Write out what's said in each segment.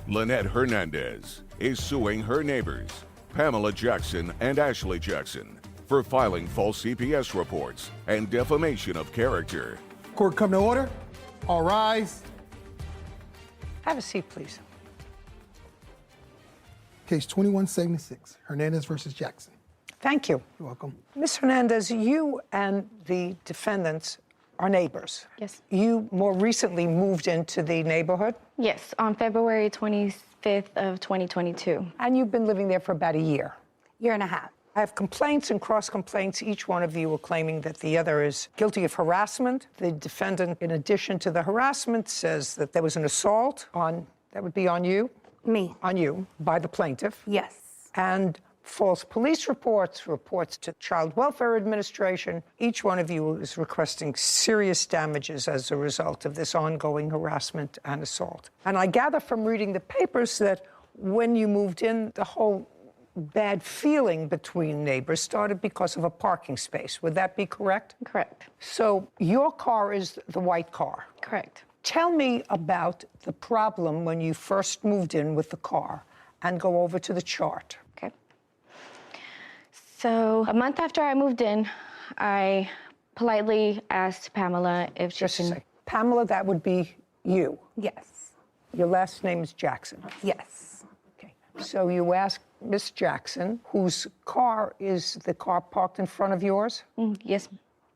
Lynette Hernandez is suing her neighbors, Pamela Jackson and Ashley Jackson, for filing false CPS reports and defamation of character. Court come to order. All rise. Have a seat, please. Case 2176, Hernandez versus Jackson. Thank you. You're welcome. Ms. Hernandez, you and the defendants are neighbors. Yes. You more recently moved into the neighborhood? Yes, on February 25th of 2022. And you've been living there for about a year. Year and a half. I have complaints and cross-complaints. Each one of you are claiming that the other is guilty of harassment. The defendant, in addition to the harassment, says that there was an assault on, that would be on you? Me. On you, by the plaintiff. Yes. And false police reports, reports to Child Welfare Administration. Each one of you is requesting serious damages as a result of this ongoing harassment and assault. And I gather from reading the papers that when you moved in, the whole bad feeling between neighbors started because of a parking space. Would that be correct? Correct. So your car is the white car. Correct. Tell me about the problem when you first moved in with the car, and go over to the chart. Okay. So a month after I moved in, I politely asked Pamela if she Just a can... second. Pamela, that would be you. Yes. Your last name is Jackson. Yes. Okay. So you asked Miss Jackson, whose car is the car parked in front of yours? Yes,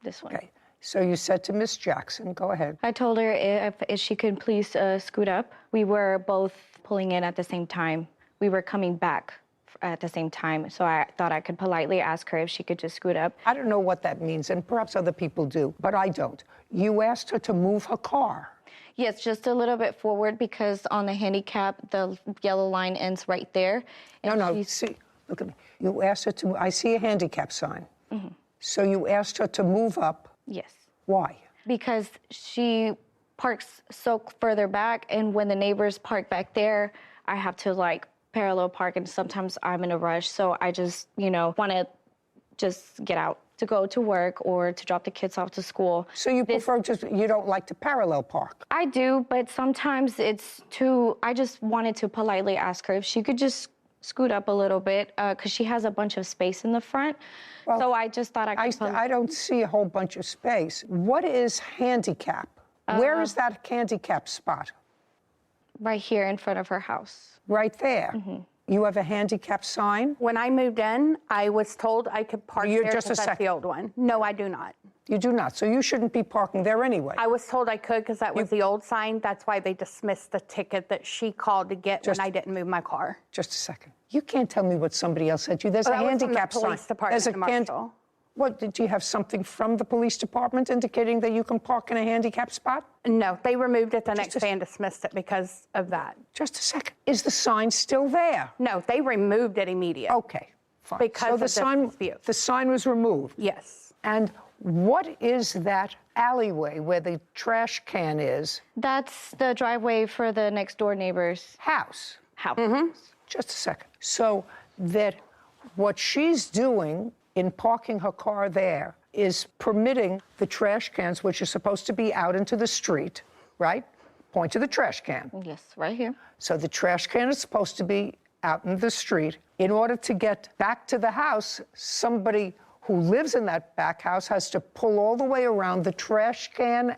this one. Okay. So you said to Miss Jackson, go ahead. I told her if she could please scoot up. We were both pulling in at the same time. We were coming back at the same time, so I thought I could politely ask her if she could just scoot up. I don't know what that means, and perhaps other people do, but I don't. You asked her to move her car. Yes, just a little bit forward because on the handicap, the yellow line ends right there. No, see, look at me. You asked her to, I see a handicap sign. Mm-hmm. So you asked her to move up. Yes. Why? Because she parks so further back, and when the neighbors park back there, I have to like parallel park, and sometimes I'm in a rush, so I just, want to just get out to go to work or to drop the kids off to school. So you prefer you don't like to parallel park? I do, but sometimes it's too, I just wanted to politely ask her if she could just scoot up a little bit, because she has a bunch of space in the front. Well, so I just thought I could... I don't see a whole bunch of space. What is handicap? Where is that handicap spot? Right here in front of her house. Right there? Mm-hmm. You have a handicap sign? When I moved in, I was told I could park there just because that's the old one. No, I do not. You do not. So you shouldn't be parking there anyway. I was told I could because that was the old sign. That's why they dismissed the ticket that she called to get when I didn't move my car. Just a second. You can't tell me what somebody else said to you. There's a handicap sign. That was from the police department in Marshall. What, did you have something from the police department indicating that you can park in a handicap spot? No, they removed it the next day and dismissed it because of that. Just a second. Is the sign still there? No, they removed it immediately. Okay, fine. Because so of the sign was removed? Yes. And what is that alleyway where the trash can is? That's the driveway for the next door neighbor's house. Mm-hmm. Just a second. So that what she's doing in parking her car there is permitting the trash cans, which are supposed to be out into the street, right? Point to the trash can. Yes, right here. So the trash can is supposed to be out in the street. In order to get back to the house, somebody who lives in that back house has to pull all the way around the trash can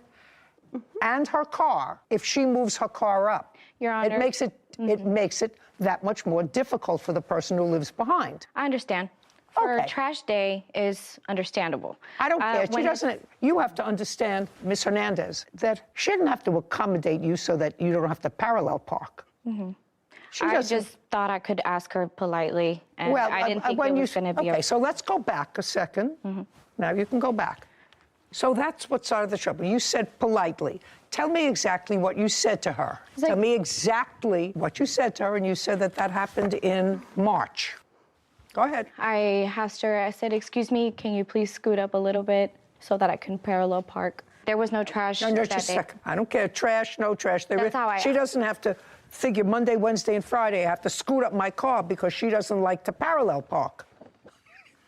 and her car if she moves her car up. Your Honor. It makes it that much more difficult for the person who lives behind. I understand. For trash day is understandable. I don't care. She doesn't. You have to understand, Ms. Hernandez, that she didn't have to accommodate you so that you don't have to parallel park. Mm-hmm. I just thought I could ask her politely, and I didn't think it was going to be okay. So let's go back a second. Mm-hmm. Now you can go back. So that's what started the trouble. You said politely. Tell me exactly what you said to her. Tell me exactly what you said to her, and you said that happened in March. Go ahead. I asked her, I said, excuse me, can you please scoot up a little bit so that I can parallel park? There was no trash that day. Just a second. I don't care. Trash, no trash. That's how I She doesn't have to figure Monday, Wednesday, and Friday. I have to scoot up my car because she doesn't like to parallel park.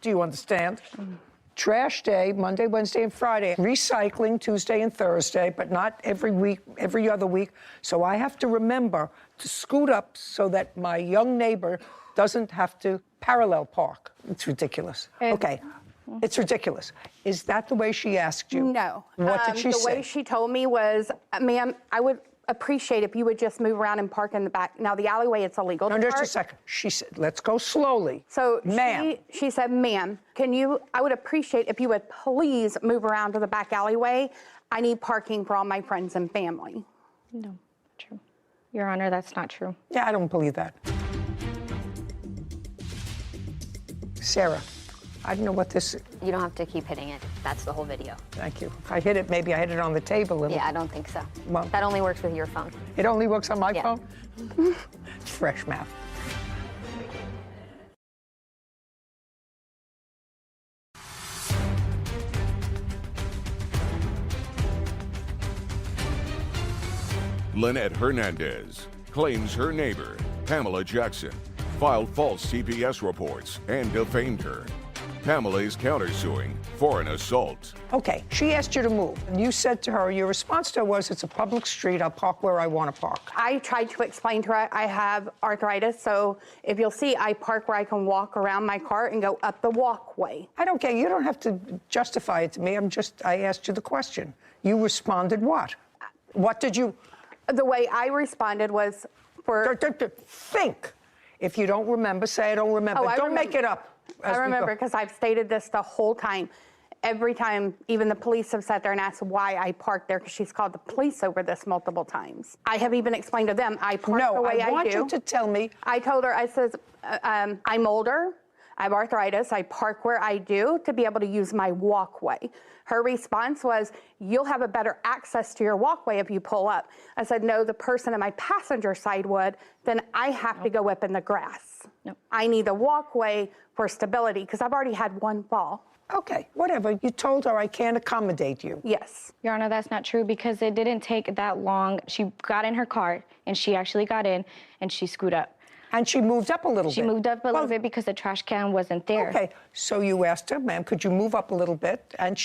Do you understand? trash day, Monday, Wednesday, and Friday. Recycling Tuesday and Thursday, but not every week, every other week. So I have to remember to scoot up so that my young neighbor doesn't have to parallel park. It's ridiculous. Okay. It's ridiculous. Is that the way she asked you? No. What did she say? The way she told me was, ma'am, I would appreciate if you would just move around and park in the back. Now, the alleyway, it's illegal to No, just park. a second. She said, let's go slowly. So ma'am. she said, ma'am, I would appreciate if you would please move around to the back alleyway. I need parking for all my friends and family. No, true. Your Honor, that's not true. Yeah, I don't believe that. Sarah, I don't know what this is. You don't have to keep hitting it. That's the whole video. Thank you. If I hit it, maybe I hit it on the table. Yeah, I don't think so. Well- That only works with your phone. It only works on my Yeah. phone? Fresh math. Lynette Hernandez claims her neighbor, Pamela Jackson, filed false CPS reports and defamed her. Pamela is countersuing for an assault. Okay, she asked you to move, and you said to her, your response to her was, it's a public street, I'll park where I want to park. I tried to explain to her I have arthritis, so if you'll see, I park where I can walk around my car and go up the walkway. I don't care, you don't have to justify it to me, I asked you the question. You responded what? What did you... The way I responded was for... Think. If you don't remember, say I don't remember. I Don't remember. make it up. I remember because I've stated this the whole time. Every time, even the police have sat there and asked why I parked there because she's called the police over this multiple times. I have even explained to them I park the way I do. No, I want you to tell me. I told her, I says, I'm older, I have arthritis, I park where I do to be able to use my walkway. Her response was, you'll have a better access to your walkway if you pull up. I said, no, the person on my passenger side would, then I have to go up in the grass. No. I need the walkway for stability because I've already had one fall. Okay, whatever. You told her I can't accommodate you. Yes. Your Honor, that's not true because it didn't take that long. She got in her car, and she actually got in, and she scooted up. And she moved up a little bit. She moved up a little bit because the trash can wasn't there. Okay, so you asked her, ma'am, could you move up a little bit? And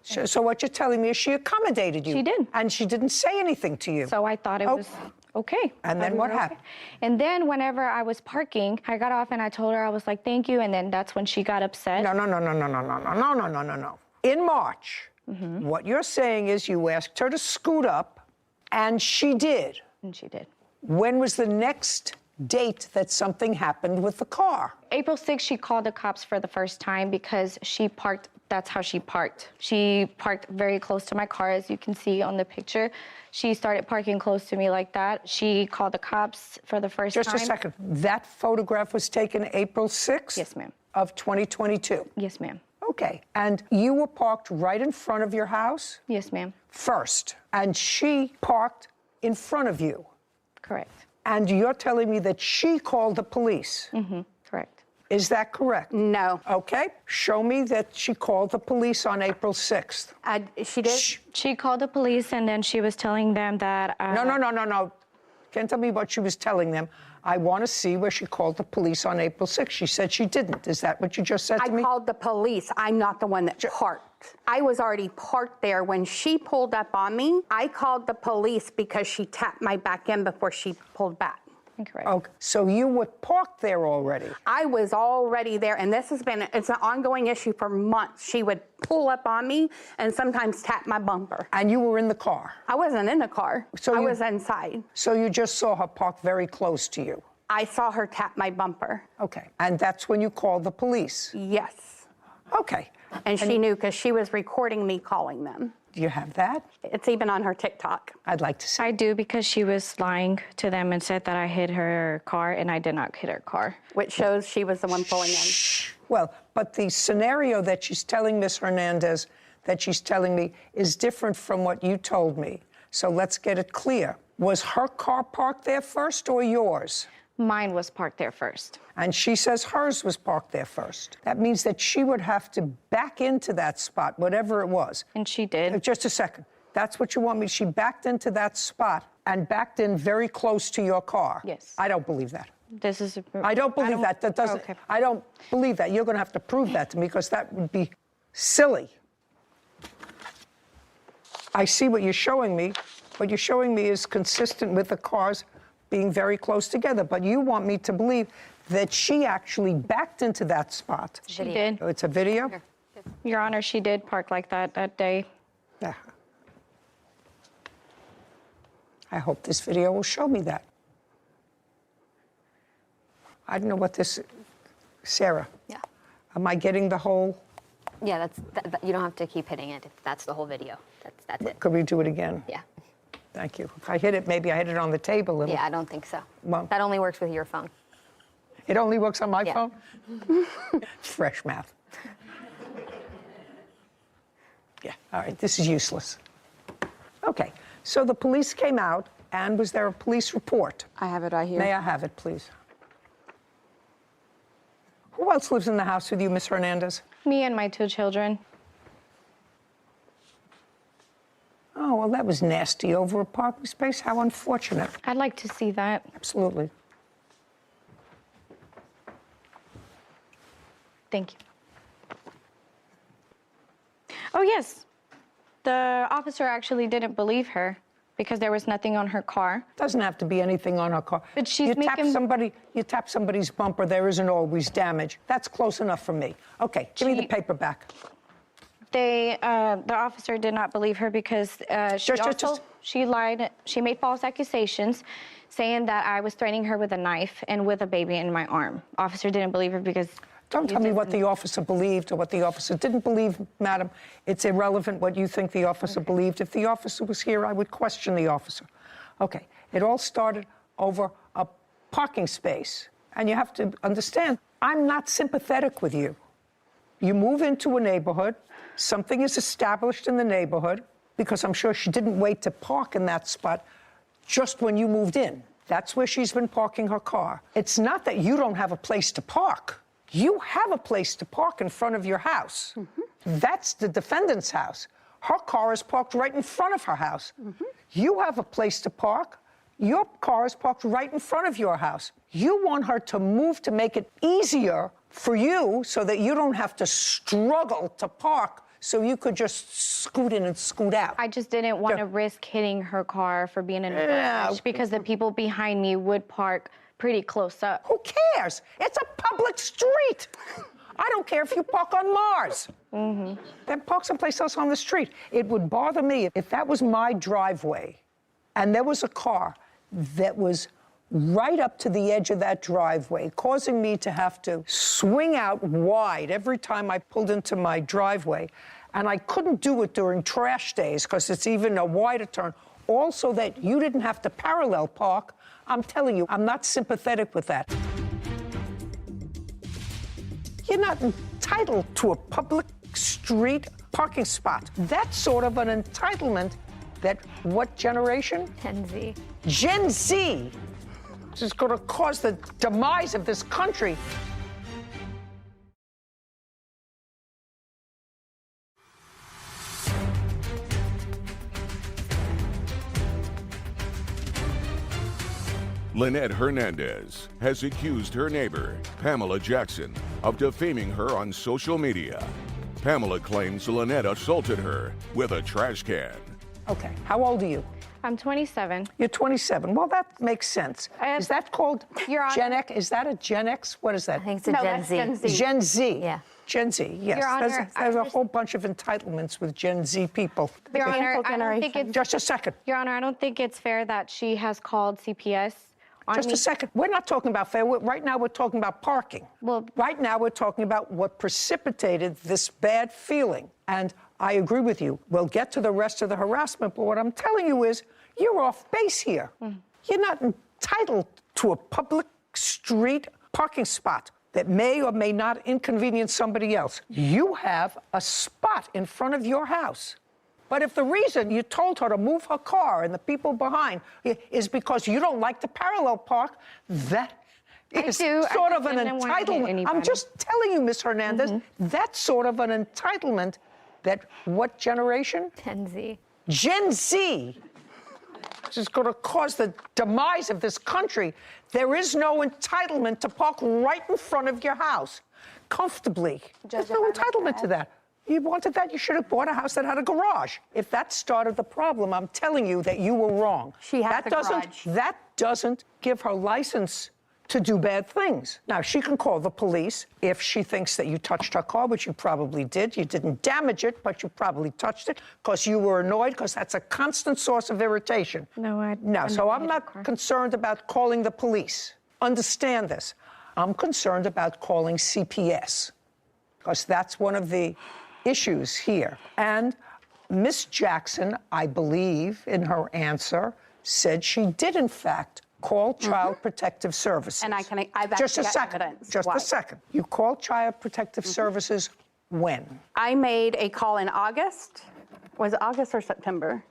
so what you're telling me is she accommodated you. She did. And she didn't say anything to you. So I thought it was okay. And then what happened? And then whenever I was parking, I got off and I told her, I was like, thank you. And then that's when she got upset. No. In March, what you're saying is you asked her to scoot up, and she did. And she did. When was the next date that something happened with the car? April 6th, she called the cops for the first time because she parked, that's how she parked. She parked very close to my car, as you can see on the picture. She started parking close to me like that. She called the cops for the first time. Just a second. That photograph was taken April 6th? Yes, ma'am. Of 2022? Yes, ma'am. Okay. And you were parked right in front of your house? Yes, ma'am. First. And she parked in front of you? Correct. And you're telling me that she called the police? Correct. Is that correct? No. Okay. Show me that she called the police on April 6th. She did? She called the police and then she was telling them that... No. Can't tell me what she was telling them. I want to see where she called the police on April 6th. She said she didn't. Is that what you just said to me? I called the police. I'm not the one that parked. I was already parked there. When she pulled up on me, I called the police because she tapped my back end before she pulled back. Incorrect. Okay. So you were parked there already? I was already there, and it's an ongoing issue for months. She would pull up on me and sometimes tap my bumper. And you were in the car? I wasn't in the car. I was inside. So you just saw her parked very close to you? I saw her tap my bumper. Okay. And that's when you called the police? Yes. Okay. And she knew because she was recording me calling them. Do you have that? It's even on her TikTok. I'd like to see. I do because she was lying to them and said that I hit her car, and I did not hit her car. Which shows she was the one pulling in. Well, but the scenario that she's telling Ms. Hernandez, that she's telling me, is different from what you told me. So let's get it clear. Was her car parked there first or yours? Mine was parked there first. And she says hers was parked there first. That means that she would have to back into that spot, whatever it was. And she did. Just a second. That's what you want me. She backed into that spot and backed in very close to your car. Yes. I don't believe that. This is... I don't believe that. That doesn't... Okay. I don't believe that. You're going to have to prove that to me because that would be silly. I see what you're showing me. What you're showing me is consistent with the cars being very close together, but you want me to believe that she actually backed into that spot. She did. Oh, it's a video? Your Honor, she did park like that day. Yeah. I hope this video will show me that. I don't know what this, Sarah. Yeah. Am I getting the whole? Yeah, you don't have to keep hitting it. That's the whole video. That's it. Could we do it again? Yeah. Thank you. If I hit it, maybe I hit it on the table. Yeah, I don't think so. Well- That only works with your phone. It only works on my Yeah. phone? Fresh math. Yeah, all right, this is useless. Okay, so the police came out, and was there a police report? I have it right here. May I have it, please? Who else lives in the house with you, Miss Hernandez? Me and my 2 children. Oh, well, that was nasty over a parking space. How unfortunate. I'd like to see that. Absolutely. Thank you. Oh, yes. The officer actually didn't believe her because there was nothing on her car. Doesn't have to be anything on her car. But she's you tap making- you tap somebody's bumper, there isn't always damage. That's close enough for me. Okay, give me the paper back. The officer did not believe her because she lied. She made false accusations, saying that I was threatening her with a knife and with a baby in my arm. Officer didn't believe her because. Don't tell me what the officer believed or what the officer didn't believe, madam. It's irrelevant what you think the officer believed. If the officer was here, I would question the officer. Okay, it all started over a parking space. And you have to understand, I'm not sympathetic with you. You move into a neighborhood, something is established in the neighborhood, because I'm sure she didn't wait to park in that spot just when you moved in. That's where she's been parking her car. It's not that you don't have a place to park. You have a place to park in front of your house. Mm-hmm. That's the defendant's house. Her car is parked right in front of her house. Mm-hmm. You have a place to park. Your car is parked right in front of your house. You want her to move to make it easier for you so that you don't have to struggle to park, so you could just scoot in and scoot out. I just didn't want to risk hitting her car for being in a rush because the people behind me would park pretty close up. Who cares? It's a public street. I don't care if you park on Mars. Mm-hmm. Then park someplace else on the street. It would bother me if that was my driveway and there was a car that was right up to the edge of that driveway, causing me to have to swing out wide every time I pulled into my driveway. And I couldn't do it during trash days because it's even a wider turn. Also that you didn't have to parallel park. I'm telling you, I'm not sympathetic with that. You're not entitled to a public street parking spot. That's sort of an entitlement that what generation? Gen Z. Gen Z. This is going to cause the demise of this country. Lynette Hernandez has accused her neighbor, Pamela Jackson, of defaming her on social media. Pamela claims Lynette assaulted her with a trash can. Okay, how old are you? I'm 27. You're 27. Well, that makes sense. Is that called Your Honor. Gen X? Is that a Gen X? What is that? I think it's a Gen Z. Gen Z. Gen Z. Yeah. Gen Z, yes. Your Honor, There's a whole bunch of entitlements with Gen Z people. Your Honor, I don't think it's. Just a second. Your Honor, I don't think it's fair that she has called CPS on Just me. a second. We're not talking about fair. Right now, we're talking about parking. Well- right now, we're talking about what precipitated this bad feeling. And I agree with you. We'll get to the rest of the harassment, but what I'm telling you is you're off base here. You're not entitled to a public street parking spot that may or may not inconvenience somebody else. You have a spot in front of your house. But if the reason you told her to move her car and the people behind is because you don't like to parallel park, that is do. sort I of an didn't want to hit entitlement. I'm anybody. just telling you, Miss Hernandez, that's sort of an entitlement that what generation? Gen Z. Gen Z. This is going to cause the demise of this country. There is no entitlement to park right in front of your house, comfortably. There's no entitlement to that. You wanted that, you should have bought a house that had a garage. If that started the problem, I'm telling you that you were wrong. She has the garage. That doesn't give her license to do bad things. Now, she can call the police if she thinks that you touched her car, which you probably did. You didn't damage it, but you probably touched it because you were annoyed, because that's a constant source of irritation. So I'm not concerned about calling the police. Understand this. I'm concerned about calling CPS, because that's one of the issues here. And Miss Jackson, I believe, in her answer, said she did, in fact, call Child Protective Services. And I've Just a actually got second. evidence. Just Why? a second. You called Child Protective Services when? I made a call in August. Was it August or September?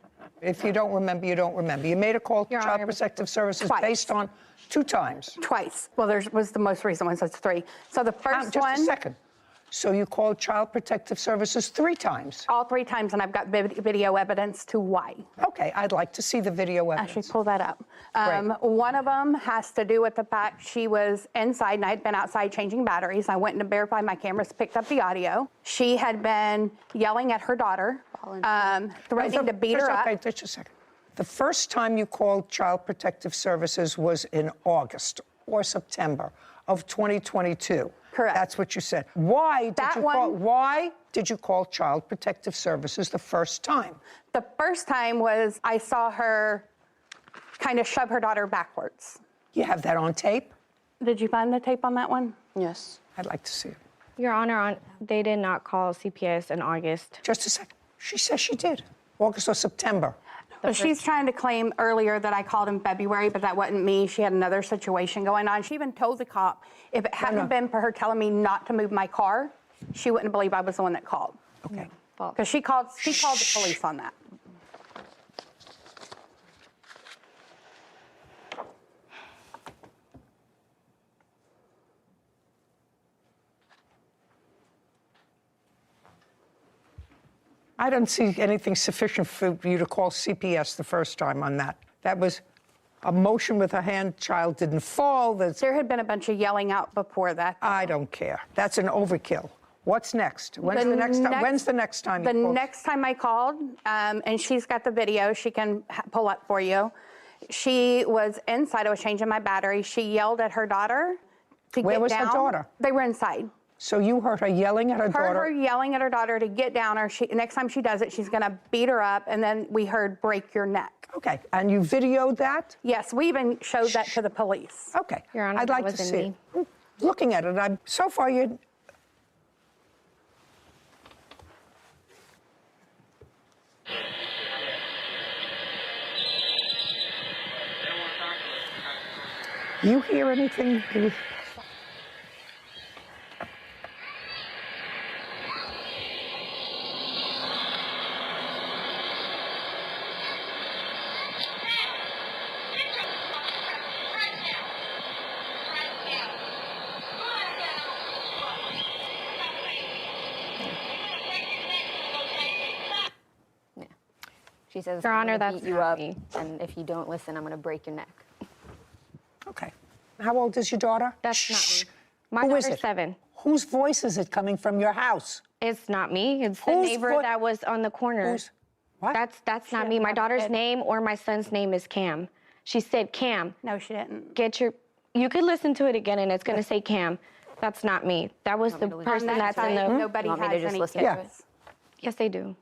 If you don't remember, you don't remember. You made a call to Your Child Honor. Protective Services Twice. based on 2 times. Twice. Well, there was the most recent one, so it's 3. So the first Just one, a second. So you called Child Protective Services 3 times. all 3 times, and I've got video evidence to why. Okay, I'd like to see the video evidence. Actually, pull that up. Great. One of them has to do with the fact she was inside, and I'd been outside changing batteries. I went to verify my cameras, picked up the audio. She had been yelling at her daughter, threatening to beat her up. Okay, just a second. The first time you called Child Protective Services was in August or September of 2022. Correct. That's what you said. Why did you call Child Protective Services the first time? The first time was I saw her kind of shove her daughter backwards. You have that on tape? Did you find the tape on that one? Yes. I'd like to see it. Your Honor, they did not call CPS in August. Just a second. She says she did. August or September. Well, she's trying to claim earlier that I called in February, but that wasn't me. She had another situation going on. She even told the cop if it hadn't been for her telling me not to move my car, she wouldn't believe I was the one that called. Okay. Because she called the police on that. I don't see anything sufficient for you to call CPS the first time on that. That was a motion with a hand. Child didn't fall. There had been a bunch of yelling out before that. I don't care. That's an overkill. What's next? When's the next time you The called? next time I called, and she's got the video, she can pull up for you. She was inside. I was changing my battery. She yelled at her daughter to Where get was her down. daughter? They were inside. So you heard her yelling at her Heard her daughter? yelling at her daughter to get down, or next time she does it, she's going to beat her up. And then we heard break your neck. Okay. And you videoed that? Yes, we even showed that to the police. Okay. Your Honor, I'd that like to wasn't see me. it. Looking at it, so far you. You hear anything? She says, Your I'm Honor, gonna that's beat you not up, me. and if you don't listen, I'm going to break your neck. Okay. How old is your daughter? That's not Shh. me. My Who is daughter's it? 7. Whose voice is it coming from your house? It's not me. It's the Whose neighbor that was on the corner. Who's- What? That's not me. My daughter's name or my son's name is Cam. She said, Cam, No, she didn't. you could listen to it again and it's going to say Cam. That's not me. That was the person On that that's in side, the. nobody You want me has to just any listen kids. to Yeah. it? Yes, they do.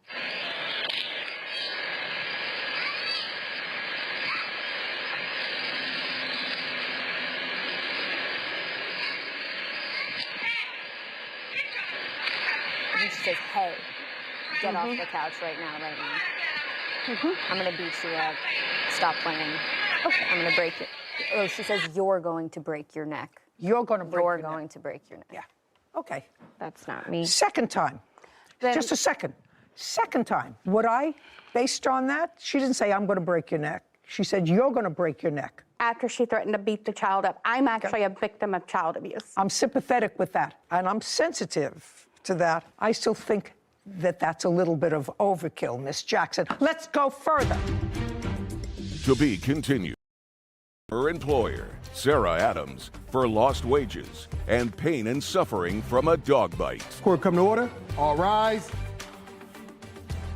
And then she says, hey, get off the couch right now. I'm going to beat you up. Stop playing. Okay. I'm going to break it. Oh, she says, you're going to break your neck. You're going to break You're your neck. going to break your neck. Yeah. Okay. That's not me. Second time. Just a second. Second time. Would I, based on that, she didn't say, I'm going to break your neck. She said, you're going to break your neck. After she threatened to beat the child up, I'm actually a victim of child abuse. I'm sympathetic with that, and I'm sensitive to that. I still think that that's a little bit of overkill, Miss Jackson. Let's go further. To be continued. Her employer, Sarah Adams, for lost wages and pain and suffering from a dog bite. Court come to order. All rise.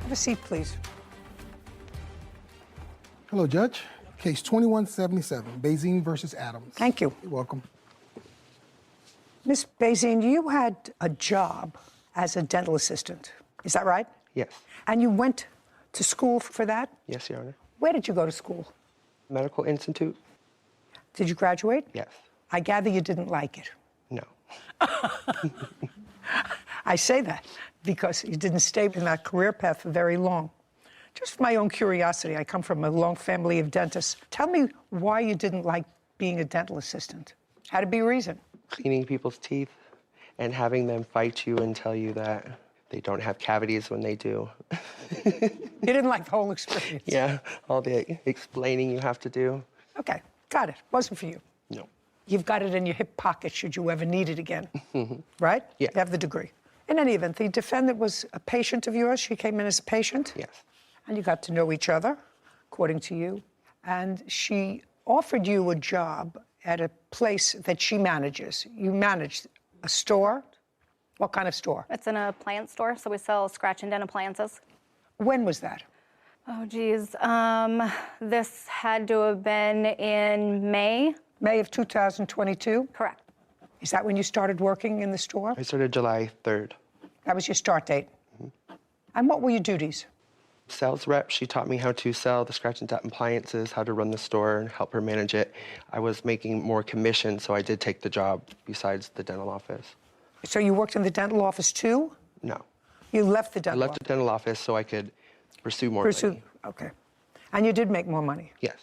Have a seat, please. Hello, Judge. Case 2177, Bazine versus Adams. Thank you. You're welcome. Miss Bazine, you had a job as a dental assistant. Is that right? Yes. And you went to school for that? Yes, Your Honor. Where did you go to school? Medical Institute? Did you graduate? Yes. I gather you didn't like it. No. I say that because you didn't stay in that career path for very long. Just for my own curiosity, I come from a long family of dentists. Tell me why you didn't like being a dental assistant. Had to be a reason. Cleaning people's teeth and having them fight you and tell you that they don't have cavities when they do. You didn't like the whole experience. Yeah, all the explaining you have to do. Okay, got it. Wasn't for you. No. You've got it in your hip pocket should you ever need it again. Right? Yeah. You have the degree. In any event, the defendant was a patient of yours. She came in as a patient. Yes. And you got to know each other, according to you. And she offered you a job at a place that she manages. You managed a store. What kind of store? It's in a plant store, so we sell scratch and dent appliances. When was that? Oh, geez. This had to have been in May. May of 2022? Correct. Is that when you started working in the store? I started July 3rd. That was your start date? And what were your duties? Sales rep, she taught me how to sell the scratch and dent appliances, how to run the store and help her manage it. I was making more commission, so I did take the job besides the dental office. So you worked in the dental office too? No. You left the I dental left office? the dental office so I could pursue more money. Okay. And you did make more money? Yes.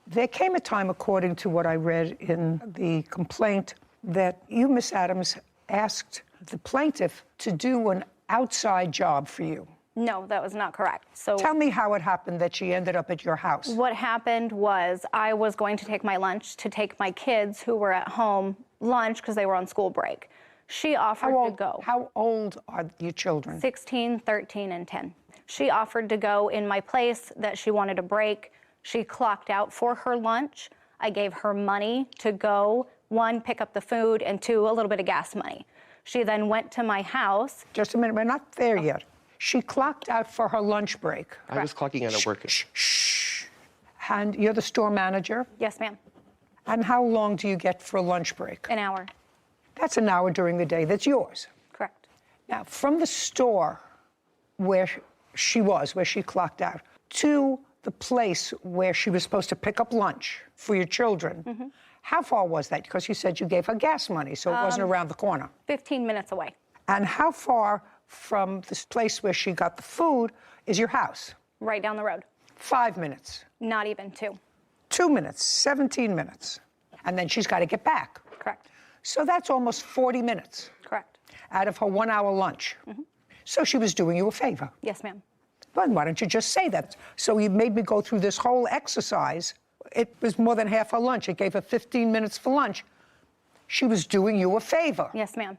There came a time, according to what I read in the complaint, that you, Miss Adams, asked the plaintiff to do an outside job for you. No, that was not correct. So Tell me how it happened that she ended up at your house. what happened was I was going to take my lunch to take my kids who were at home lunch because they were on school break. She offered to go. How old are your children? 16, 13, and 10. She offered to go in my place that she wanted a break. She clocked out for her lunch. I gave her money to go, one, pick up the food, and two, a little bit of gas money. She then went to my house. Just a minute, we're not there yet. She clocked out for her lunch break. I was clocking out at work. Shh. And you're the store manager? Yes, ma'am. And how long do you get for a lunch break? An hour. That's an hour during the day. That's yours. Correct. Now, from the store where where she clocked out, to the place where she was supposed to pick up lunch for your children, how far was that? Because you said you gave her gas money, so it wasn't around the corner. 15 minutes away. And how far from this place where she got the food is your house? Right down the road. 5 minutes. Not even 2. 2 minutes, 17 minutes. And then she's got to get back. Correct. So that's almost 40 minutes Correct. out of her 1 hour lunch. So she was doing you a favor. Yes, ma'am. Well, why don't you just say that? So you made me go through this whole exercise. It was more than half her lunch. It gave her 15 minutes for lunch. She was doing you a favor. Yes, ma'am.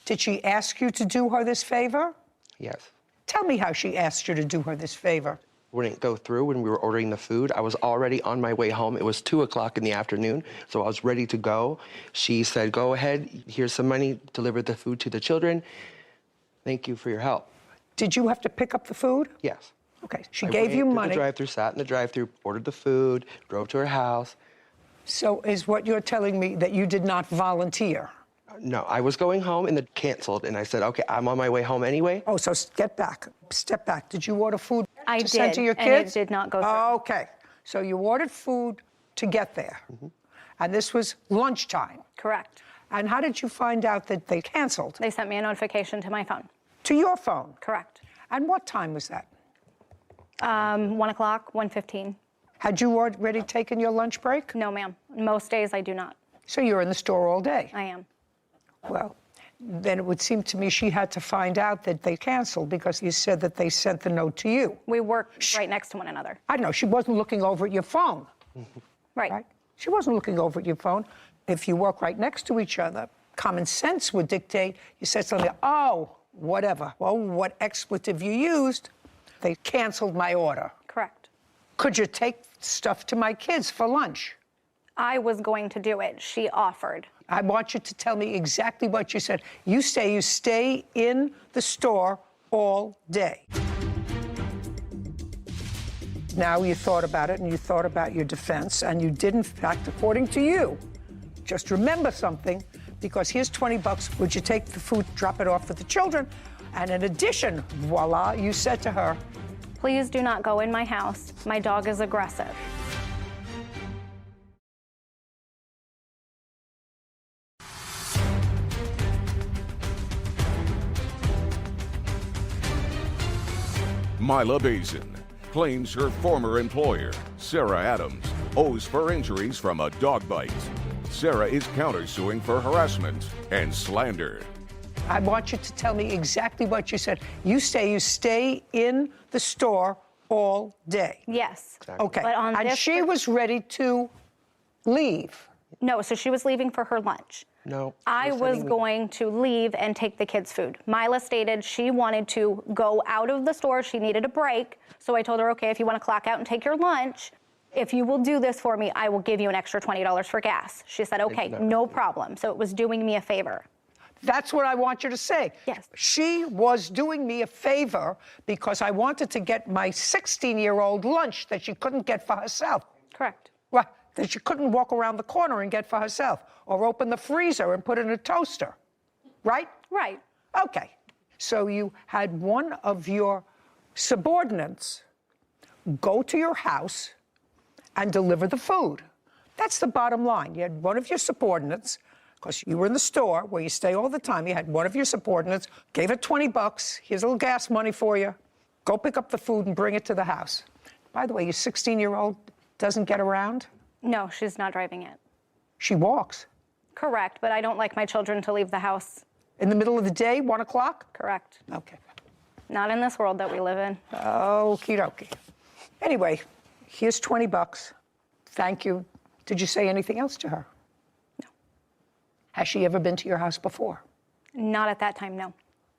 Did she ask you to do her this favor? Yes. Tell me how she asked you to do her this favor. Wouldn't go through when we were ordering the food. I was already on my way home. It was 2 o'clock in the afternoon, so I was ready to go. She said, go ahead, here's some money, deliver the food to the children. Thank you for your help. Did you have to pick up the food? Yes. Okay, she I gave went you to money. the drive-thru, sat in the drive-thru, ordered the food, drove to her house. So is what you're telling me that you did not volunteer? No, I was going home and then canceled, and I said, okay, I'm on my way home anyway. Oh, so get back, step back. Did you order food I to send did, to your and it kids? did not go through. Okay, so you ordered food to get there, and this was lunchtime. Correct. And how did you find out that they canceled? They sent me a notification to my phone. To your phone? Correct. And what time was that? 1 o'clock, 1:15. Had you already taken your lunch break? No, ma'am. Most days I do not. So you're in the store all day? I am. Well, then it would seem to me she had to find out that they canceled because you said that they sent the note to you. We work right next to one another. I don't know, she wasn't looking over at your phone, Right. right? She wasn't looking over at your phone. If you work right next to each other, common sense would dictate you said something, oh, whatever. Well, what expletive you used, they canceled my order. Correct. Could you take stuff to my kids for lunch? I was going to do it. She offered. I want you to tell me exactly what you said. You say you stay in the store all day. Now you thought about it and you thought about your defense, and you did, in fact, according to you, just remember something, because here's 20 bucks. Would you take the food, drop it off for the children? And in addition, voila, you said to her, Please do not go in my house. My dog is aggressive. Mila Bazin claims her former employer, Sarah Adams, owes for injuries from a dog bite. Sarah is countersuing for harassment and slander. I want you to tell me exactly what you said. You stay in the store all day. Yes. Okay. But on and this she was ready to leave. No, so she was leaving for her lunch. No. I was going to leave and take the kids' food. Mila stated she wanted to go out of the store. She needed a break. So I told her, okay, if you want to clock out and take your lunch, if you will do this for me, I will give you an extra $20 for gas. She said, okay, no problem. So it was doing me a favor. That's what I want you to say. Yes. She was doing me a favor because I wanted to get my 16-year-old lunch that she couldn't get for herself. Correct. Right. That she couldn't walk around the corner and get for herself, or open the freezer and put in a toaster. Right? Right. Okay. So you had one of your subordinates go to your house and deliver the food. That's the bottom line. You had one of your subordinates, because you were in the store where you stay all the time, you had one of your subordinates, gave her 20 bucks, here's a little gas money for you, go pick up the food and bring it to the house. By the way, your 16-year-old doesn't get around? No, she's not driving it. She walks. Correct, but I don't like my children to leave the house. In the middle of the day, 1 o'clock? Correct. Okay. Not in this world that we live in. Okie dokie. Anyway, here's 20 bucks. Thank you. Did you say anything else to her? No. Has she ever been to your house before? Not at that time, no.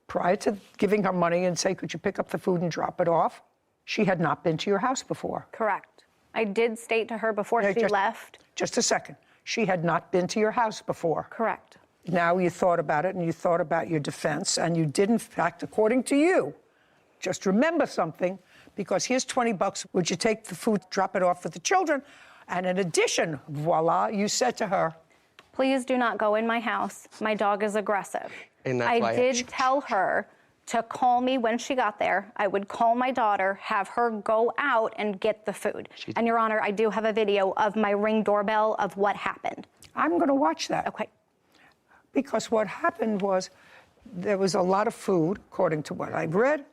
Prior to giving her money and say, could you pick up the food and drop it off, she had not been to your house before. Correct. I did state to her before she left. Just a second. She had not been to your house before. Correct. Now you thought about it and you thought about your defense, and you did, in fact, according to you, just remember something, because here's 20 bucks. Would you take the food, drop it off for the children? And in addition, voila, you said to her, Please do not go in my house. My dog is aggressive. And that's why I did tell her to call me when she got there. I would call my daughter, have her go out and get the food. And Your Honor, I do have a video of my Ring doorbell of what happened. I'm going to watch that. Okay. Because what happened was there was a lot of food, according to what I've read.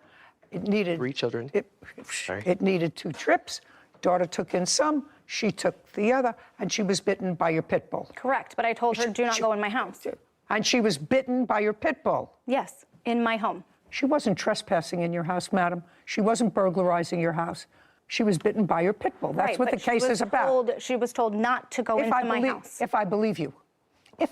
It needed 3 children. It needed 2 trips. Daughter took in some, she took the other, and she was bitten by your pit bull. Correct, but I told her, do not go in my house. And she was bitten by your pit bull. Yes, in my home. She wasn't trespassing in your house, madam. She wasn't burglarizing your house. She was bitten by your pit bull. That's Right, what the but case is about. She was told not to go into my house. If I believe you.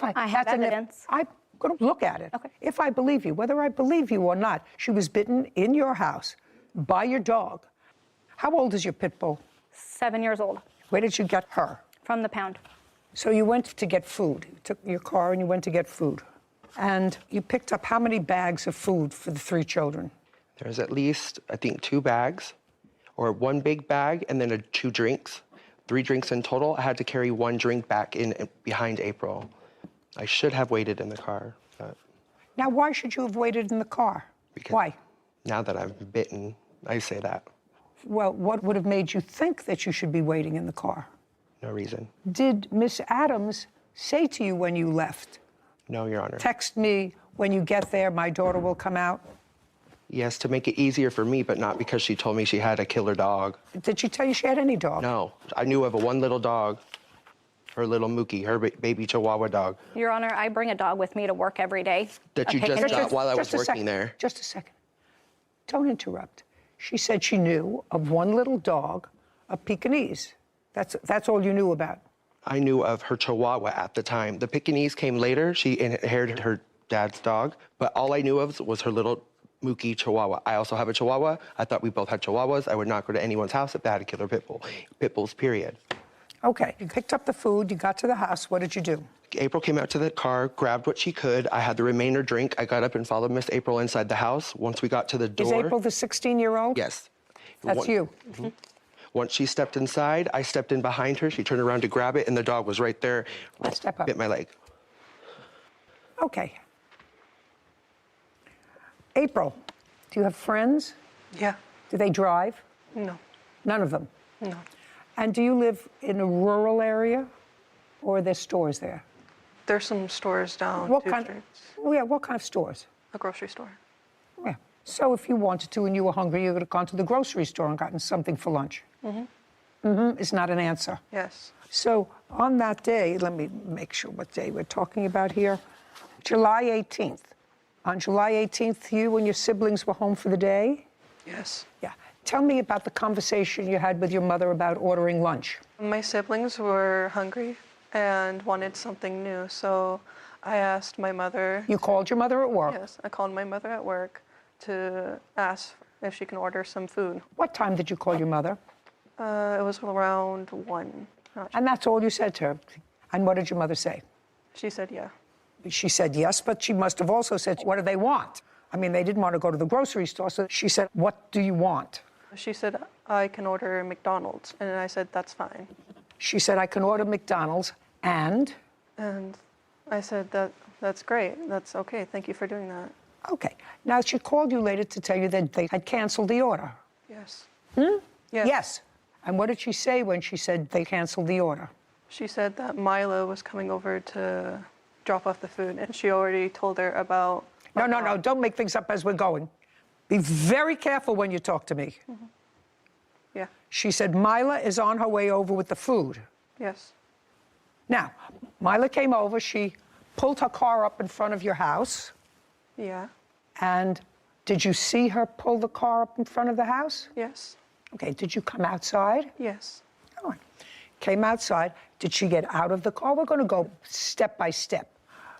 I have evidence. I'm going to look at it. Okay. If I believe you, whether I believe you or not, she was bitten in your house by your dog. How old is your pit bull? 7 years old. Where did you get her? From the pound. So you went to get food. You took your car and you went to get food. And you picked up how many bags of food for the 3 children? There's at least, I think, 2 bags, or 1 big bag, and then 2 drinks. 3 drinks in total. I had to carry 1 drink back in behind April. I should have waited in the car, but Now, why should you have waited in the car? because Why? now that I'm bitten, I say that. Well, what would have made you think that you should be waiting in the car? No reason. Did Miss Adams say to you when you left, No, Your Honor. text me when you get there, my daughter will come out? Yes, to make it easier for me, but not because she told me she had a killer dog. Did she tell you she had any dog? No, I knew of one little dog, her little Mookie, her baby Chihuahua dog. Your Honor, I bring a dog with me to work every day. That you I pick just it up. got while I was Just a working second. there. Just a second. Don't interrupt. She said she knew of one little dog, a Pekingese. That's all you knew about. I knew of her Chihuahua at the time. The Pekingese came later. She inherited her dad's dog, but all I knew of was her little Mookie Chihuahua. I also have a Chihuahua. I thought we both had Chihuahuas. I would not go to anyone's house if they had a killer pit bull. Pit bulls, period. Okay, you picked up the food, you got to the house, what did you do? April came out to the car, grabbed what she could. I had the remainder drink. I got up and followed Miss April inside the house. Once we got to the door. Is April the 16-year-old? Yes. That's you. Once she stepped inside, I stepped in behind her. She turned around to grab it, and the dog was right there. Let's step up. Bit my leg. Okay. April, do you have friends? Yeah. Do they drive? No. None of them? No. And do you live in a rural area, or are there stores there? There's some stores down What two kind? streets. Oh, yeah, what kind of stores? A grocery store. Yeah. So if you wanted to and you were hungry, you could have gone to the grocery store and gotten something for lunch. Is not an answer. Yes. So on that day, let me make sure what day we're talking about here. July 18th. On July 18th, you and your siblings were home for the day? Yes. Yeah. Tell me about the conversation you had with your mother about ordering lunch. My siblings were hungry and wanted something new, so I asked my mother. You called your mother at work? Yes, I called my mother at work to ask if she can order some food. What time did you call your mother? It was around 1. And that's all you said to her? And what did your mother say? She said, yeah. She said yes, but she must have also said, what do they want? I mean, they didn't want to go to the grocery store, so she said, what do you want? She said, I can order McDonald's, and I said, that's fine. She said, I can order McDonald's, and? And I said, that's great, that's okay, thank you for doing that. Okay. Now, she called you later to tell you that they had canceled the order. Yes. Yes. Yes. And what did she say when she said they canceled the order? She said that Mila was coming over to drop off the food, and she already told her about... No, don't make things up as we're going. Be very careful when you talk to me. Yeah. She said Mila is on her way over with the food. Yes. Now, Mila came over, she pulled her car up in front of your house. Yeah. And did you see her pull the car up in front of the house? Yes. Okay, did you come outside? Yes. All right. Came outside. Did she get out of the car? We're going to go step by step.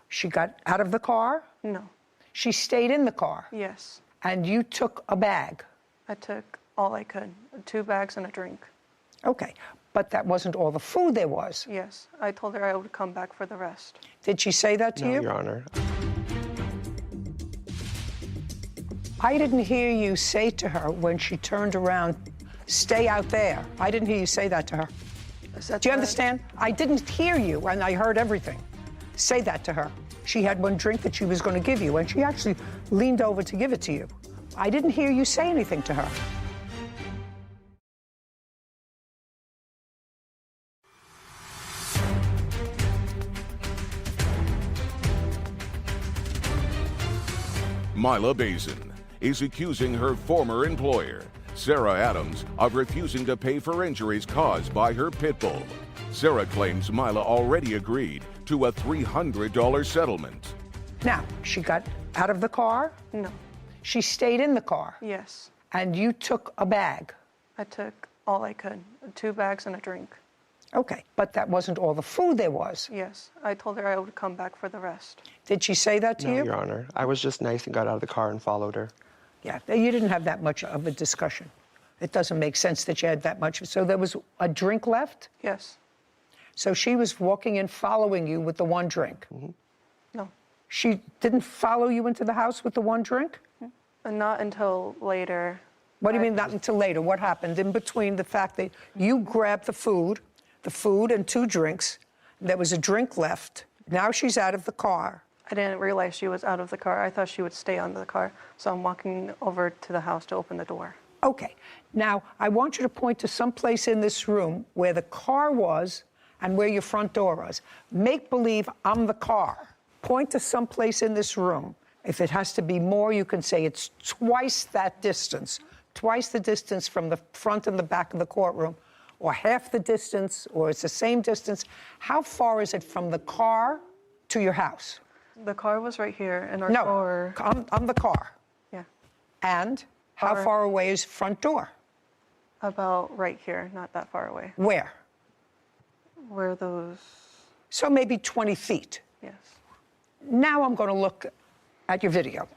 She got out of the car? No. She stayed in the car? Yes. And you took a bag? I took all I could, 2 bags and a drink. Okay, but that wasn't all the food there was? Yes. I told her I would come back for the rest. Did she say that to No, you? Your Honor. I didn't hear you say to her when she turned around, stay out there. I didn't hear you say that to her. Do you understand? I didn't hear you, and I heard everything. Say that to her. She had one drink that she was going to give you, and she actually leaned over to give it to you. I didn't hear you say anything to her. Mila Bazin is accusing her former employer, Sarah Adams, of refusing to pay for injuries caused by her pit bull. Sarah claims Mila already agreed to a $300 settlement. Now, she got out of the car? No. She stayed in the car? Yes. And you took a bag? I took all I could, 2 bags and a drink. Okay, but that wasn't all the food there was? Yes. I told her I would come back for the rest. Did she say that to No, you? Your Honor. I was just nice and got out of the car and followed her. Yeah, you didn't have that much of a discussion. It doesn't make sense that you had that much. So there was a drink left? Yes. So she was walking in following you with the one drink? No. She didn't follow you into the house with the one drink? And not until later. What do you mean not until later? What happened in between the fact that you grabbed the food and 2 drinks, there was a drink left, now she's out of the car. I didn't realize she was out of the car. I thought she would stay on the car. So I'm walking over to the house to open the door. Okay, now I want you to point to some place in this room where the car was and where your front door was. Make believe I'm the car. Point to some place in this room. If it has to be more, you can say it's twice that distance, twice the distance from the front and the back of the courtroom, or half the distance, or it's the same distance. How far is it from the car to your house? The car was right here, and our No, door... I'm the car. Yeah. And how Our- far away is front door? About right here, not that far away. Where? Where those... So maybe 20 feet. Yes. Now I'm going to look at your video.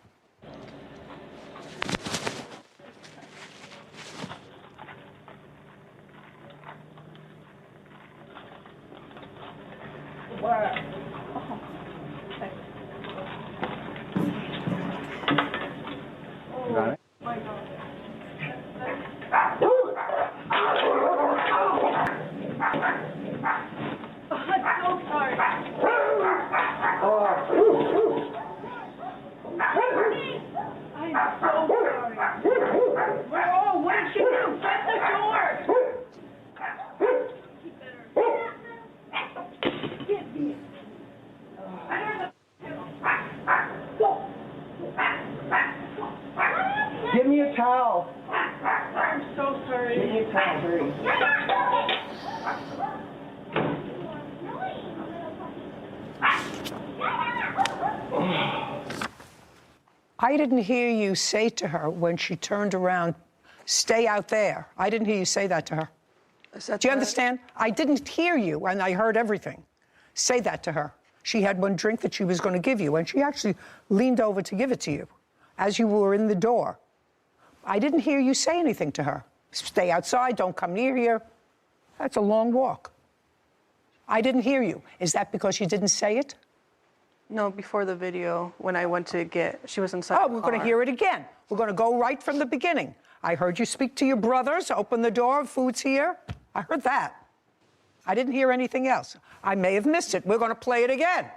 What did she do? Shut the door! Give me a towel. I'm so sorry. Give me a towel, hurry. I didn't hear you say to her when she turned around, stay out there. I didn't hear you say that to her. Do you understand? I didn't hear you, and I heard everything. Say that to her. She had one drink that she was going to give you, and she actually leaned over to give it to you as you were in the door. I didn't hear you say anything to her. Stay outside, don't come near here. That's a long walk. I didn't hear you. Is that because you didn't say it? No, before the video, when I went to get, she was inside Oh, the we're car. going to hear it again. We're going to go right from the beginning. I heard you speak to your brothers, open the door, food's here. I heard that. I didn't hear anything else. I may have missed it. We're going to play it again.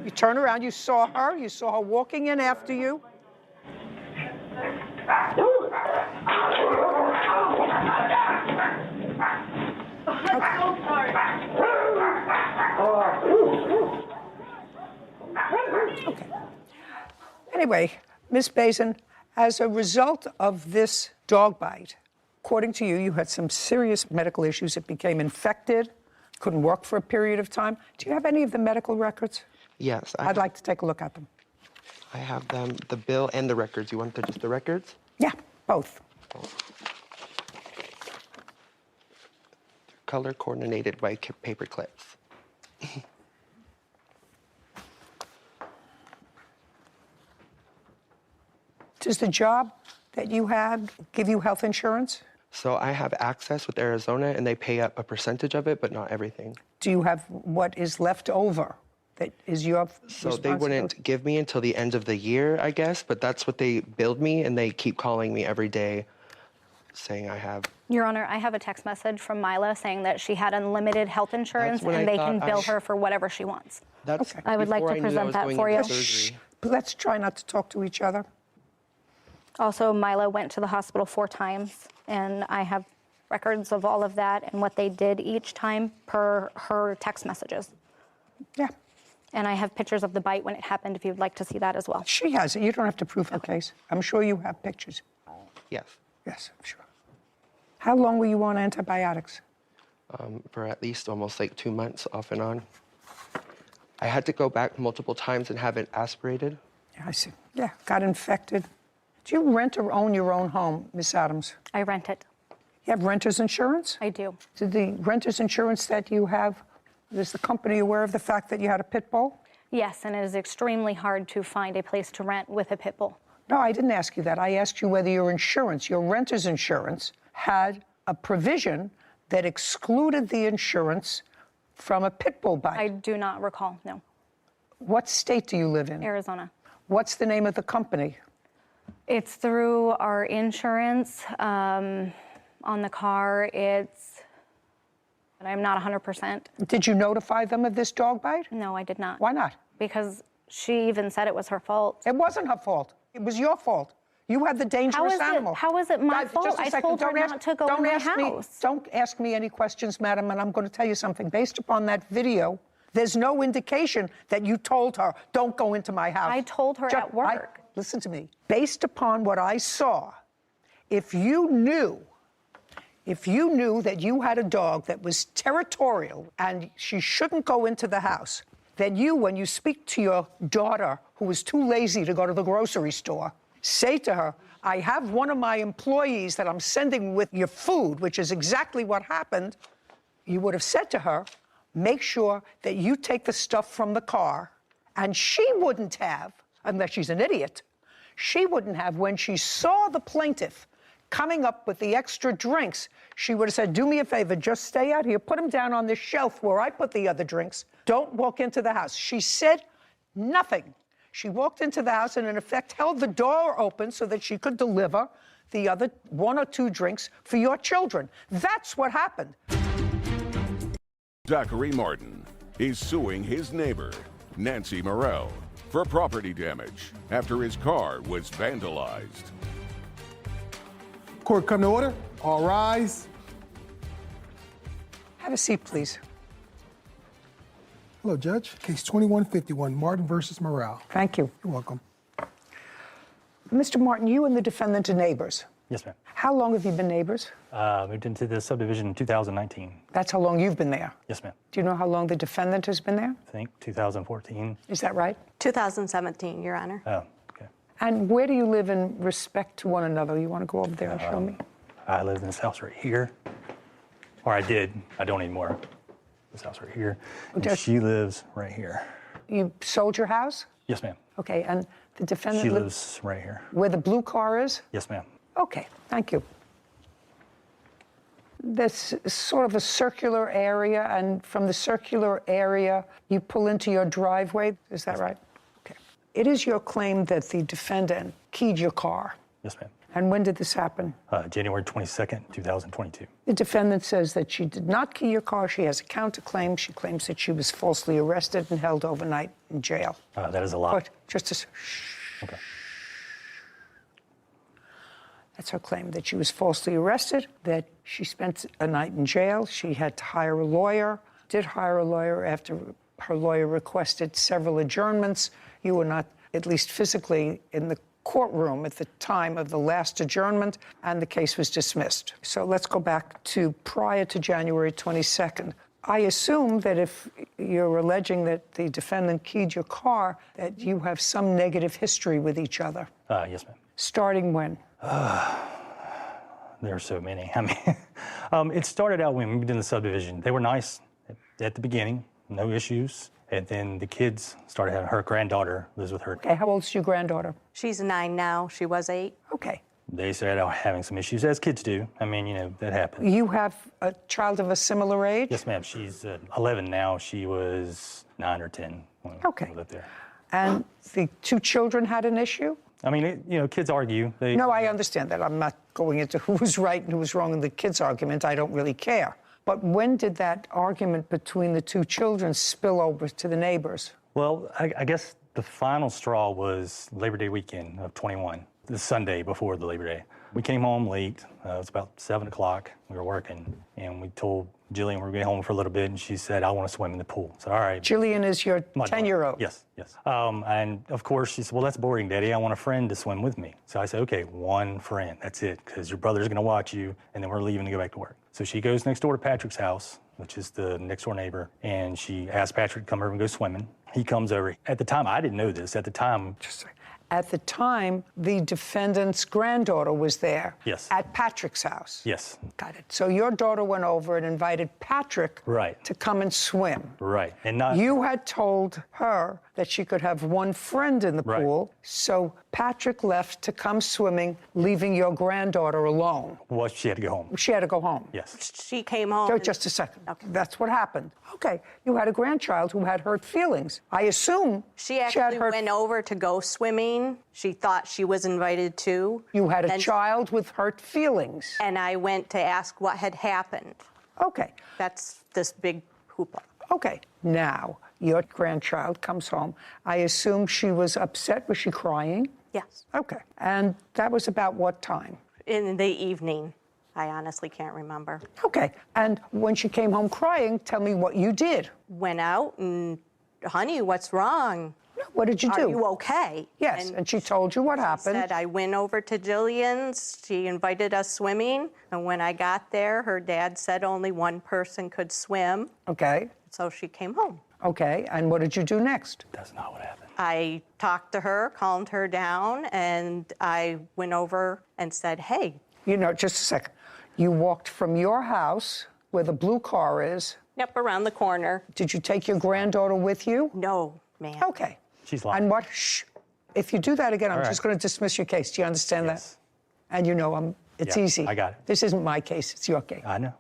You turn around, you saw her walking in after you. Okay. Anyway, Ms. Bazin, as a result of this dog bite, according to you, you had some serious medical issues. It became infected, couldn't work for a period of time. Do you have any of the medical records? Yes. I'd like to take a look at them. I have them, the bill and the records. You want just the records? Yeah, both. Color coordinated by paper clips. Does the job that you had give you health insurance? So I have access with Arizona, and they pay up a percentage of it, but not everything. Do you have what is left over that is your So they wouldn't give me until the end of the year, I guess, but that's what they billed me, and they keep calling me every day saying I have. Your Honor, I have a text message from Mila saying that she had unlimited health insurance and they can bill her for whatever she wants. That's I would like to present that for you. Shh. Let's try not to talk to each other. Also, Mila went to the hospital 4 times, and I have records of all of that and what they did each time per her text messages. Yeah. And I have pictures of the bite when it happened if you'd like to see that as well. She has it. You don't have to prove her case. I'm sure you have pictures. Yes. Yes, I'm sure. How long were you on antibiotics? For at least almost like 2 months off and on. I had to go back multiple times and have it aspirated. Yeah, I see. Yeah, got infected. Do you rent or own your own home, Miss Adams? I rent it. You have renter's insurance? I do. Did the renter's insurance that you have, is the company aware of the fact that you had a pit bull? Yes, and it is extremely hard to find a place to rent with a pit bull. No, I didn't ask you that. I asked you whether your insurance, your renter's insurance, had a provision that excluded the insurance from a pit bull bite. I do not recall, no. What state do you live in? Arizona. What's the name of the company? It's through our insurance. On the car, it's, and I'm not 100%. Did you notify them of this dog bite? No, I did not. Why not? Because she even said it was her fault. It wasn't her fault. It was your fault. You had the dangerous animal. How is it my Guys, fault? just a I second. told her Don't not to go in my house. Don't ask me any questions, madam, and I'm going to tell you something. Based upon that video, there's no indication that you told her, don't go into my house. I told her at work. Listen to me. Based upon what I saw, if you knew that you had a dog that was territorial and she shouldn't go into the house, then you, when you speak to your daughter who was too lazy to go to the grocery store, say to her, I have one of my employees that I'm sending with your food, which is exactly what happened. You would have said to her, make sure that you take the stuff from the car. And she wouldn't have, unless she's an idiot, she wouldn't have, when she saw the plaintiff coming up with the extra drinks, she would have said, do me a favor, just stay out here, put them down on this shelf where I put the other drinks. Don't walk into the house. She said nothing. She walked into the house and, in effect, held the door open so that she could deliver the other 1 or 2 drinks for your children. That's what happened. Zachary Martin is suing his neighbor, Nancy Morrell, for property damage after his car was vandalized. Court come to order. All rise. Have a seat, please. Hello, Judge. Case 2151, Martin versus Morrell. Thank you. You're welcome. Mr. Martin, you and the defendant are neighbors. Yes, ma'am. How long have you been neighbors? Moved into the subdivision in 2019. That's how long you've been there. Yes, ma'am. Do you know how long the defendant has been there? I think 2014. Is that right? 2017, Your Honor. Oh, okay. And where do you live in respect to one another? You want to go over there and show me? I live in this house right here. Or I did. I don't anymore. This house right here. And she lives right here. You sold your house? Yes, ma'am. Okay, and the defendant She lives right here. where the blue car is? Yes, ma'am. Okay, thank you. This is sort of a circular area, and from the circular area, you pull into your driveway. Is that right? Okay. It is your claim that the defendant keyed your car. Yes, ma'am. And when did this happen? January 22nd, 2022. The defendant says that she did not key your car. She has a counterclaim. She claims that she was falsely arrested and held overnight in jail. That is a lie. But just a Okay. That's her claim, that she was falsely arrested, that she spent a night in jail. She had to hire a lawyer, did hire a lawyer after her lawyer requested several adjournments. You were not, at least physically, in the courtroom at the time of the last adjournment, and the case was dismissed. So let's go back to prior to January 22nd. I assume that if you're alleging that the defendant keyed your car, that you have some negative history with each other. Yes, ma'am. Starting when? There are so many. I mean, it started out when we moved in the subdivision. They were nice at the beginning, no issues. And then the kids started having, her granddaughter lives with her. Okay, how old is your granddaughter? She's 9 now. She was 8. Okay. They started out having some issues, as kids do. I mean, you know, that happens. You have a child of a similar age? Yes, ma'am. She's 11 now. She was 9 or 10 when we lived there. And the 2 children had an issue? I mean, you know, kids argue. No, I understand that. I'm not going into who was right and who was wrong in the kids' argument. I don't really care. But when did that argument between the 2 children spill over to the neighbors? Well, I guess the final straw was Labor Day weekend of 21, the Sunday before the Labor Day. We came home late. It was about 7 o'clock. We were working, and we told Jillian we were going home for a little bit, and she said, I want to swim in the pool. I said, all right. Jillian is your 10-year-old? Yes, yes. And of course, she said, well, that's boring, Daddy. I want a friend to swim with me. So I said, okay, 1 friend. That's it, because your brother's going to watch you, and then we're leaving to go back to work. So she goes next door to Patrick's house, which is the next door neighbor, and she asked Patrick to come over and go swimming. He comes over. At the time, I didn't know this. At the time, At the time, the defendant's granddaughter was there. Yes. At Patrick's house. yes, Got it. So your daughter went over and invited Patrick Right. to come and swim. right. And not, You had told her that she could have 1 friend in the Right. pool, so Patrick left to come swimming, leaving your granddaughter alone. well, she had to go home. She had to go home. Yes. She came home. So just a second. That's what happened. Okay, you had a grandchild who had hurt feelings. I assume She had actually hurt. went over to go swimming. She thought she was invited too. You had a Then- child with hurt feelings. And I went to ask what had happened. Okay, That's this big hoopla. okay. Now, your grandchild comes home. I assume she was upset. Was she crying? Yes. Okay. And that was about what time? In the evening. I honestly can't remember. Okay. And when she came home crying, tell me what you did. Went out and, honey, what's wrong? What did you do? Are you okay? Yes, and she told you what happened. Said I went over to Jillian's. She invited us swimming. And when I got there, her dad said only 1 person could swim. Okay. So she came home. Okay. And what did you do next? That's not what happened. I talked to her, calmed her down, and I went over and said, hey. You know, just a second. You walked from your house, where the blue car is. Yep, around the corner. Did you take your granddaughter with you? No, ma'am. Okay. She's lying. And what? Shh. If you do that again, I'm All just right. going to dismiss your case. Do you understand Yes. that? And you know, it's Yeah, easy. I got it. This isn't my case. It's your case. I know.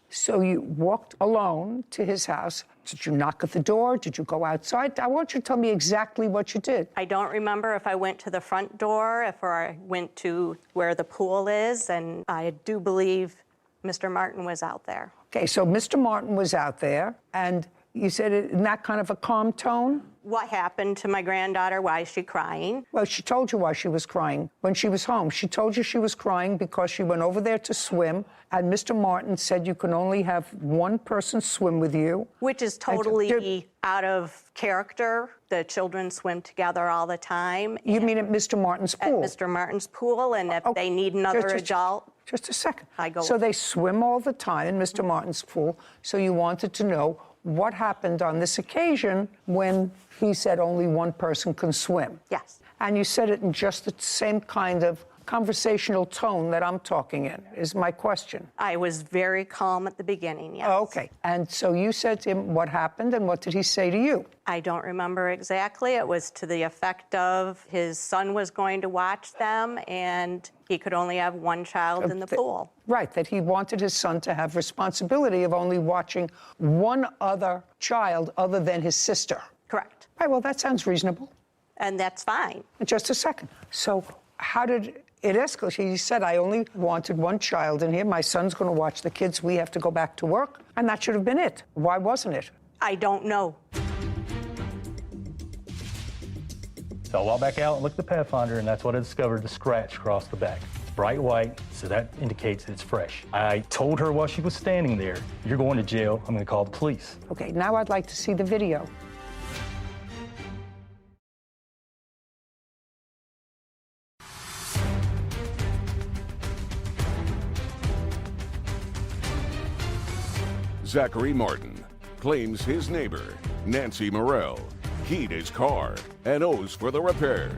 So you walked alone to his house. Did you knock at the door? Did you go outside? I want you to tell me exactly what you did. I don't remember if I went to the front door, or I went to where the pool is, and I do believe Mr. Martin was out there. Okay, so Mr. Martin was out there, and you said it in that kind of a calm tone? What happened to my granddaughter? Why is she crying? Well, she told you why she was crying when she was home. She told you she was crying because she went over there to swim, and Mr. Martin said you can only have one person swim with you. Which is totally out of character. The children swim together all the time. You mean at Mr. Martin's pool? At Mr. Martin's pool, and if they need another adult. Just a second. I go. So they swim all the time in Mr. Martin's pool, so you wanted to know what happened on this occasion when he said only one person can swim. Yes. And you said it in just the same kind of conversational tone that I'm talking in, is my question. I was very calm at the beginning, yes. Oh, okay. And so you said to him what happened, and what did he say to you? I don't remember exactly. It was to the effect of his son was going to watch them, and he could only have one child in the pool. Right, that he wanted his son to have responsibility of only watching one other child other than his sister. Correct. Right, well, that sounds reasonable. And that's fine. Just a second. So how did it escalate? He said, I only wanted one child in here. My son's going to watch the kids. We have to go back to work. And that should have been it. Why wasn't it? I don't know. So I walked back out and looked at the Pathfinder, and that's what I discovered, the scratch across the back. Bright white, so that indicates it's fresh. I told her while she was standing there, you're going to jail. I'm going to call the police. Okay, now I'd like to see the video. Zachary Martin claims his neighbor, Nancy Morrell, keyed his car and owes for the repairs.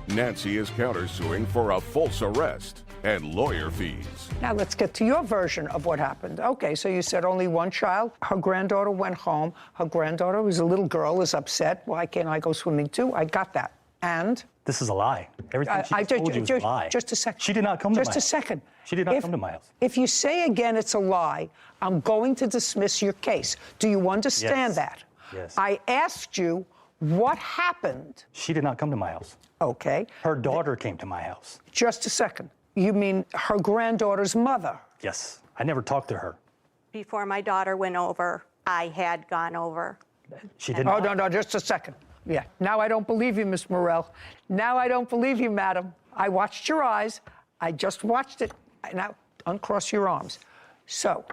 Nancy is countersuing for a false arrest and lawyer fees. Now let's get to your version of what happened. Okay, so you said only one child. Her granddaughter went home. Her granddaughter, who's a little girl, is upset. Why can't I go swimming too? I got that. And? This is a lie. Everything she told you is a lie. Just a second. She did not come to my house. Just a second. She did not come to my house. If you say again it's a lie, I'm going to dismiss your case. Do you understand that? Yes. I asked you what happened. She did not come to my house. Okay. Her daughter came to my house. Just a second. You mean her granddaughter's mother? Yes. I never talked to her. Before my daughter went over, I had gone over. She did not. Oh, no, just a second. Yeah. Now I don't believe you, Miss Morrell. Now I don't believe you, madam. I watched your eyes. I just watched it. Now uncross your arms. So,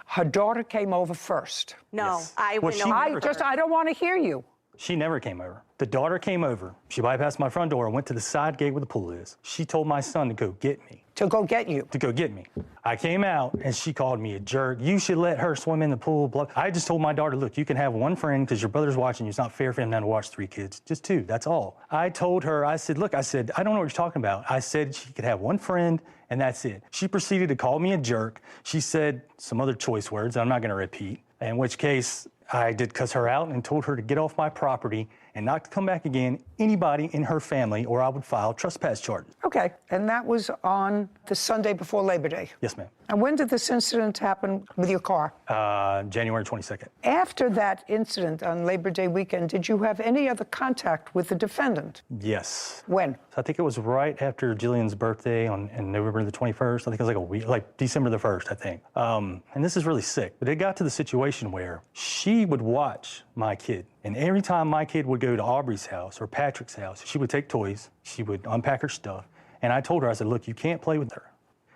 her daughter came over first. No, Yes. I went over. I don't want to hear you. She never came over. The daughter came over. She bypassed my front door and went to the side gate where the pool is. She told my son to go get me. To go get you? To go get me. I came out and she called me a jerk. You should let her swim in the pool. Blah. I just told my daughter, look, you can have one friend because your brother's watching you. It's not fair for him now to watch 3 kids. Just 2, that's all. I told her, I said, look, I don't know what you're talking about. I said she could have one friend and that's it. She proceeded to call me a jerk. She said some other choice words I'm not going to repeat, in which case I did cuss her out and told her to get off my property and not to come back again, anybody in her family, or I would file trespass charges. Okay, and that was on the Sunday before Labor Day? Yes, ma'am. And when did this incident happen with your car? January 22nd. After that incident on Labor Day weekend, did you have any other contact with the defendant? Yes. When? So I think it was right after Jillian's birthday on November the 21st. I think it was like a week, like December the 1st, I think. And this is really sick, but it got to the situation where she would watch my kid. And every time my kid would go to Aubrey's house or Patrick's house, she would take toys, she would unpack her stuff. And I told her, I said, look, you can't play with her.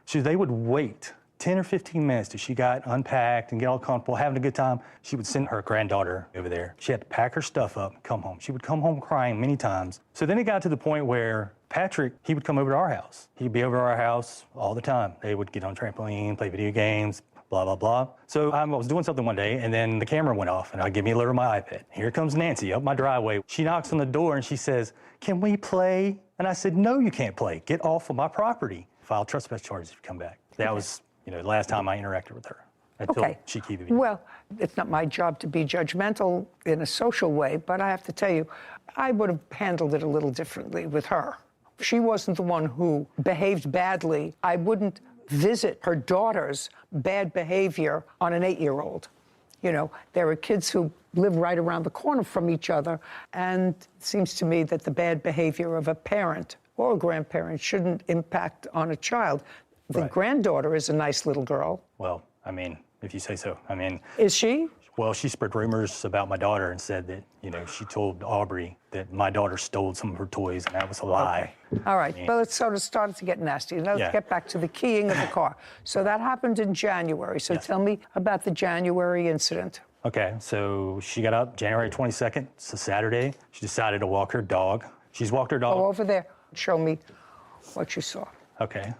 So they would wait 10 or 15 minutes till she got unpacked and get all comfortable, having a good time. She would send her granddaughter over there. She had to pack her stuff up and come home. She would come home crying many times. So then it got to the point where Patrick, he would come over to our house. He'd be over to our house all the time. They would get on trampoline, play video games, blah, blah, blah. So I was doing something one day, and then the camera went off, and I give me a look at my iPad. Here comes Nancy up my driveway. She knocks on the door, and she says, can we play? And I said, no, you can't play. Get off of my property. File trespass charges if you come back. That was, the last time I interacted with her. Until she keyed the video. Well, it's not my job to be judgmental in a social way, but I have to tell you, I would have handled it a little differently with her. She wasn't the one who behaved badly. I wouldn't visit her daughter's bad behavior on an 8-year-old. You know, there are kids who live right around the corner from each other, and it seems to me that the bad behavior of a parent or a grandparent shouldn't impact on a child. The granddaughter is a nice little girl. Well, I mean, if you say so. I mean... Is she? Well, she spread rumors about my daughter and said that, you know, she told Aubrey that my daughter stole some of her toys, and that was a lie. Okay. All right, but it's sort of started to get nasty. Now let's get back to the keying of the car. So that happened in January. So tell me about the January incident. Okay, so she got up January 22nd. It's a Saturday. She decided to walk her dog. She's walked her dog. Go over there. Show me what you saw. Okay.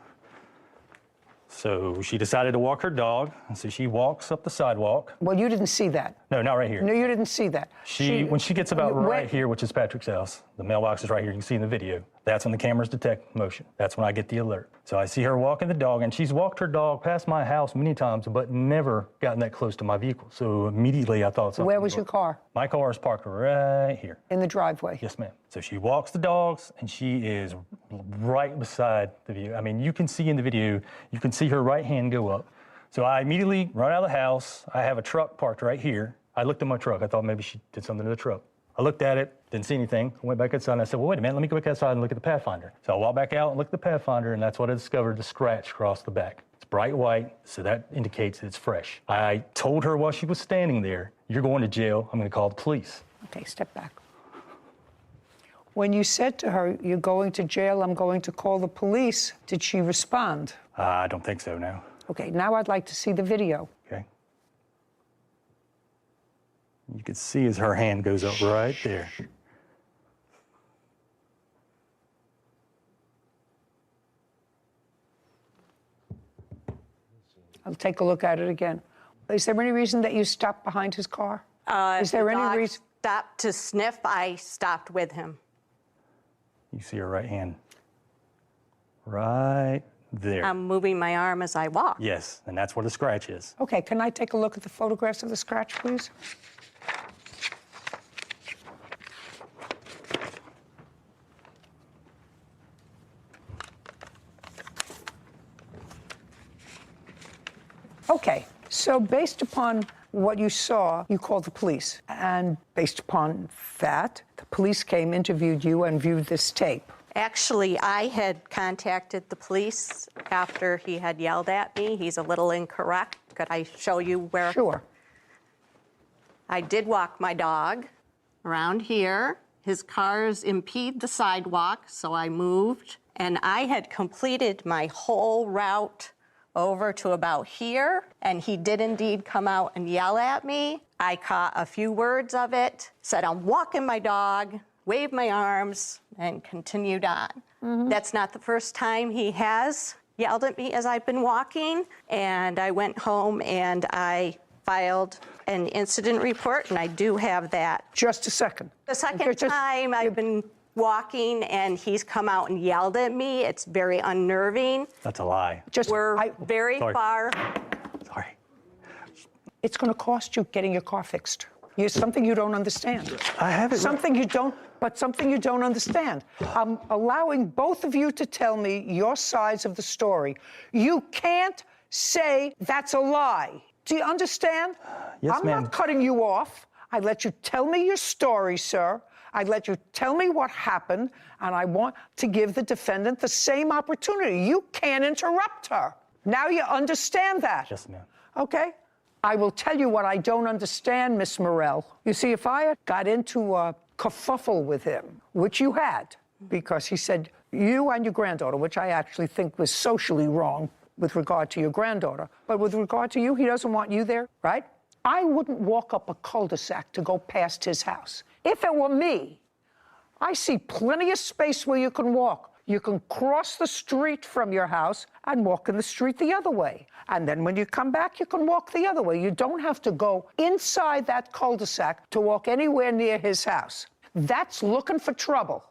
So she decided to walk her dog, and so she walks up the sidewalk. Well, you didn't see that. No, not right here. No, you didn't see that. When she gets about right here, which is Patrick's house, the mailbox is right here, you can see in the video. That's when the cameras detect motion. That's when I get the alert. So I see her walking the dog, and she's walked her dog past my house many times, but never gotten that close to my vehicle. So immediately I thought something. Where was your car? My car is parked right here. In the driveway? Yes, ma'am. So she walks the dogs, and she is right beside the view. I mean, you can see in the video, you can see her right hand go up. So I immediately run out of the house. I have a truck parked right here. I looked at my truck. I thought maybe she did something to the truck. I looked at it, didn't see anything. I went back outside, and I said, well, wait a minute, let me go back outside and look at the Pathfinder. So I walked back out and looked at the Pathfinder, and that's what I discovered, the scratch across the back. It's bright white, so that indicates it's fresh. I told her while she was standing there, you're going to jail. I'm going to call the police. Okay, step back. When you said to her, you're going to jail, I'm going to call the police, did she respond? I don't think so, no. Okay, now I'd like to see the video. Okay. You can see as her hand goes up right there. I'll take a look at it again. Is there any reason that you stopped behind his car? Is there any reason? Stopped to sniff, I stopped with him. You see her right hand right there. I'm moving my arm as I walk. Yes, and that's where the scratch is. Okay, can I take a look at the photographs of the scratch, please? Okay, so based upon what you saw, you called the police. And based upon that, the police came, interviewed you, and viewed this tape. Actually, I had contacted the police after he had yelled at me. He's a little incorrect. Could I show you where? Sure. I did walk my dog around here. His cars impede the sidewalk, so I moved. And I had completed my whole route over to about here, and he did indeed come out and yell at me. I caught a few words of it, said I'm walking my dog, waved my arms, and continued on. That's not the first time he has yelled at me as I've been walking, and I went home and I filed an incident report, and I do have that. Just a second. The second time I've been walking and he's come out and yelled at me, it's very unnerving. That's a lie. We're very far. Sorry. It's going to cost you getting your car fixed. It's something you don't understand. I have it. Something you don't understand. I'm allowing both of you to tell me your sides of the story. You can't say that's a lie. Do you understand? Yes, ma'am. I'm not cutting you off. I let you tell me your story, sir. I let you tell me what happened, and I want to give the defendant the same opportunity. You can't interrupt her. Now you understand that? Yes, ma'am. Okay? I will tell you what I don't understand, Miss Morell. You see, if I had got into a kerfuffle with him, which you had, because he said you and your granddaughter, which I actually think was socially wrong with regard to your granddaughter, but with regard to you, he doesn't want you there, right? I wouldn't walk up a cul-de-sac to go past his house. If it were me, I see plenty of space where you can walk. You can cross the street from your house and walk in the street the other way. And then when you come back, you can walk the other way. You don't have to go inside that cul-de-sac to walk anywhere near his house. That's looking for trouble.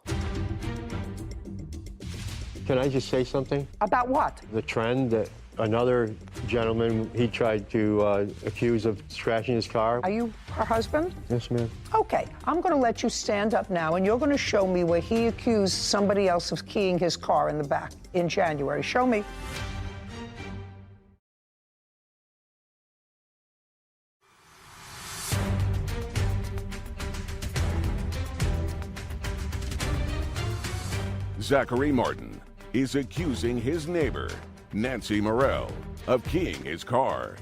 Can I just say something? About what? The trend that another gentleman, he tried to accuse of scratching his car. Are you her husband? Yes, ma'am. Okay, I'm going to let you stand up now, and you're going to show me where he accused somebody else of keying his car in the back in January. Show me. Zachary Martin is accusing his neighbor, Nancy Morrell, of keying his car.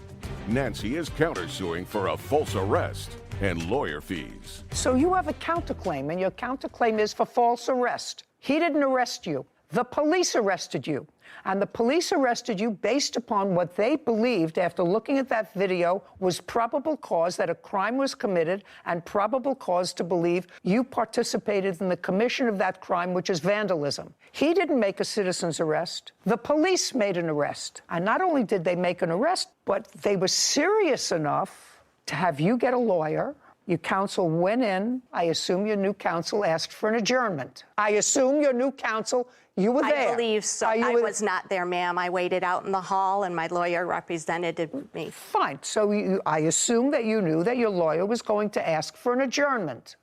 Nancy is countersuing for a false arrest and lawyer fees. So you have a counterclaim, and your counterclaim is for false arrest. He didn't arrest you. The police arrested you. And the police arrested you based upon what they believed, after looking at that video, was probable cause that a crime was committed and probable cause to believe you participated in the commission of that crime, which is vandalism. He didn't make a citizen's arrest. The police made an arrest. And not only did they make an arrest, but they were serious enough to have you get a lawyer. Your counsel went in. I assume your new counsel asked for an adjournment. I assume your new counsel, you were there. I believe so. I was not there, ma'am. I waited out in the hall, and my lawyer represented me. Fine. So I assume that you knew that your lawyer was going to ask for an adjournment.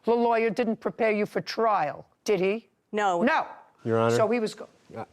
The lawyer didn't prepare you for trial, did he? No. No. Your Honor. So he was.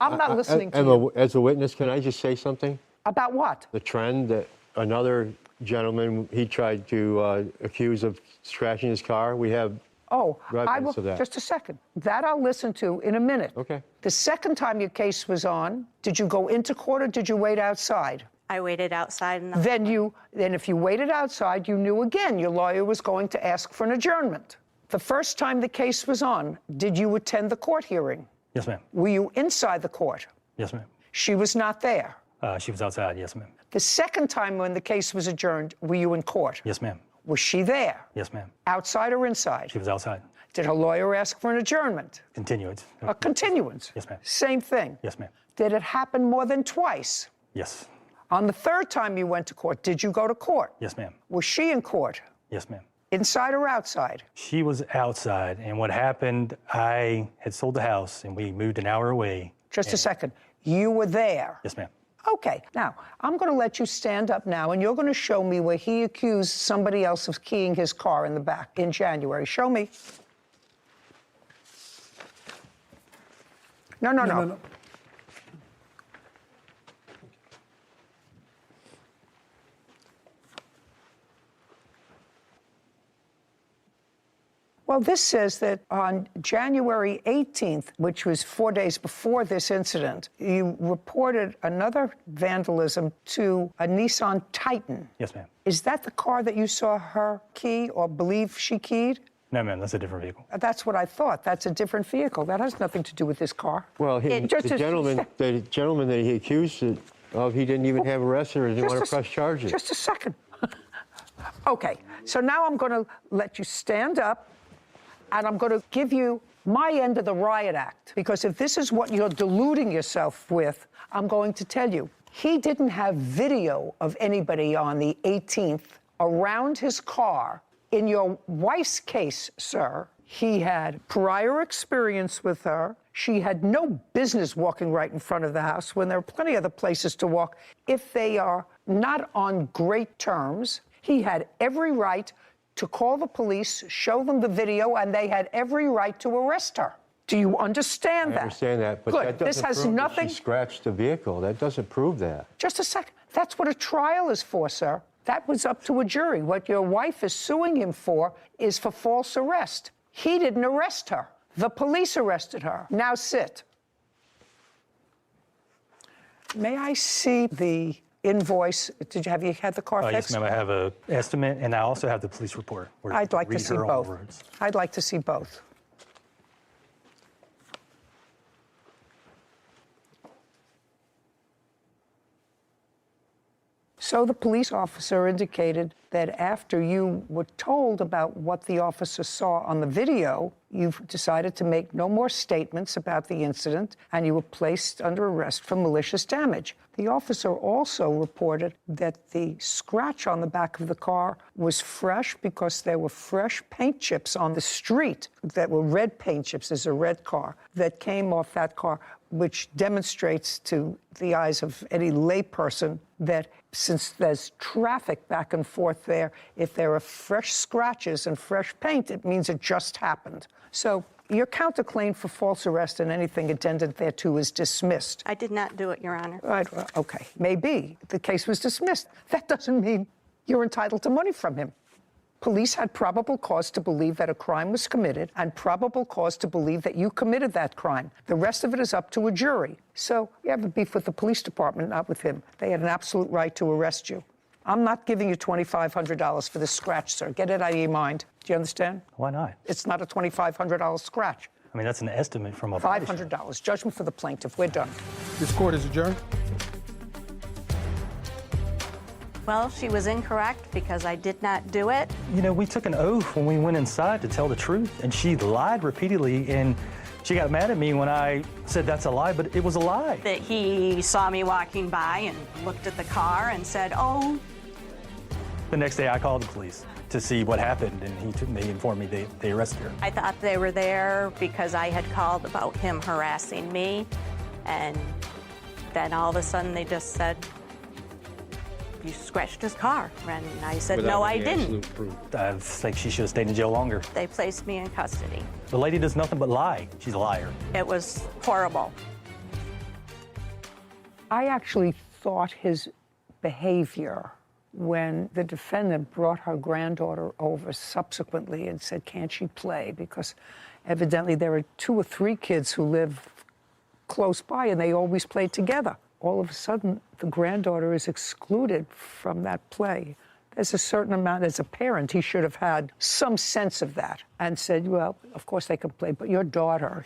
I'm not listening to you. As a witness, can I just say something? About what? The trend that another gentleman, he tried to accuse of scratching his car. We have evidence of that. Just a second. That I'll listen to in a minute. Okay. The second time your case was on, did you go into court or did you wait outside? I waited outside. Then if you waited outside, you knew again your lawyer was going to ask for an adjournment. The first time the case was on, did you attend the court hearing? Yes, ma'am. Were you inside the court? Yes, ma'am. She was not there. She was outside. Yes, ma'am. The second time when the case was adjourned, were you in court? Yes, ma'am. Was she there? Yes, ma'am. Outside or inside? She was outside. Did her lawyer ask for an adjournment? Continuance. A continuance? Yes, ma'am. Same thing? Yes, ma'am. Did it happen more than twice? Yes. On the third time you went to court, did you go to court? Yes, ma'am. Was she in court? Yes, ma'am. Inside or outside? She was outside, and what happened, I had sold the house, and we moved an hour away. Just a second. You were there? Yes, ma'am. Okay. Now, I'm going to let you stand up now, and you're going to show me where he accused somebody else of keying his car in the back in January. Show me. No. Well, this says that on January 18th, which was 4 days before this incident, you reported another vandalism to a Nissan Titan. Yes, ma'am. Is that the car that you saw her key or believe she keyed? No, ma'am, that's a different vehicle. That's what I thought. That's a different vehicle. That has nothing to do with this car. Well, the gentleman that he accused of, he didn't even have arrested or didn't want to press charges. Just a second. Okay, so now I'm going to let you stand up, and I'm going to give you my end of the riot act, because if this is what you're deluding yourself with, I'm going to tell you. He didn't have video of anybody on the 18th around his car. In your wife's case, sir, he had prior experience with her. She had no business walking right in front of the house when there are plenty of other places to walk. If they are not on great terms, he had every right to call the police, show them the video, and they had every right to arrest her. Do you understand that? I understand that, but Good. that doesn't This has prove nothing. that she scratched the vehicle. That doesn't prove that. Just a second. That's what a trial is for, sir. That was up to a jury. What your wife is suing him for is for false arrest. He didn't arrest her. The police arrested her. Now sit. May I see the invoice? Have you had the car fixed? Yes, ma'am. I have an estimate, and I also have the police report. I'd like to see both. I'd like to see both. So the police officer indicated that after you were told about what the officer saw on the video, you've decided to make no more statements about the incident, and you were placed under arrest for malicious damage. The officer also reported that the scratch on the back of the car was fresh because there were fresh paint chips on the street that were red paint chips. There's a red car that came off that car, which demonstrates to the eyes of any layperson that since there's traffic back and forth there, if there are fresh scratches and fresh paint, it means it just happened. So your counterclaim for false arrest and anything attendant thereto is dismissed. I did not do it, Your Honor. Right, okay, maybe. The case was dismissed. That doesn't mean you're entitled to money from him. Police had probable cause to believe that a crime was committed and probable cause to believe that you committed that crime. The rest of it is up to a jury. So you have a beef with the police department, not with him. They had an absolute right to arrest you. I'm not giving you $2,500 for this scratch, sir. Get it out of your mind. Do you understand? Why not? It's not a $2,500 scratch. I mean, that's an estimate from a body shop. $500. Judgment for the plaintiff. We're done. This court is adjourned. Well, she was incorrect because I did not do it. You know, we took an oath when we went inside to tell the truth, and she lied repeatedly, and she got mad at me when I said that's a lie, but it was a lie. That he saw me walking by and looked at the car and said, oh. The next day I called the police to see what happened, and they informed me they arrested her. I thought they were there because I had called about him harassing me, and then all of a sudden they just said, you scratched his car. And I said, no, I didn't. I think she should have stayed in jail longer. They placed me in custody. The lady does nothing but lie. She's a liar. It was horrible. I actually thought his behavior when the defendant brought her granddaughter over subsequently and said, can't she play? Because evidently there are 2 or 3 kids who live close by and they always played together. All of a sudden, the granddaughter is excluded from that play. There's a certain amount, as a parent, he should have had some sense of that and said, well, of course they can play, but your daughter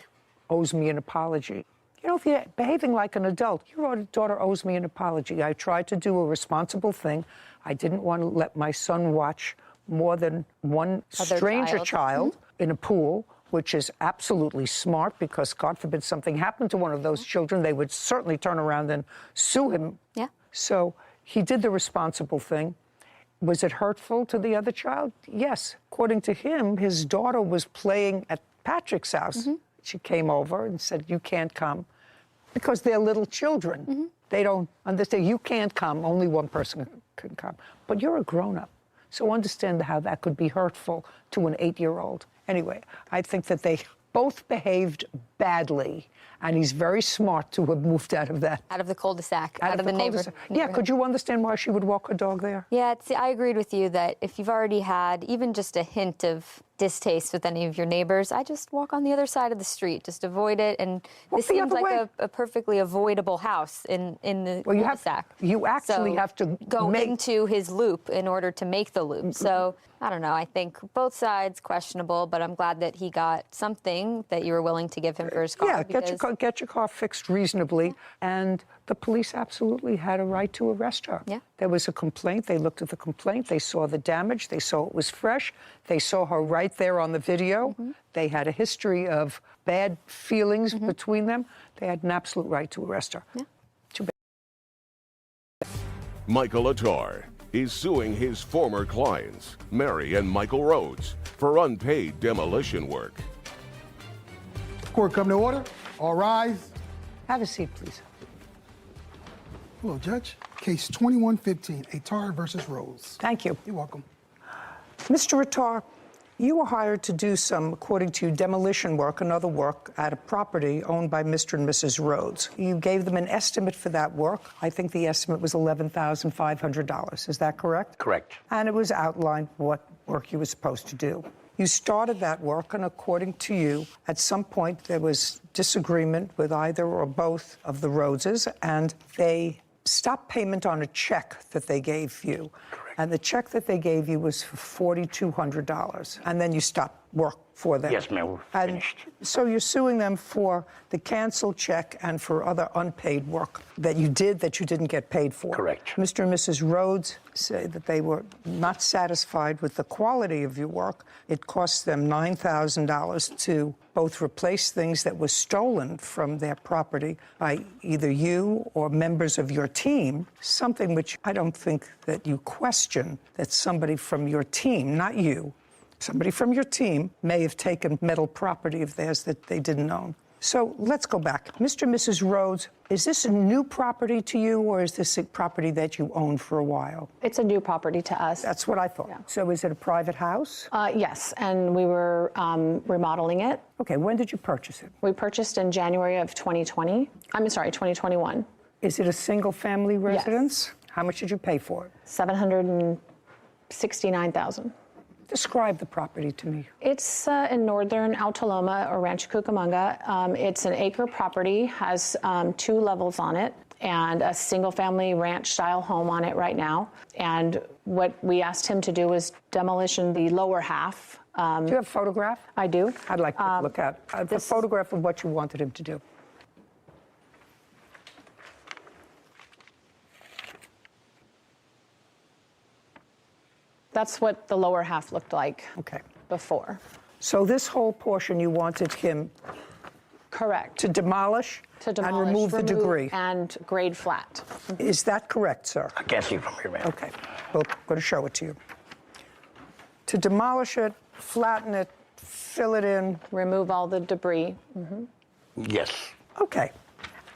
owes me an apology. You know, if you're behaving like an adult, your daughter owes me an apology. I tried to do a responsible thing. I didn't want to let my son watch more than one stranger child in a pool, which is absolutely smart because, God forbid, something happened to one of those children, they would certainly turn around and sue him. Yeah. So he did the responsible thing. Was it hurtful to the other child? Yes. According to him, his daughter was playing at Patrick's house. She came over and said, you can't come, because they're little children. They don't understand. You can't come. Only one person can come. But you're a grown-up. So understand how that could be hurtful to an 8-year-old. Anyway, I think that they both behaved badly, and he's very smart to have moved out of that. Out of the cul-de-sac, out of the neighborhood. Yeah, could you understand why she would walk her dog there? Yeah, I agreed with you that if you've already had even just a hint of distaste with any of your neighbors, I just walk on the other side of the street, just avoid it. And this seems like a perfectly avoidable house in the cul-de-sac. You actually have to go into his loop in order to make the loop. So I don't know. I think both sides questionable, but I'm glad that he got something that you were willing to give him for his car. Yeah, get your car fixed reasonably, and the police absolutely had a right to arrest her. Yeah. There was a complaint. They looked at the complaint. They saw the damage. They saw it was fresh. They saw her right there on the video. They had a history of bad feelings between them. They had an absolute right to arrest her. Yeah. Too bad. Michael Attar is suing his former clients, Mary and Michael Rhodes, for unpaid demolition work. Court come to order. All rise. Have a seat, please. Hello, Judge. Case 2115, Attar versus Rose. Thank you. You're welcome. Mr. Attar, you were hired to do some, according to you, demolition work and other work at a property owned by Mr. and Mrs. Rhodes. You gave them an estimate for that work. I think the estimate was $11,500. Is that correct? Correct. And it was outlined what work you were supposed to do. You started that work, and according to you, at some point there was disagreement with either or both of the Rhodeses, and they stopped payment on a check that they gave you. Correct. And the check that they gave you was for $4,200. And then you stopped work for them. Yes, ma'am, we're finished. So you're suing them for the canceled check and for other unpaid work that you did that you didn't get paid for. Correct. Mr. and Mrs. Rhodes say that they were not satisfied with the quality of your work. It cost them $9,000 to both replace things that were stolen from their property by either you or members of your team, something which I don't think that you question, that somebody from your team, not you, somebody from your team may have taken metal property of theirs that they didn't own. So let's go back. Mr. and Mrs. Rhodes, is this a new property to you, or is this a property that you owned for a while? It's a new property to us. That's what I thought. Yeah. So is it a private house? Yes, and we were remodeling it. Okay, when did you purchase it? We purchased in January of 2021. Is it a single-family residence? Yes. How much did you pay for it? $769,000. Describe the property to me. It's in northern Altaloma or Rancho Cucamonga. It's an acre property, has 2 levels on it, and a single-family ranch-style home on it right now. And what we asked him to do was demolition the lower half. Do you have a photograph? I do. I'd like to look at a photograph of what you wanted him to do. That's what the lower half looked like Okay. before. So this whole portion you wanted him Correct. to demolish, and remove the debris. And grade flat. Is that correct, sir? I can't see from here, ma'am. Okay. Well, I'm going to show it to you. To demolish it, flatten it, fill it in. Remove all the debris. Yes. Okay.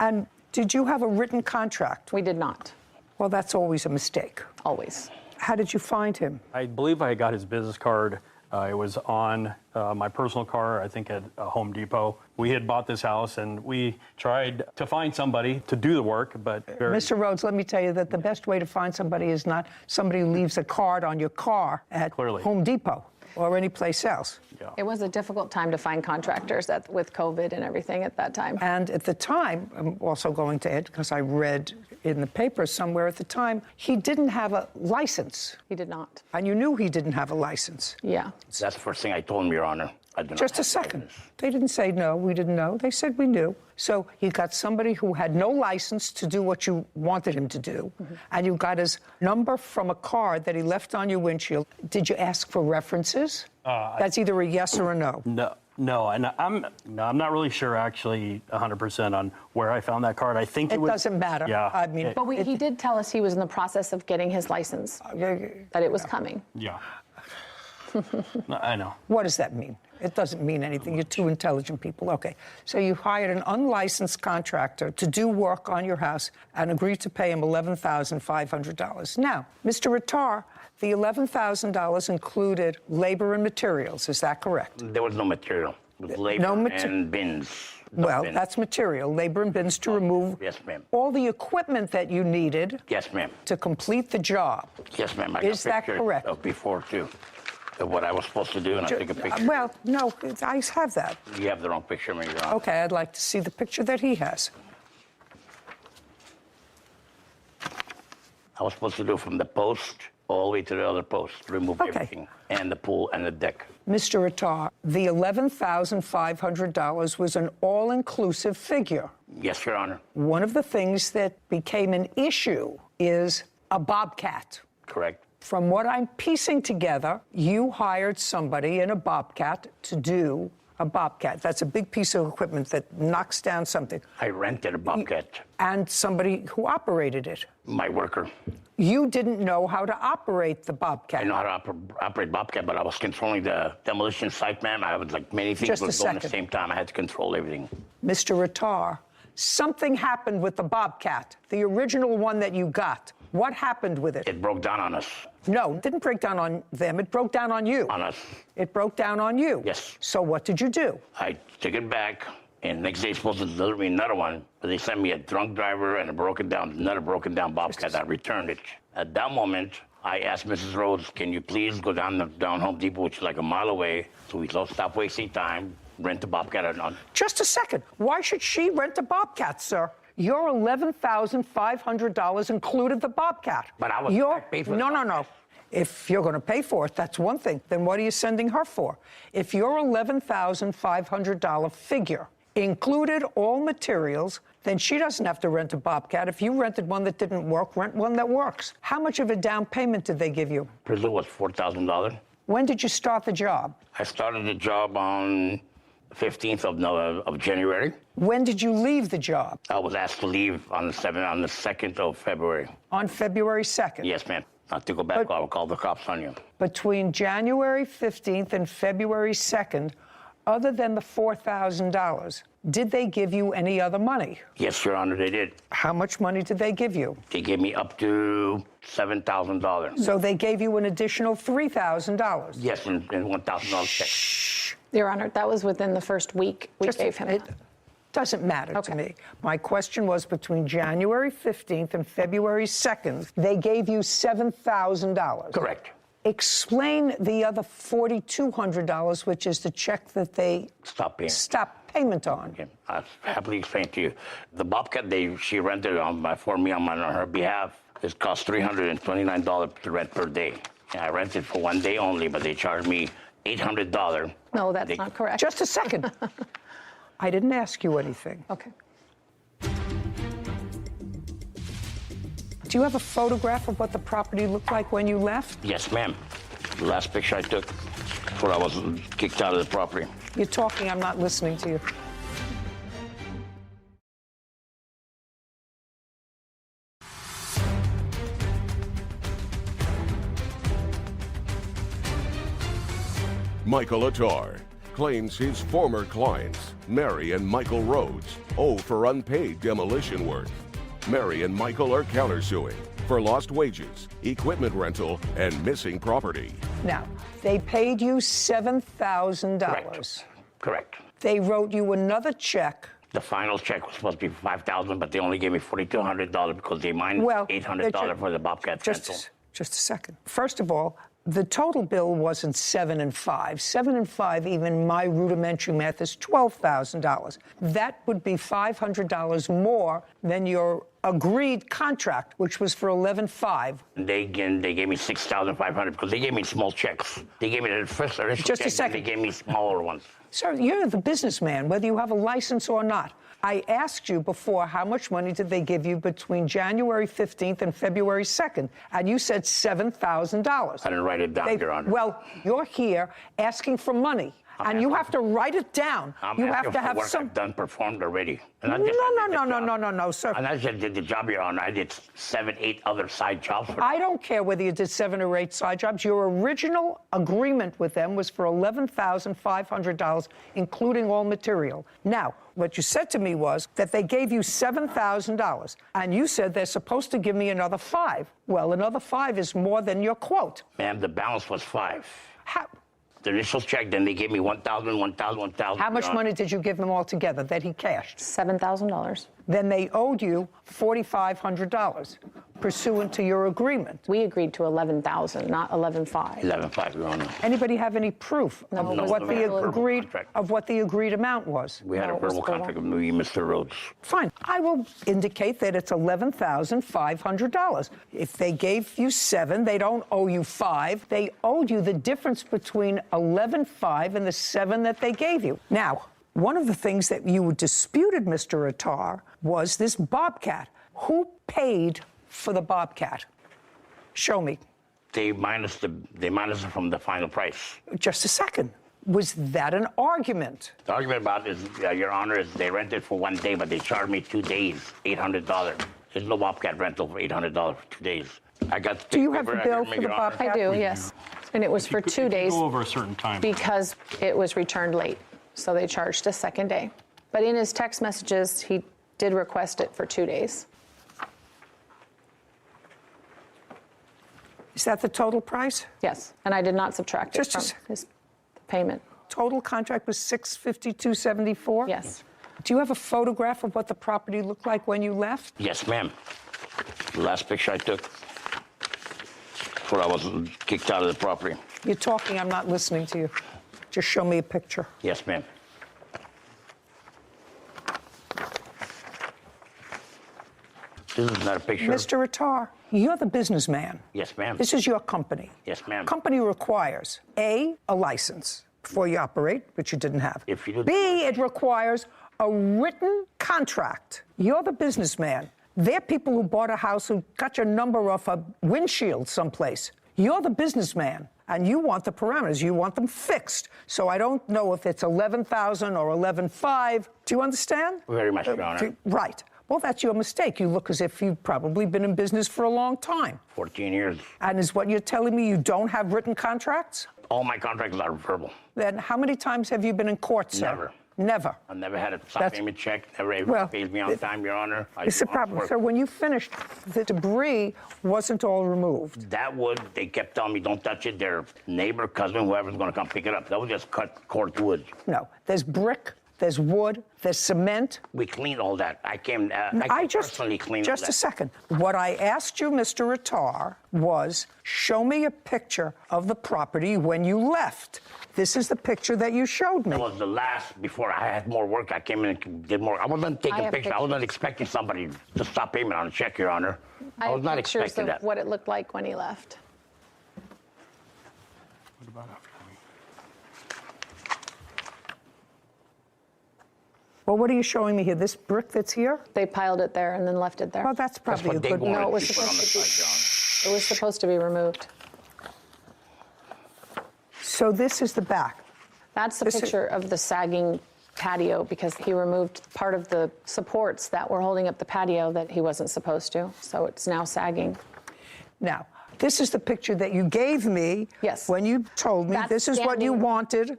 And did you have a written contract? We did not. Well, that's always a mistake. Always. How did you find him? I believe I got his business card. It was on my personal car, I think at Home Depot. We had bought this house and we tried to find somebody to do the work, but Mr. Rhodes, let me tell you that the best way to find somebody is not somebody who leaves a card on your car at Home Depot or any place else. Yeah. It was a difficult time to find contractors with COVID and everything at that time. And at the time, I'm also going to add, because I read in the paper somewhere at the time, he didn't have a license. He did not. And you knew he didn't have a license. Yeah. That's the first thing I told him, Your Honor. I do not Just a have second. license. They didn't say no, we didn't know. They said we knew. So you got somebody who had no license to do what you wanted him to do, and you got his number from a card that he left on your windshield. Did you ask for references? That's either a yes or a no. No, and I'm not really sure actually 100% on where I found that card. I think It doesn't matter. Yeah. I mean, But he did tell us he was in the process of getting his license, that it was coming. Yeah. I know. What does that mean? It doesn't mean anything. You're two intelligent people. Okay. So you hired an unlicensed contractor to do work on your house and agreed to pay him $11,500. Now, Mr. Rattar, the $11,000 included labor and materials. Is that correct? There was no material. It was labor and bins. Well, Bins. that's material. Labor and bins to remove Yes, ma'am. all the equipment that you needed Yes, ma'am. to complete the job. Yes, ma'am. I Is got that pictures correct? of before, too, of what I was supposed to do, and I took a picture. Well, no, I have that. You have the wrong picture, Your Honor. Okay, I'd like to see the picture that he has. I was supposed to do from the post all the way to the other post, remove everything, and the pool and the deck. Mr. Rattar, the $11,500 was an all-inclusive figure. Yes, Your Honor. One of the things that became an issue is a bobcat. Correct. From what I'm piecing together, you hired somebody in a bobcat to do a bobcat. That's a big piece of equipment that knocks down something. I rented a bobcat. And somebody who operated it. My worker. You didn't know how to operate the bobcat. I know how to operate bobcat, but I was controlling the demolition site, ma'am. I was like many things Just a was going at the second. same time. I had to control everything. Mr. Rattar, something happened with the bobcat, the original one that you got. What happened with it? It broke down on us. No, it didn't break down on them. It broke down on you. On us. It broke down on you. Yes. So what did you do? I took it back, and next day supposed to deliver me another one, but they sent me a drunk driver and another broken down bobcat. I returned it. At that moment, I asked Mrs. Rhodes, can you please go down Home Depot, which is like a mile away, so we don't stop wasting time, rent a bobcat. Just a second. Why should she rent a bobcat, sir? Your $11,500 included the bobcat. But I paid for it. No. If you're going to pay for it, that's one thing. Then what are you sending her for? If your $11,500 figure included all materials, then she doesn't have to rent a bobcat. If you rented one that didn't work, rent one that works. How much of a down payment did they give you? Presume was $4,000. When did you start the job? I started the job on 15th of January. When did you leave the job? I was asked to leave on the 2nd of February. On February 2nd? Yes, ma'am. Not to go back, I will call the cops on you. Between January 15th and February 2nd, other than the $4,000, did they give you any other money? Yes, Your Honor, they did. How much money did they give you? They gave me up to $7,000. So they gave you an additional $3,000? Yes, and $1,000 check. Your Honor, that was within the first week we gave him. It doesn't matter to me. My question was between January 15th and February 2nd, they gave you $7,000. Correct. Explain the other $4,200, which is the check that they stopped payment on. Okay. I'll happily explain to you. The Bobcat she rented for me on her behalf, it cost $329 to rent per day. And I rented for 1 day only, but they charged me $800. No, that's not correct. Just a second. I didn't ask you anything. Okay. Do you have a photograph of what the property looked like when you left? Yes, ma'am. The last picture I took before I was kicked out of the property. You're talking, I'm not listening to you. Michael Attar claims his former clients, Mary and Michael Rhodes, owe for unpaid demolition work. Mary and Michael are countersuing for lost wages, equipment rental, and missing property. Now, they paid you $7,000. Correct. They wrote you another check. The final check was supposed to be $5,000, but they only gave me $4,200 because they minus $800 for the Bobcat rental. Just a second. First of all, the total bill wasn't 7 and 5. 7 and 5, even my rudimentary math, is $12,000. That would be $500 more than your agreed contract, which was for $11,500. They gave me $6,500 because they gave me small checks. They gave me the first initial Just check, a second. They gave me smaller ones. Sir, you're the businessman, whether you have a license or not. I asked you before how much money did they give you between January 15th and February 2nd, and you said $7,000. I didn't write it down, Your Honor. Well, you're here asking for money, and you have to write it down. I'm you asking have to for have work some. I've done performed already. And No, sir. And I just did the job, Your Honor. I did 7, 8 other side jobs for I don't care whether you did 7 or 8 side jobs. Your original agreement with them was for $11,500, including all material. Now, what you said to me was that they gave you $7,000, and you said they're supposed to give me another $5,000. Well, another $5,000 is more than your quote. Ma'am, the balance was $5,000. How? The initial check, then they gave me $1,000, $1,000, $1,000. How much money did you give them all together that he cashed? $7,000. Then they owed you $4,500, pursuant to your agreement. We agreed to $11,000, not $11,500. $11,500, Your Honor. Anybody have any proof of what the agreed amount was? We had a verbal contract with me, Mr. Rhodes. Fine. I will indicate that it's $11,500. If they gave you $7,000, they don't owe you $5,000. They owed you the difference between $11,500 and the $7,000 that they gave you. Now, one of the things that you disputed, Mr. Attar, was this Bobcat. Who paid for the Bobcat? Show me. They minus it from the final price. Just a second. Was that an argument? The argument about is, Your Honor, is they rented for 1 day, but they charged me 2 days, $800. There's no Bobcat rental for $800 for 2 days. I got. Do you have the bill for the Bobcat? I do, yes. And it was for 2 days. Go over a certain time. Because it was returned late. So they charged a second day. But in his text messages, he did request it for 2 days. Is that the total price? Yes, and I did not subtract it from his payment. Total contract was $652.74? Yes. Do you have a photograph of what the property looked like when you left? Yes, ma'am. The last picture I took before I was kicked out of the property. You're talking, I'm not listening to you. Just show me a picture. Yes, ma'am. This is not a picture. Mr. Attar, you're the businessman. Yes, ma'am. This is your company. Yes, ma'am. Company requires, A, a license before you operate, which you didn't have. If you do. B, it requires a written contract. You're the businessman. They're people who bought a house who got your number off a windshield someplace. You're the businessman, and you want the parameters. You want them fixed. So I don't know if it's $11,000 or $11,500. Do you understand? Very much, Your Honor. Right. Well, that's your mistake. You look as if you've probably been in business for a long time. 14 years. And is what you're telling me you don't have written contracts? All my contracts are verbal. Then how many times have you been in court, sir? Never. Never. I've never had a stop payment check. Never paid me on time, Your Honor. It's a problem. So when you finished, the debris wasn't all removed. That wood, they kept telling me, don't touch it. Their neighbor, cousin, whoever's going to come pick it up. That was just cut cord wood. No. There's brick there's wood, there's cement. We cleaned all that. I personally cleaned Just all that. a second. What I asked you, Mr. Attar, was show me a picture of the property when you left. This is the picture that you showed me. That was the last, before I had more work, I came in and did more. I wasn't taking pictures. I wasn't expecting somebody to stop payment on a check, Your Honor. I was not expecting that. What it looked like when he left. What about after Well, what are you showing me here? This brick that's here? They piled it there and then left it there. Well, that's probably a good. No, it was supposed to be removed. So this is the back. That's the picture of the sagging patio because he removed part of the supports that were holding up the patio that he wasn't supposed to. So it's now sagging. Now, this is the picture that you gave me when you told me this is what you wanted,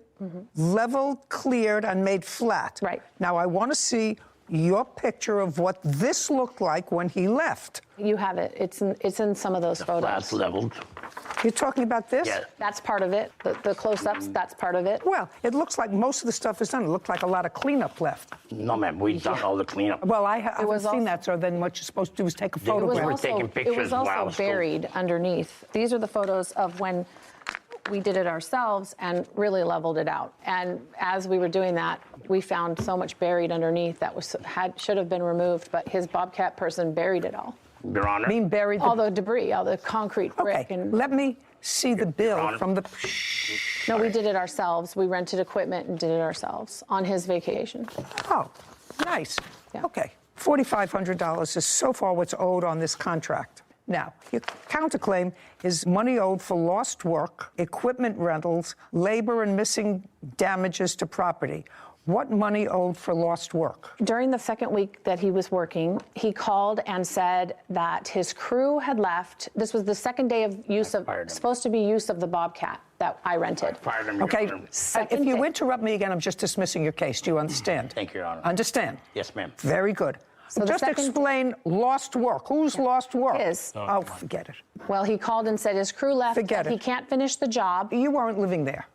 leveled, cleared, and made flat. Right. Now, I want to see your picture of what this looked like when he left. You have it. It's in some of those photos. Flat's leveled. You're talking about this? Yeah. That's part of it. The close-ups, that's part of it. Well, it looks like most of the stuff is done. It looked like a lot of cleanup left. No, ma'am, we've done all the cleanup. Well, I haven't seen that, so then what you're supposed to do is take a photograph. It was also buried underneath. These are the photos of when we did it ourselves and really leveled it out. And as we were doing that, we found so much buried underneath that should have been removed, but his Bobcat person buried it all. Your Honor. Being buried. All the debris, all the concrete brick. Okay, let me see the bill from the. No, we did it ourselves. We rented equipment and did it ourselves on his vacation. Oh, nice. Okay, $4,500 is so far what's owed on this contract. Now, your counterclaim is money owed for lost work, equipment rentals, labor and missing damages to property. What money owed for lost work? During the second week that he was working, he called and said that his crew had left. This was the second day of supposed to be use of the Bobcat that I rented. Okay, if you interrupt me again, I'm just dismissing your case. Do you understand? Thank you, Your Honor. Understand? Yes, ma'am. Very good. So just explain lost work. Who's lost work? Oh, forget it. Well, he called and said his crew left. Forget it. He can't finish the job. You weren't living there.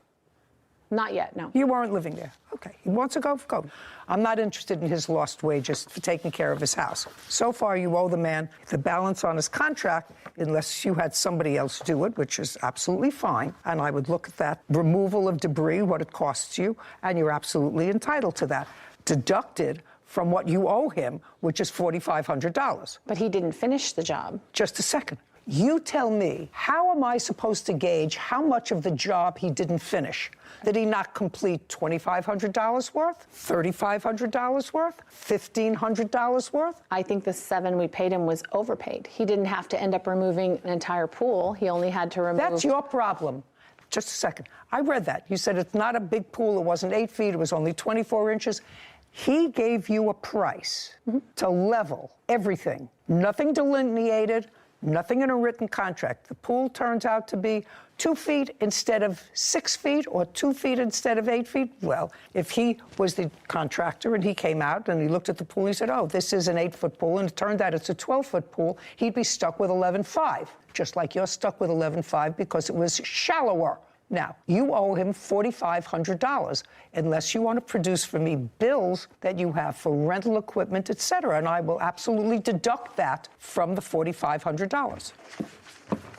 Not yet, no. You weren't living there. Okay. He wants to go. I'm not interested in his lost wages for taking care of his house. So far, you owe the man the balance on his contract, unless you had somebody else do it, which is absolutely fine. And I would look at that removal of debris, what it costs you, and you're absolutely entitled to that. Deducted from what you owe him, which is $4,500. But he didn't finish the job. Just a second. You tell me, how am I supposed to gauge how much of the job he didn't finish? Did he not complete $2,500 worth? $3,500 worth? $1,500 worth? I think the $7,000 we paid him was overpaid. He didn't have to end up removing an entire pool. He only had to remove... That's your problem. Just a second. I read that. You said it's not a big pool. It wasn't 8 feet. It was only 24 inches. He gave you a price to level everything. Nothing delineated, nothing in a written contract. The pool turns out to be 2 feet instead of 6 feet or 2 feet instead of 8 feet. Well, if he was the contractor and he came out and he looked at the pool, he said, oh, this is an 8-foot pool, and it turned out it's a 12-foot pool, he'd be stuck with 11.5, just like you're stuck with 11.5 because it was shallower. Now, you owe him $4,500 unless you want to produce for me bills that you have for rental equipment, et cetera, and I will absolutely deduct that from the $4,500.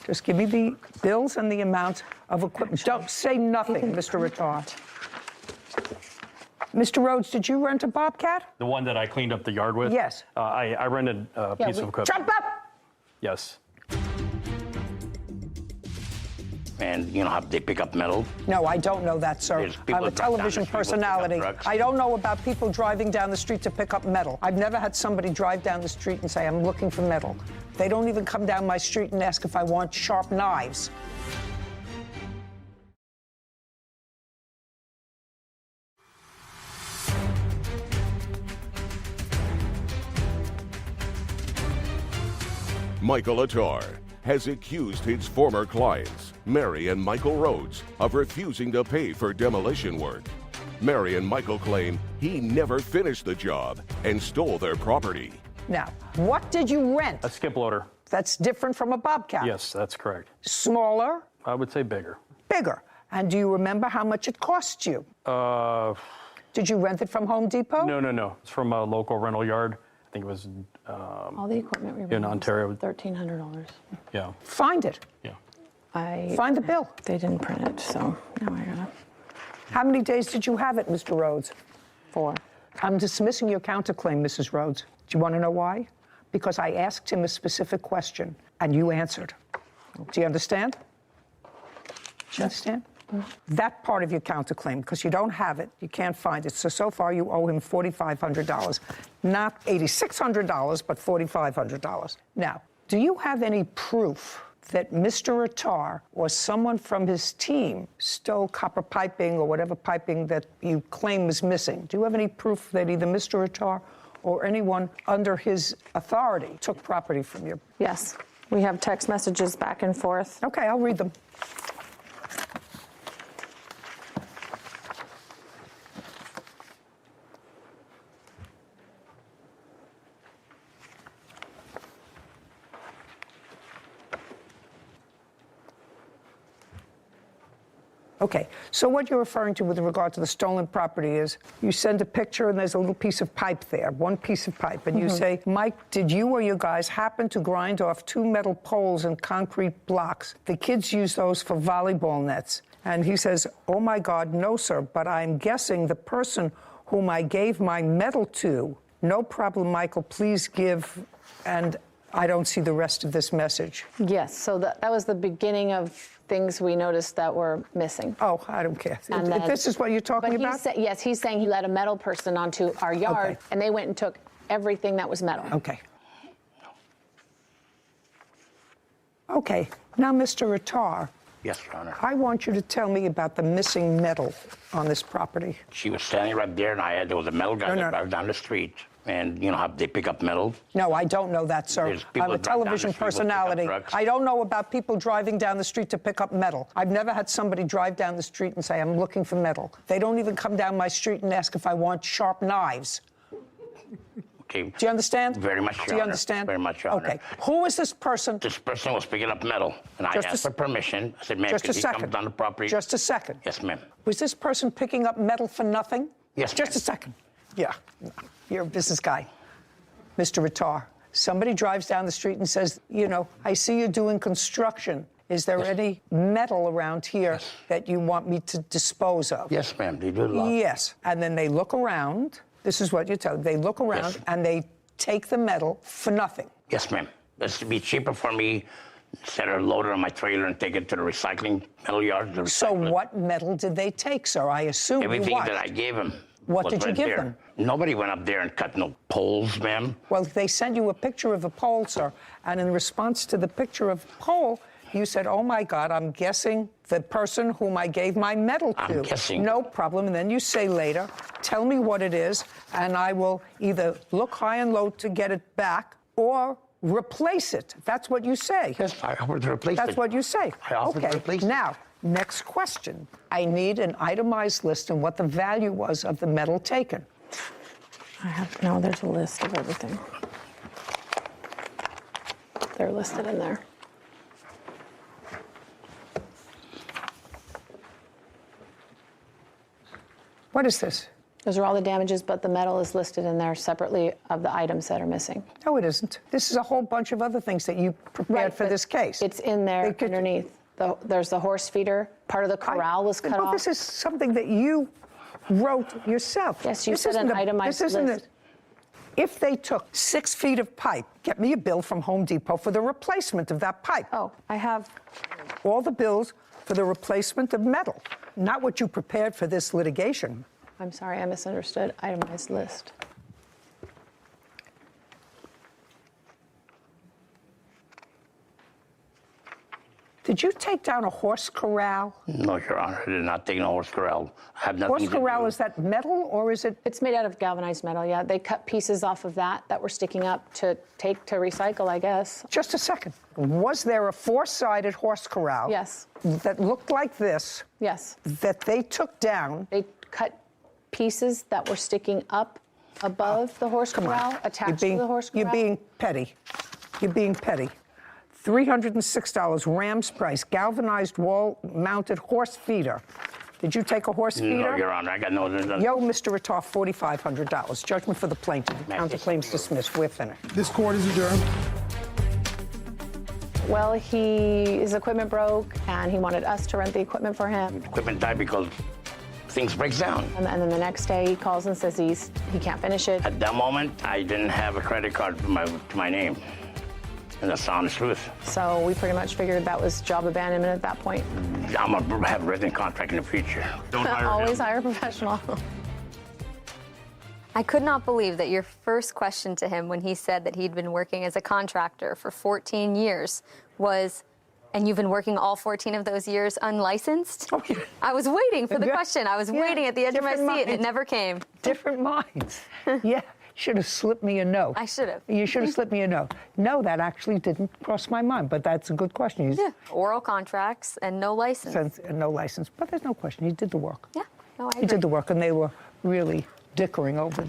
Just give me the bills and the amount of equipment. Don't say nothing, Mr. Retard. Mr. Rhodes, did you rent a Bobcat? The one that I cleaned up the yard with? Yes. I rented a piece of equipment. Jump up! Yes. And you know how they pick up metal? No, I don't know that, sir. I'm a television personality. I don't know about people driving down the street to pick up metal. I've never had somebody drive down the street and say, I'm looking for metal. They don't even come down my street and ask if I want sharp knives. Michael Attar has accused his former clients, Mary and Michael Rhodes, of refusing to pay for demolition work. Mary and Michael claim he never finished the job and stole their property. Now, what did you rent? A skip loader. That's different from a Bobcat. Yes, that's correct. Smaller? I would say bigger. Bigger. And do you remember how much it cost you? Did you rent it from Home Depot? No. It's from a local rental yard. I think it was All the equipment we rented in Ontario. was $1,300. Yeah. Find it. Yeah. Find the bill. They didn't print it, so now I gotta. How many days did you have it, Mr. Rhodes? 4. I'm dismissing your counterclaim, Mrs. Rhodes. Do you want to know why? Because I asked him a specific question, and you answered. Do you understand? Do you understand? That part of your counterclaim, because you don't have it, you can't find it. So far you owe him $4,500. Not $8,600, but $4,500. Now, do you have any proof that Mr. Attar or someone from his team stole copper piping or whatever piping that you claim was missing? Do you have any proof that either Mr. Attar or anyone under his authority took property from you? Yes. We have text messages back and forth. Okay, I'll read them. Okay, so what you're referring to with regard to the stolen property is you send a picture and there's a little piece of pipe there, one piece of pipe, and you say, Mike, did you or you guys happen to grind off 2 metal poles and concrete blocks? The kids use those for volleyball nets. And he says, oh my God, no, sir, but I'm guessing the person whom I gave my metal to, no problem, Michael, please give, and I don't see the rest of this message. Yes, so that was the beginning of things we noticed that were missing. Oh, I don't care. And then, this is what you're talking about? Yes, he's saying he let a metal person onto our yard, Okay. and they went and took everything that was metal. Okay. Okay, now, Mr. Attar. Yes, Your Honor. I want you to tell me about the missing metal on this property. She was standing right there, and there was a metal guy that drives down the street. And you know how they pick up metal? No, I don't know that, sir. There's people I'm a that drive down the television street with personality. pickup trucks. I don't know about people driving down the street to pick up metal. I've never had somebody drive down the street and say, I'm looking for metal. They don't even come down my street and ask if I want sharp knives. Okay. Do you understand? Very much, Your Honor. Do you understand? Very much, Your Honor. Okay. Who is this person? This person was picking up metal, and I asked for permission. I said, ma'am, Just a could he come second. down the property? Just a second. Yes, ma'am. Was this person picking up metal for nothing? Yes, Just ma'am. a second. Yeah. You're a business guy. Mr. Attar, somebody drives down the street and says, you know, I see you doing construction. Is there any metal around here that you want me to dispose of? Yes, ma'am. They do a lot. Yes. And then they look around. This is what you tell them. They look around and they take the metal for nothing. Yes, ma'am. This would be cheaper for me instead of load it on my trailer and take it to the recycling metal yard. So what metal did they take, sir? I assume Everything what? that I gave him. What was did you right give there. them? Nobody went up there and cut no poles, ma'am. Well, they sent you a picture of a pole, sir, and in response to the picture of the pole, you said, oh, my God, I'm guessing the person whom I gave my metal to. I'm guessing. No problem. And then you say later, tell me what it is, and I will either look high and low to get it back or replace it. That's what you say. Yes, I offered to replace it. That's what you say. I offered to Okay. replace it. Now, next question. I need an itemized list and what the value was of the metal taken. No, there's a list of everything. They're listed in there. What is this? Those are all the damages, but the metal is listed in there separately of the items that are missing. No, it isn't. This is a whole bunch of other things that you prepared for but this case. It's in there underneath. There's the horse feeder. Part of the corral was cut off. This is something that you wrote yourself. Yes, you This said isn't an itemized this isn't list. If they took 6 feet of pipe, get me a bill from Home Depot for the replacement of that pipe. Oh, I have all the bills for the replacement of metal, not what you prepared for this litigation. I'm sorry, I misunderstood. Itemized list. Did you take down a horse corral? No, Your Honor, I did not take no horse corral. I have nothing Horse to corral, do. is that metal or is it? It's made out of galvanized metal, yeah. They cut pieces off of that were sticking up to take to recycle, I guess. Just a second. Was there a 4-sided horse corral? Yes. That looked like this? Yes. That they took down? They cut pieces that were sticking up above the horse corral, attached to the horse corral. You're being petty. You're being petty. $306, Rams price, galvanized wall-mounted horse feeder, Did you take a horse feeder? No, Your Honor, I got no. Yo, Mr. Ratar, $4,500. Judgment for the plaintiff. Counterclaims dismissed. We're finished. This court is adjourned. Well, his equipment broke, and he wanted us to rent the equipment for him. Equipment died because things breaks down. And then the next day, he calls and says he can't finish it. At that moment, I didn't have a credit card to my name. And that's the honest truth. So we pretty much figured that was job abandonment at that point. I'm going to have a written contract in the future. Don't hire Always him. hire a professional. I could not believe that your first question to him when he said that he'd been working as a contractor for 14 years was, and you've been working all 14 of those years unlicensed? Oh, yeah. I was waiting for the Yeah. question. I was waiting at the edge of my seat, and it never came. Different minds. Yeah. Should have slipped me a note. I should have. You should have slipped me a note. No, that actually didn't cross my mind, but that's a good question. Yeah. Oral contracts and no license. No license, but there's no question. He did the work. Yeah. No, I agree. He did the work, and they were really dickering over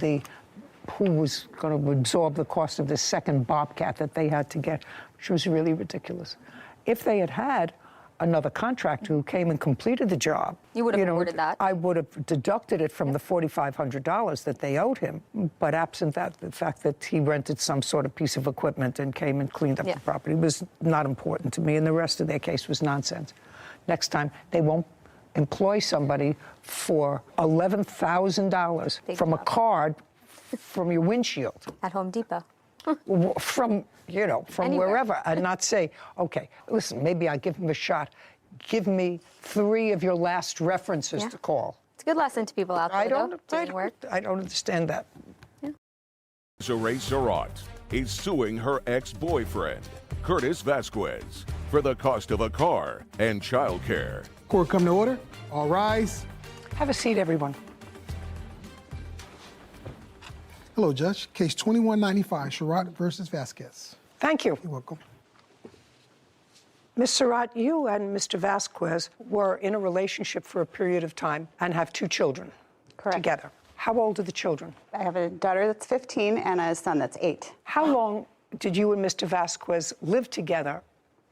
who was going to absorb the cost of this second Bobcat that they had to get, which was really ridiculous. If they had had another contractor who came and completed the job, You would have awarded that. I would have deducted it from the $4,500 that they owed him. But absent that, the fact that he rented some sort of piece of equipment and came and cleaned up the property was not important to me, and the rest of their case was nonsense. Next time, they won't employ somebody for $11,000 from a card from your windshield. At Home Depot. From Anywhere. wherever, and not say, okay, listen, maybe I give him a shot. Give me 3 of your last references to call. It's a good lesson to people out there, doing work. I don't understand that. Desiree Surratt is suing her ex-boyfriend, Curtis Vasquez, for the cost of a car and childcare. Court come to order. All rise. Have a seat, everyone. Hello, Judge. Case 2195, Surratt versus Vasquez. Thank you. You're welcome. Ms. Surratt, you and Mr. Vasquez were in a relationship for a period of time and have 2 children together. How old are the children? I have a daughter that's 15 and a son that's 8. How long did you and Mr. Vasquez live together,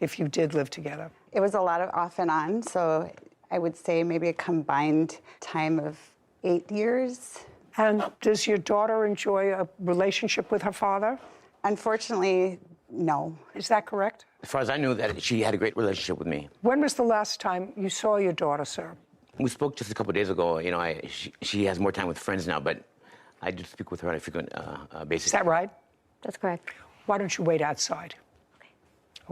if you did live together? It was a lot of off and on, so I would say maybe a combined time of 8 years. And does your daughter enjoy a relationship with her father? Unfortunately, no. Is that correct? As far as I knew, that she had a great relationship with me. When was the last time you saw your daughter, sir? We spoke just a couple of days ago. You know, she has more time with friends now, but I do speak with her on a frequent basis. Is that right? That's correct. Why don't you wait outside?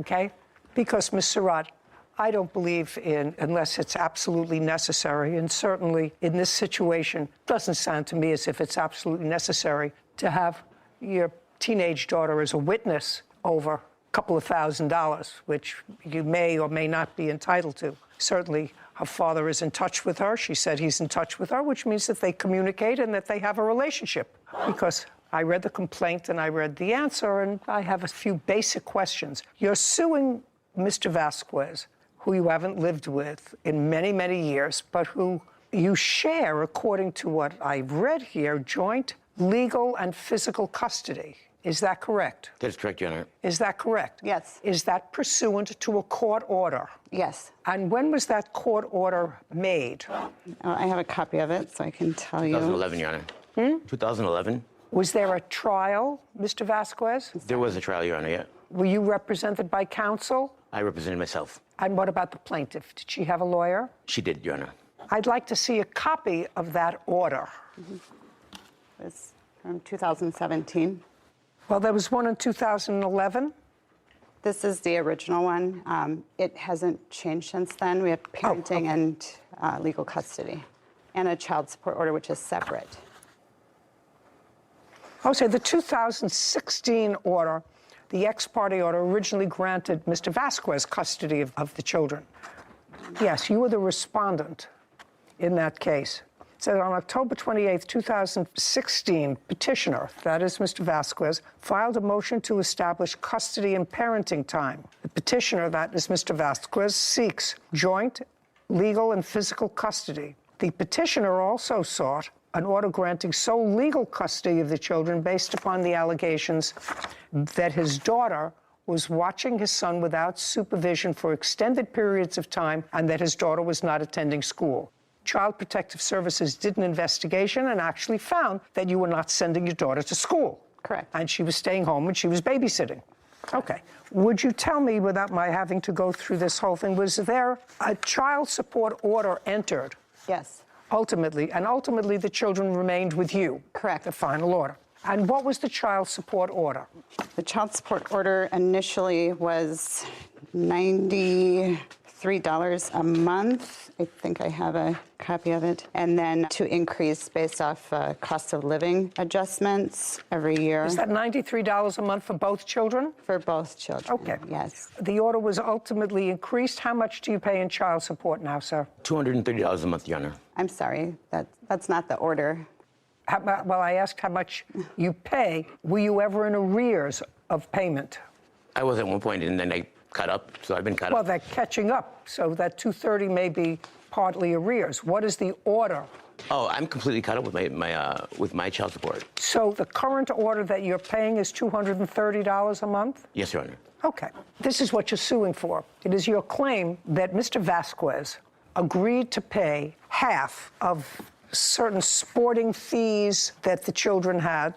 Okay? Because, Ms. Surratt, I don't believe in, unless it's absolutely necessary, and certainly in this situation, it doesn't sound to me as if it's absolutely necessary to have your teenage daughter as a witness over a couple of $1,000s, which you may or may not be entitled to. Certainly, her father is in touch with her. She said he's in touch with her, which means that they communicate and that they have a relationship. Because I read the complaint and I read the answer, and I have a few basic questions. You're suing Mr. Vasquez, who you haven't lived with in many, many years, but who you share, according to what I've read here, joint legal and physical custody. Is that correct? That is correct, Your Honor. Is that correct? Yes. Is that pursuant to a court order? Yes. And when was that court order made? I have a copy of it, so I can tell you. 2011, Your Honor. 2011. Was there a trial, Mr. Vasquez? There was a trial, Your Honor, yeah. Were you represented by counsel? I represented myself. And what about the plaintiff? Did she have a lawyer? She did, Your Honor. I'd like to see a copy of that order. It's from 2017. Well, there was one in 2011. This is the original one. It hasn't changed since then. We have parenting and legal custody, and a child support order, which is separate. Oh, so the 2016 order, the ex parte order, originally granted Mr. Vasquez custody of the children. Yes, you were the respondent in that case. It said on October 28, 2016, petitioner, that is Mr. Vasquez, filed a motion to establish custody and parenting time. The petitioner, that is Mr. Vasquez, seeks joint legal and physical custody. The petitioner also sought an order granting sole legal custody of the children based upon the allegations that his daughter was watching his son without supervision for extended periods of time and that his daughter was not attending school. Child Protective Services did an investigation and actually found that you were not sending your daughter to school. Correct. And she was staying home and she was babysitting. Okay. Would you tell me, without my having to go through this whole thing, was there a child support order entered? Yes. Ultimately the children remained with you? Correct. The final order. And what was the child support order? The child support order initially was $93 a month. I think I have a copy of it. And then to increase based off cost of living adjustments every year. Is that $93 a month for both children? For both children. Okay. Yes. The order was ultimately increased. How much do you pay in child support now, sir? $230 a month, Your Honor. I'm sorry, that's not the order. Well, I asked how much you pay. Were you ever in arrears of payment? I was at one point, and then I caught up, so I've been caught Well, up. they're catching up, so that $230 may be partly arrears. What is the order? Oh, I'm completely caught up with my child support. So the current order that you're paying is $230 a month? Yes, Your Honor. Okay. This is what you're suing for. It is your claim that Mr. Vasquez agreed to pay half of certain sporting fees that the children had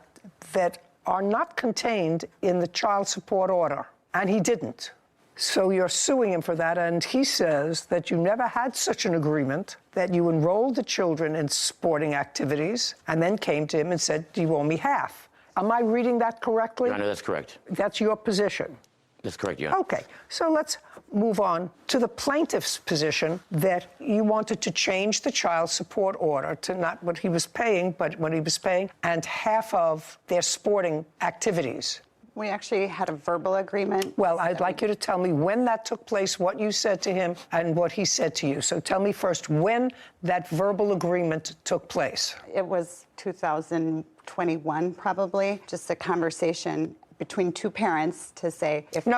that are not contained in the child support order, and he didn't. So you're suing him for that, and he says that you never had such an agreement, that you enrolled the children in sporting activities, and then came to him and said, do you owe me half? Am I reading that correctly? Your Honor, that's correct. That's your position? That's correct, Your Honor. Okay, so let's move on to the plaintiff's position that you wanted to change the child support order to not what he was paying, but what he was paying, and half of their sporting activities. We actually had a verbal agreement. Well, I'd like you to tell me when that took place, what you said to him, and what he said to you. So tell me first when that verbal agreement took place. It was 2021, probably, just a conversation between two parents to say if we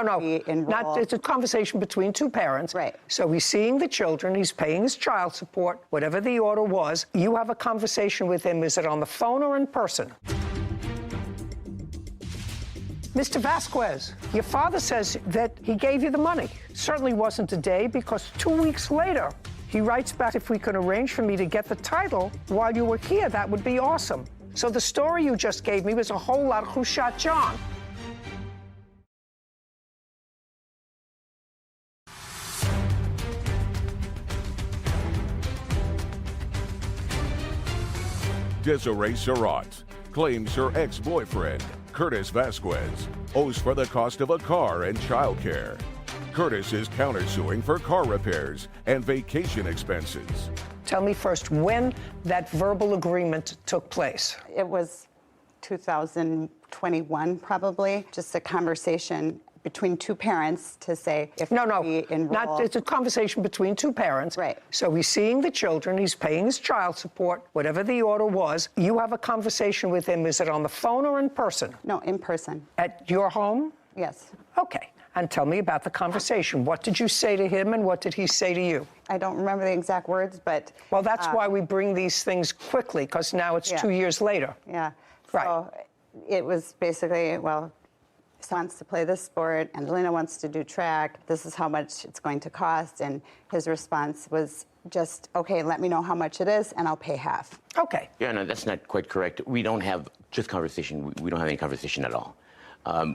enroll. It's a conversation between two parents. Right. So he's seeing the children, he's paying his child support, whatever the order was. You have a conversation with him. Is it on the phone or in person? Mr. Vasquez, your father says that he gave you the money. Certainly wasn't a day, because 2 weeks later, he writes back, if we could arrange for me to get the title while you were here, that would be awesome. So the story you just gave me was a whole lot of who shot John. Desiree Surratt claims her ex-boyfriend, Curtis Vasquez, owes for the cost of a car and childcare. Curtis is countersuing for car repairs and vacation expenses. Tell me first when that verbal agreement took place. It was 2021, probably, just a conversation between two parents to say if we enroll. It's a conversation between two parents. Right. So he's seeing the children, he's paying his child support, whatever the order was. You have a conversation with him. Is it on the phone or in person? No, in person. At your home? Yes. Okay. And tell me about the conversation. What did you say to him and what did he say to you? I don't remember the exact words, but... Well, that's why we bring these things quickly, because now it's 2 years later. Yeah. Right. So it was basically, well, he wants to play this sport, Angelina wants to do track, this is how much it's going to cost, and his response was just, okay, let me know how much it is, and I'll pay half. Okay. Yeah, no, that's not quite correct. We don't have just conversation. We don't have any conversation at all.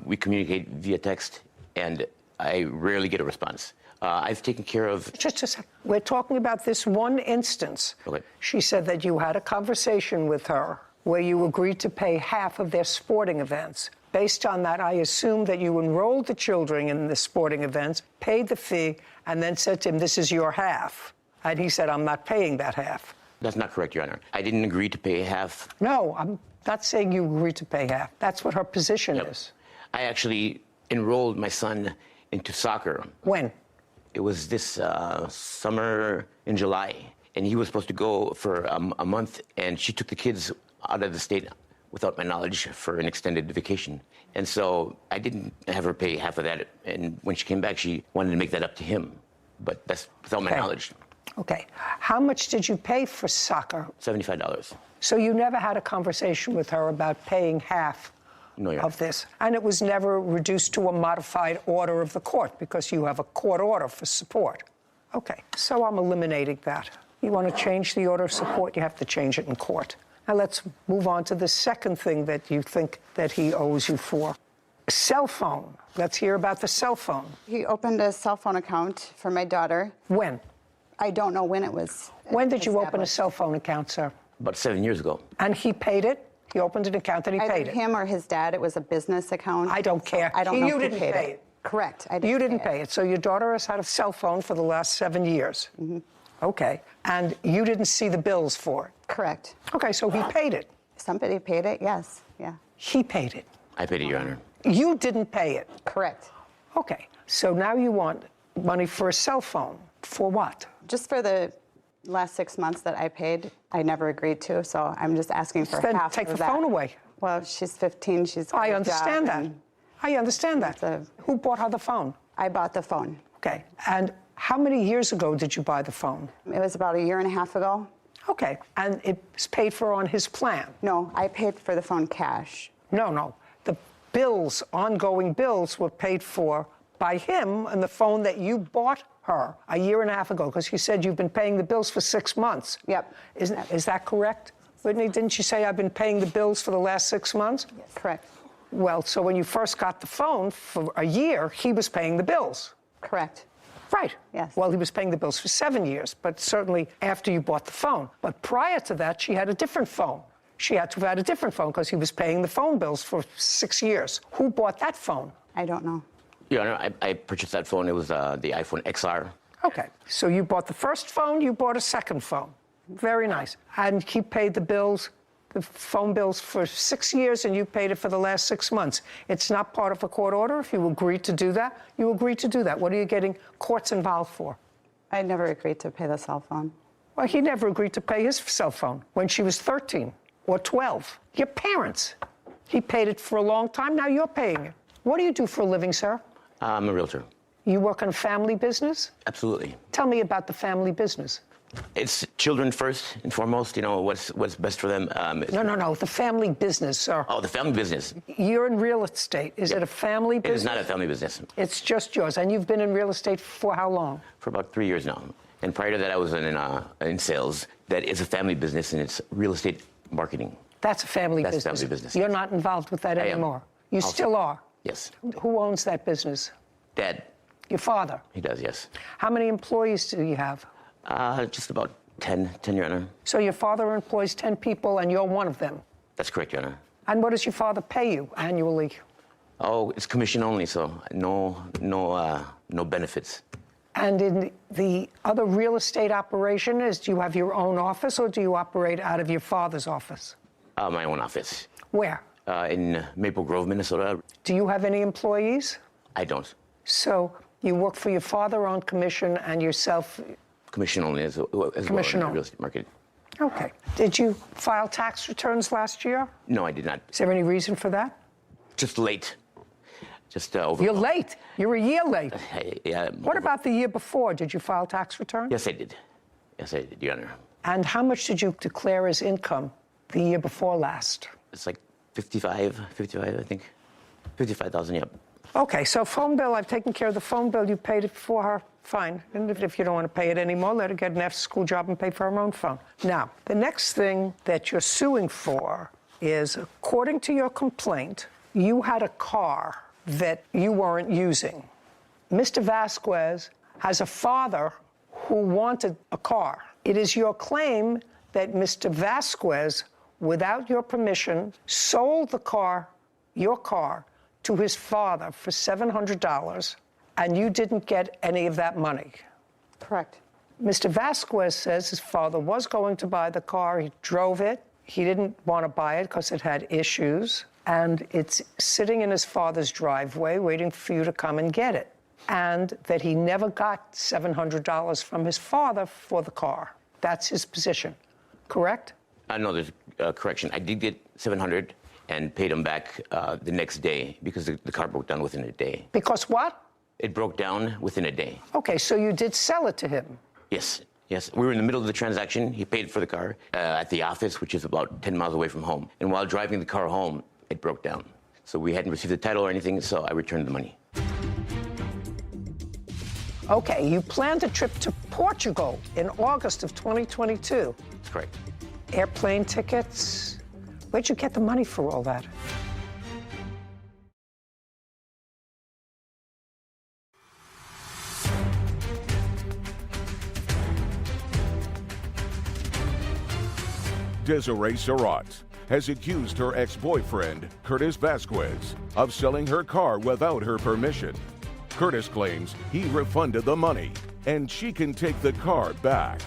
We communicate via text, and I rarely get a response. I've taken care of... Just a second. We're talking about this one instance. Okay. She said that you had a conversation with her where you agreed to pay half of their sporting events. Based on that, I assume that you enrolled the children in the sporting events, paid the fee, and then said to him, this is your half. And he said, I'm not paying that half. That's not correct, Your Honor. I didn't agree to pay half. No, I'm not saying you agreed to pay half. That's what her position is. I actually enrolled my son into soccer. When? It was this summer in July. And he was supposed to go for a month, and she took the kids out of the state without my knowledge for an extended vacation. And so I didn't have her pay half of that. And when she came back, she wanted to make that up to him. But that's without my knowledge. Okay. How much did you pay for soccer? $75. So you never had a conversation with her about paying half of this? And it was never reduced to a modified order of the court because you have a court order for support. Okay. So I'm eliminating that. You want to change the order of support, you have to change it in court. Now let's move on to the second thing that you think that he owes you for. Cell phone. Let's hear about the cell phone. He opened a cell phone account for my daughter. When? I don't know when it was. When did you open a cell phone account, sir? About 7 years ago. And he paid it? He opened an account and he Either paid it? him or his dad. It was a business account. I don't care. I don't know You who didn't paid pay it. it. Correct. I didn't You didn't pay it. So your daughter has had a cell phone for the last 7 years. Mm-hmm. Okay. And you didn't see the bills for it? Correct. Okay, so he paid it. Somebody paid it, yes. Yeah. He paid it. I paid it, Your Honor. You didn't pay it? Correct. Okay. So now you want money for a cell phone. For what? Just for the last 6 months that I paid, I never agreed to, so I'm just asking for Then half take of the that. phone away. Well, she's 15, she's got I a understand job, that. and I understand that. Who bought her the phone? I bought the phone. Okay. And how many years ago did you buy the phone? It was about 1.5 years ago. Okay. And it was paid for on his plan? No, I paid for the phone cash. No. The bills, ongoing bills, were paid for by him and the phone that you bought her 1.5 years ago, because you said you've been paying the bills for 6 months. Yep. Is that correct? Whitney, didn't you say I've been paying the bills for the last 6 months? Yes. Correct. Well, so when you first got the phone for a year, he was paying the bills. Correct. Right. Yes. Well, he was paying the bills for 7 years, but certainly after you bought the phone. But prior to that, she had a different phone. She had to have had a different phone because he was paying the phone bills for 6 years. Who bought that phone? I don't know. Your Honor, I purchased that phone. It was the iPhone XR. Okay. So you bought the first phone, you bought a second phone. Very nice. And he paid the bills, the phone bills for 6 years, and you paid it for the last 6 months. It's not part of a court order. If you agreed to do that, you agreed to do that. What are you getting courts involved for? I never agreed to pay the cell phone. Well, he never agreed to pay his cell phone when she was 13 or 12. Your parents. He paid it for a long time. Now you're paying it. What do you do for a living, sir? I'm a realtor. You work in a family business? Absolutely. Tell me about the family business. It's children first and foremost. You know what's best for them. No. The family business, sir. Oh, the family business. You're in real estate. Is it a family business? It is not a family business. It's just yours. And you've been in real estate for how long? For about 3 years now. And prior to that, I was in sales. That is a family business, and it's real estate marketing. That's a family business. That's a family business. You're not involved with that anymore. You Also. still are. Yes. Who owns that business? Dad. Your father. He does, yes. How many employees do you have? Just about 10, Your Honor. So your father employs 10 people, and you're one of them. That's correct, Your Honor. And what does your father pay you annually? Oh, it's commission only, so no benefits. And in the other real estate operation, do you have your own office, or do you operate out of your father's office? My own office. Where? In Maple Grove, Minnesota. Do you have any employees? I don't. So you work for your father on commission and yourself? Commission only as well Commission in only. real estate market. Okay. Did you file tax returns last year? No, I did not. Is there any reason for that? Just late. Just over. You're late. You're a year late. Yeah. What about the year before? Did you file tax returns? Yes, I did. Yes, I did, Your Honor. And how much did you declare as income the year before last? It's like 55, I think. 55,000, yep. Okay, so phone bill, I've taken care of the phone bill. You paid it for her, fine. And if you don't want to pay it anymore, let her get an after-school job and pay for her own phone. Now, the next thing that you're suing for is, according to your complaint, you had a car that you weren't using. Mr. Vasquez has a father who wanted a car. It is your claim that Mr. Vasquez, without your permission, sold the car, your car, to his father for $700, and you didn't get any of that money. Correct. Mr. Vasquez says his father was going to buy the car. He drove it. He didn't want to buy it because it had issues, and it's sitting in his father's driveway waiting for you to come and get it, and that he never got $700 from his father for the car. That's his position, correct? No, there's a correction. I did get $700 and paid him back the next day because the car broke down within a day. Because what? It broke down within a day. Okay, so you did sell it to him. Yes. We were in the middle of the transaction. He paid for the car at the office, which is about 10 miles away from home. And while driving the car home, it broke down. So we hadn't received the title or anything, so I returned the money. Okay, you planned a trip to Portugal in August of 2022. That's correct. Airplane tickets. Where'd you get the money for all that? Desiree Surratt has accused her ex-boyfriend, Curtis Vasquez, of selling her car without her permission. Curtis claims he refunded the money and she can take the car back.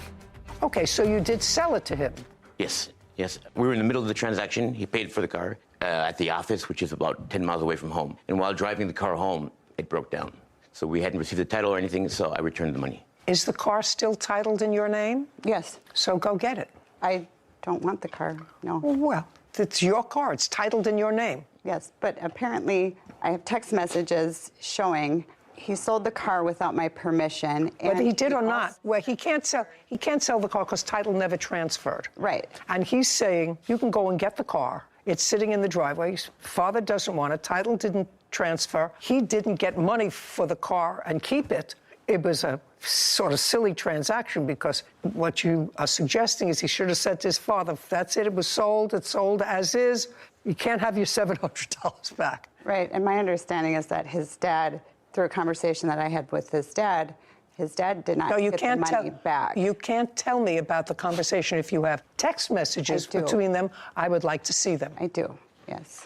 Okay, so you did sell it to him? Yes, yes. We were in the middle of the transaction. He paid for the car at the office, which is about 10 miles away from home. And while driving the car home, it broke down. So we hadn't received the title or anything, so I returned the money. Is the car still titled in your name? Yes. So go get it. I don't want the car, no. Well, it's your car. It's titled in your name. Yes, but apparently I have text messages showing he sold the car without my permission. Whether he did or not, well, he can't sell the car because title never transferred. Right. And he's saying you can go and get the car. It's sitting in the driveway. His father doesn't want it. Title didn't transfer. He didn't get money for the car and keep it. It was a sort of silly transaction because what you are suggesting is he should have said to his father, that's it, it's sold as is. You can't have your $700 back. Right, and my understanding is that his dad, through a conversation that I had with his dad did not get the money back. You can't tell me about the conversation. If you have text messages between them, I would like to see them. I do, yes.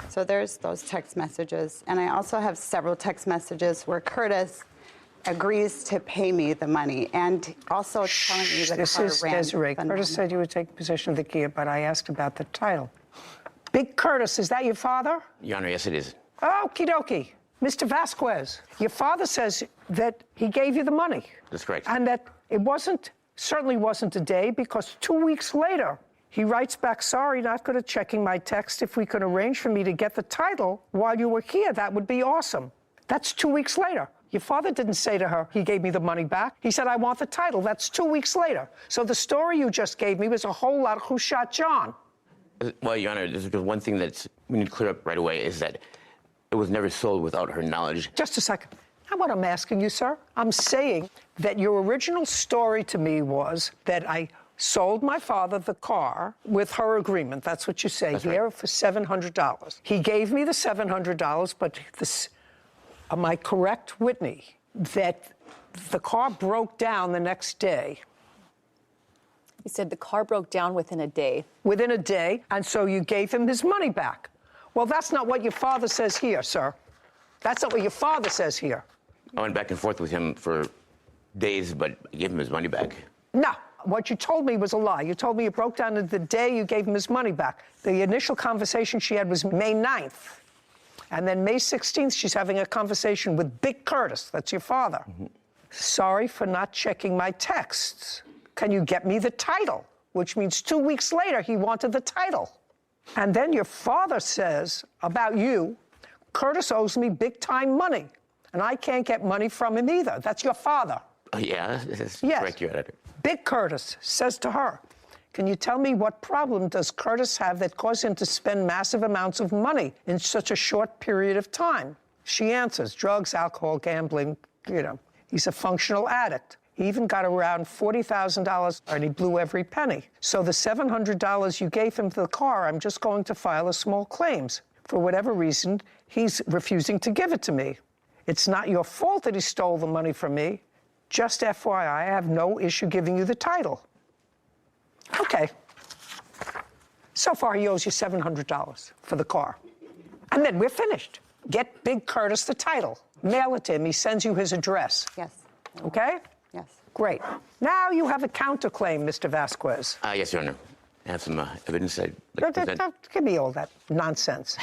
So there's those text messages. And I also have several text messages where Curtis agrees to pay me the money and also telling me the This car is ran Desiree. phenomenal. Curtis said you would take possession of the Kia, but I asked about the title. Big Curtis, is that your father? Your Honor, yes, it is. Okie dokie. Mr. Vasquez, your father says that he gave you the money. That's correct. And that it certainly wasn't a day, because 2 weeks later, he writes back, sorry, not good at checking my text. If we could arrange for me to get the title while you were here, that would be awesome. That's 2 weeks later. Your father didn't say to her, he gave me the money back. He said, I want the title. That's 2 weeks later. So the story you just gave me was a whole lot of who shot John. Well, Your Honor, there's one thing that we need to clear up right away is that it was never sold without her knowledge. Just a second. Now what I'm asking you, sir, I'm saying that your original story to me was that I sold my father the car with her agreement. That's what you say here, for $700. He gave me the $700, but am I correct, Whitney, that the car broke down the next day? He said the car broke down within a day. Within a day, and so you gave him his money back. Well, that's not what your father says here, sir. That's not what your father says here. I went back and forth with him for days, but I gave him his money back. No, what you told me was a lie. You told me it broke down the day you gave him his money back. The initial conversation she had was May 9th. And then May 16th, she's having a conversation with Big Curtis. That's your father. Mm-hmm. Sorry for not checking my texts. Can you get me the title? Which means 2 weeks later, he wanted the title. And then your father says about you, Curtis owes me big-time money, and I can't get money from him either. That's your father. Yeah, that's correct, Your Honor. Big Curtis says to her, can you tell me what problem does Curtis have that caused him to spend massive amounts of money in such a short period of time? She answers, drugs, alcohol, gambling, he's a functional addict. He even got around $40,000 and he blew every penny. So the $700 you gave him for the car, I'm just going to file a small claims. For whatever reason, he's refusing to give it to me. It's not your fault that he stole the money from me. Just FYI, I have no issue giving you the title. Okay. So far, he owes you $700 for the car. And then we're finished. Get Big Curtis the title. Mail it to him. He sends you his address. Yes. Okay? Yes. Great. Now you have a counterclaim, Mr. Vasquez. Yes, Your Honor. I have some evidence I'd like to present. Don't give me all that nonsense.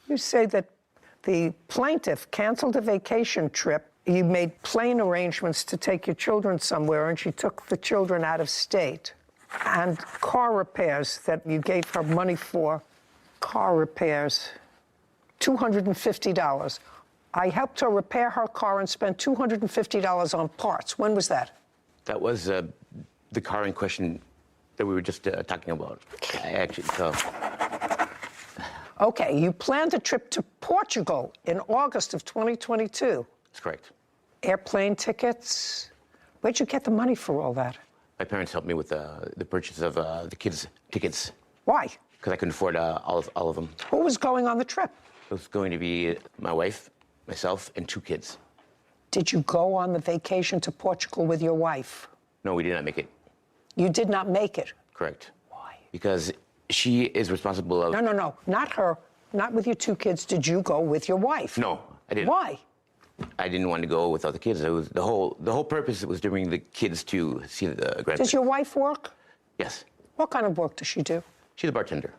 You say that the plaintiff canceled a vacation trip. You made plane arrangements to take your children somewhere, and she took the children out of state. And car repairs that you gave her money for, car repairs, $250. I helped her repair her car and spent $250 on parts. When was that? That was the car in question that we were just talking about. Actually, so. Okay, you planned a trip to Portugal in August of 2022. That's correct. Airplane tickets. Where'd you get the money for all that? My parents helped me with the purchase of the kids' tickets. Why? Because I couldn't afford all of them. Who was going on the trip? It was going to be my wife, myself, and 2 kids. Did you go on the vacation to Portugal with your wife? No, we did not make it. You did not make it? Correct. Why? Because she is responsible of... No, not her. Not with your 2 kids. Did you go with your wife? No, I didn't. Why? I didn't want to go without the kids. It was the whole purpose was to bring the kids to see the grandparents. Does your wife work? Yes. What kind of work does she do? She's a bartender.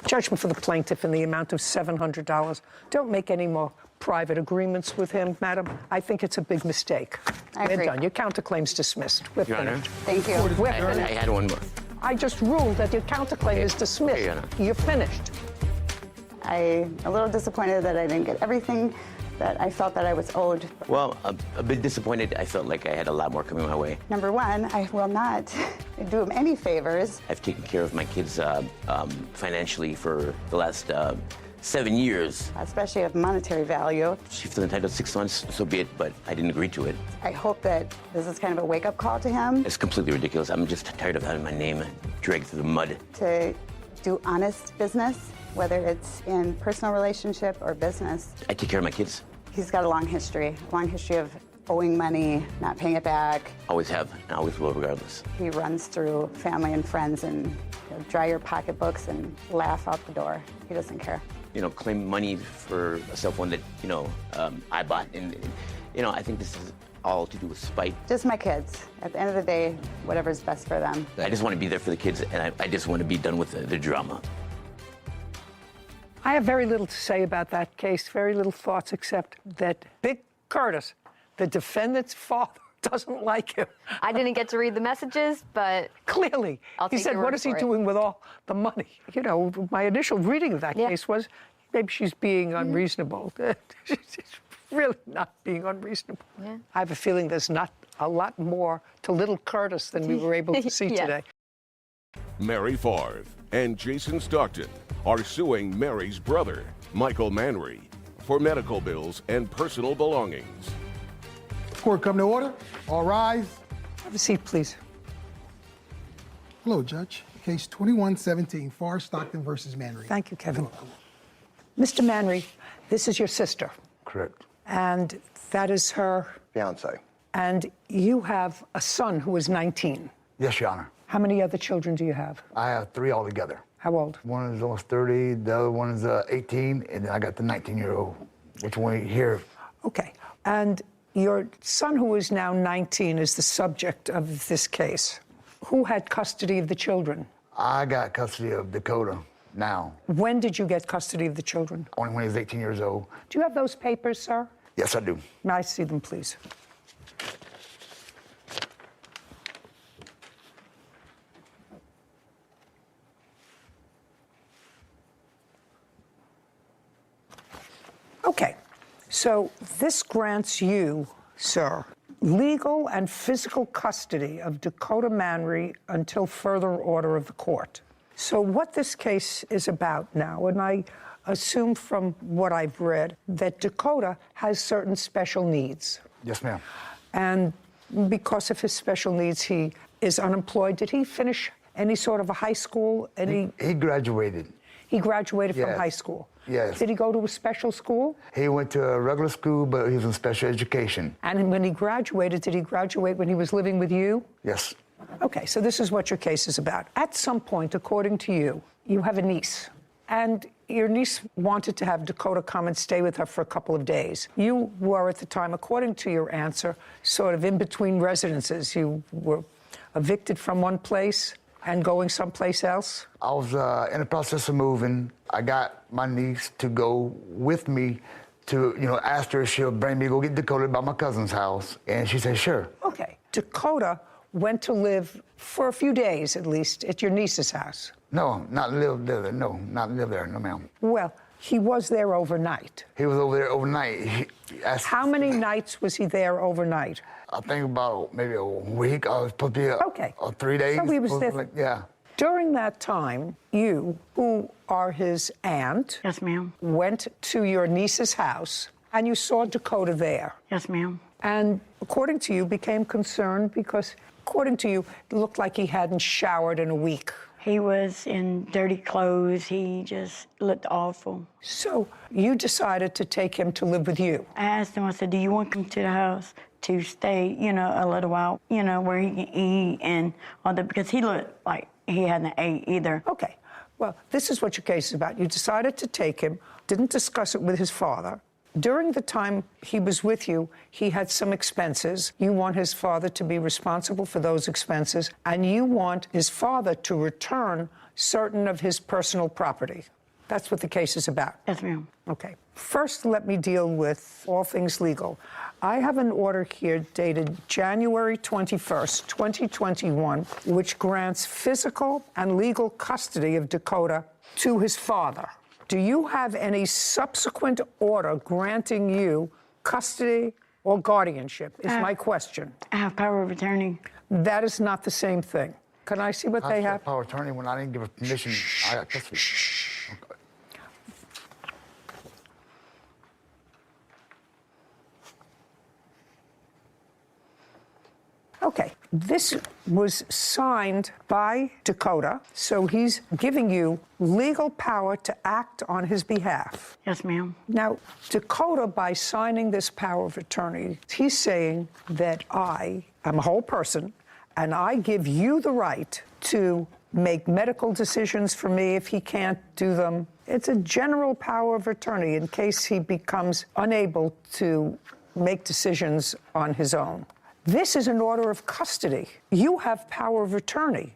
Judgment for the plaintiff in the amount of $700. Don't make any more private agreements with him, madam. I think it's a big mistake. I We're agree. done. Your counterclaim's dismissed. We're Your Honor. finished. Thank you. We're I finished. had one more. I just ruled that your counterclaim is dismissed. Your Honor. You're finished. I'm a little disappointed that I didn't get everything that I felt that I was owed. Well, a bit disappointed. I felt like I had a lot more coming my way. Number one, I will not do him any favors. I've taken care of my kids financially for the last 7 years. Especially of monetary value. She feels entitled to 6 months, so be it, but I didn't agree to it. I hope that this is kind of a wake-up call to him It's completely ridiculous. I'm just tired of having my name dragged through the mud. to do honest business, whether it's in personal relationship or business. I take care of my kids. He's got a long history of owing money, not paying it back. Always have, and always will, regardless. He runs through family and friends and dry your pocketbooks and laugh out the door. He doesn't care. Claim money for a cell phone that, I bought. And, I think this is all to do with spite. Just my kids. At the end of the day, whatever's best for them. I just want to be there for the kids, and I just want to be done with the drama. I have very little to say about that case, very little thoughts, except that Big Curtis, the defendant's father, doesn't like him. I didn't get to read the messages, but Clearly. I'll He take said, your what word is he for it." doing with all the money? My initial reading of that case was maybe she's being unreasonable. She's really not being unreasonable. Yeah. I have a feeling there's not a lot more to little Curtis than we were able to see Yeah. today. Mary Favre and Jason Stockton are suing Mary's brother, Michael Manry, for medical bills and personal belongings. Court come to order. All rise. Have a seat, please. Hello, Judge. Case 2117, Farr Stockton versus Manry. Thank you, Kevin. Mr. Manry, this is your sister, Correct. and that is her, Fiance. and you have a son who is 19. Yes, Your Honor. How many other children do you have? I have 3 altogether. How old? One is almost 30, the other one is 18, and then I got the 19-year-old, which one here. Okay. And your son, who is now 19, is the subject of this case. Who had custody of the children? I got custody of Dakota now, When did you get custody of the children? only when he was 18 years old. Do you have those papers, sir? Yes, I do. May I see them, please? Okay, so this grants you, sir, legal and physical custody of Dakota Manry until further order of the court. So what this case is about now, and I assume from what I've read, that Dakota has certain special needs. Yes, ma'am. And because of his special needs, he is unemployed. Did he finish any sort of a high school? He graduated. He graduated from Yes. high school? Yes. Did he go to a special school? He went to a regular school, but he was in special education. And when he graduated, did he graduate when he was living with you? Yes. Okay, so this is what your case is about. At some point, according to you, you have a niece. And your niece wanted to have Dakota come and stay with her for a couple of days. You were at the time, according to your answer, sort of in between residences. You were evicted from one place and going someplace else? I was in the process of moving. I got my niece to go with me to, ask her if she'll bring me to go get Dakota by my cousin's house. And she said, sure. Okay. Dakota went to live for a few days, at least, at your niece's house. No, not live there. No, not live there. No, ma'am. Well, he was there overnight. He was over there overnight. How many nights was he there overnight? I think about maybe a week. I was supposed to be 3 days. So he was there. Yeah. During that time, you, who are his aunt, yes, ma'am, went to your niece's house and you saw Dakota there. Yes, ma'am. And according to you, became concerned because, according to you, it looked like he hadn't showered in a week. He was in dirty clothes. He just looked awful. So you decided to take him to live with you? I asked him, I said, do you want him to the house to stay, a little while, where he can eat and all that, because he looked like he hadn't ate either. Okay. Well, this is what your case is about. You decided to take him, didn't discuss it with his father. During the time he was with you, he had some expenses. You want his father to be responsible for those expenses, and you want his father to return certain of his personal property. That's what the case is about. Yes, ma'am. Okay. First, let me deal with all things legal. I have an order here dated January 21st, 2021, which grants physical and legal custody of Dakota to his father. Do you have any subsequent order granting you custody or guardianship, is my question. I have power of attorney. That is not the same thing. Can I see what they have? Power of attorney when I didn't give her permission. I got custody. Okay. Okay, this was signed by Dakota, so he's giving you legal power to act on his behalf. Yes, ma'am. Now, Dakota, by signing this power of attorney, he's saying that I am a whole person, and I give you the right to make medical decisions for me if he can't do them. It's a general power of attorney in case he becomes unable to make decisions on his own. This is an order of custody. You have power of attorney.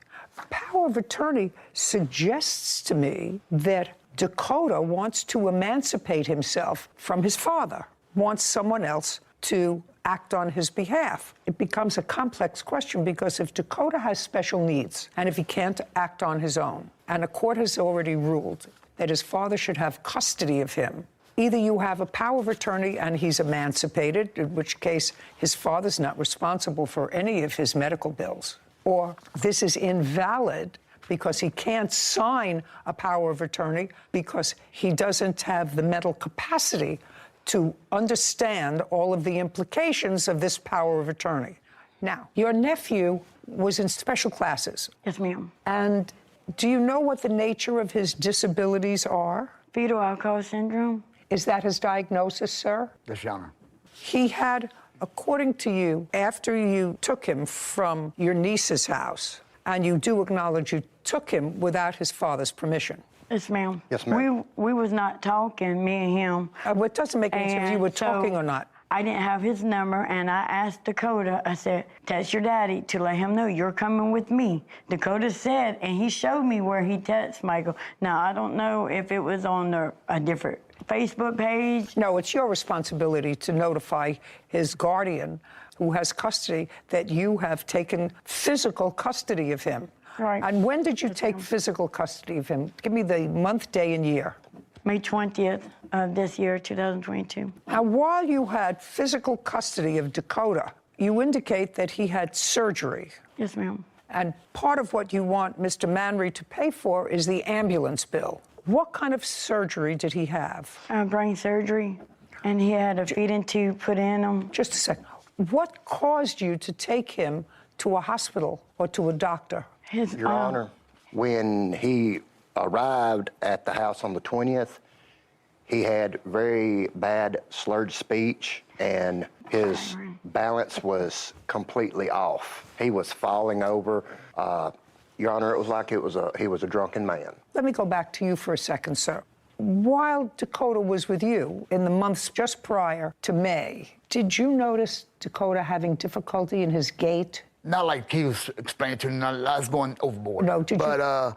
Power of attorney suggests to me that Dakota wants to emancipate himself from his father, wants someone else to act on his behalf. It becomes a complex question because if Dakota has special needs and if he can't act on his own, and a court has already ruled that his father should have custody of him, either you have a power of attorney and he's emancipated, in which case his father's not responsible for any of his medical bills, or this is invalid because he can't sign a power of attorney because he doesn't have the mental capacity to understand all of the implications of this power of attorney. Now, your nephew was in special classes. Yes, ma'am. And do you know what the nature of his disabilities are? Fetal alcohol syndrome. Is that his diagnosis, sir? Yes, Your Honor. He had, according to you, after you took him from your niece's house, and you do acknowledge you took him without his father's permission. Yes, ma'am. Yes, ma'am. We was not talking, me and him. It doesn't make any sense if you were talking or not. I didn't have his number, and I asked Dakota, I said, text your daddy to let him know you're coming with me. Dakota said, and he showed me where he texted Michael. Now, I don't know if it was on a different Facebook page. No, it's your responsibility to notify his guardian, who has custody, that you have taken physical custody of him. Right. And when did you take physical custody of him? Give me the month, day, and year. May 20th of this year, 2022. Now, while you had physical custody of Dakota, you indicate that he had surgery. Yes, ma'am. And part of what you want Mr. Manry to pay for is the ambulance bill. What kind of surgery did he have? Brain surgery, and he had a feeding tube put in him. Just a second. What caused you to take him to a hospital or to a doctor? Your Honor, when he arrived at the house on the 20th, he had very bad slurred speech, and his balance was completely off. He was falling over. Your Honor, it was like he was a drunken man. Let me go back to you for a second, sir. While Dakota was with you in the months just prior to May, did you notice Dakota having difficulty in his gait? Not like he was explaining to me, I was going overboard. No, did you? But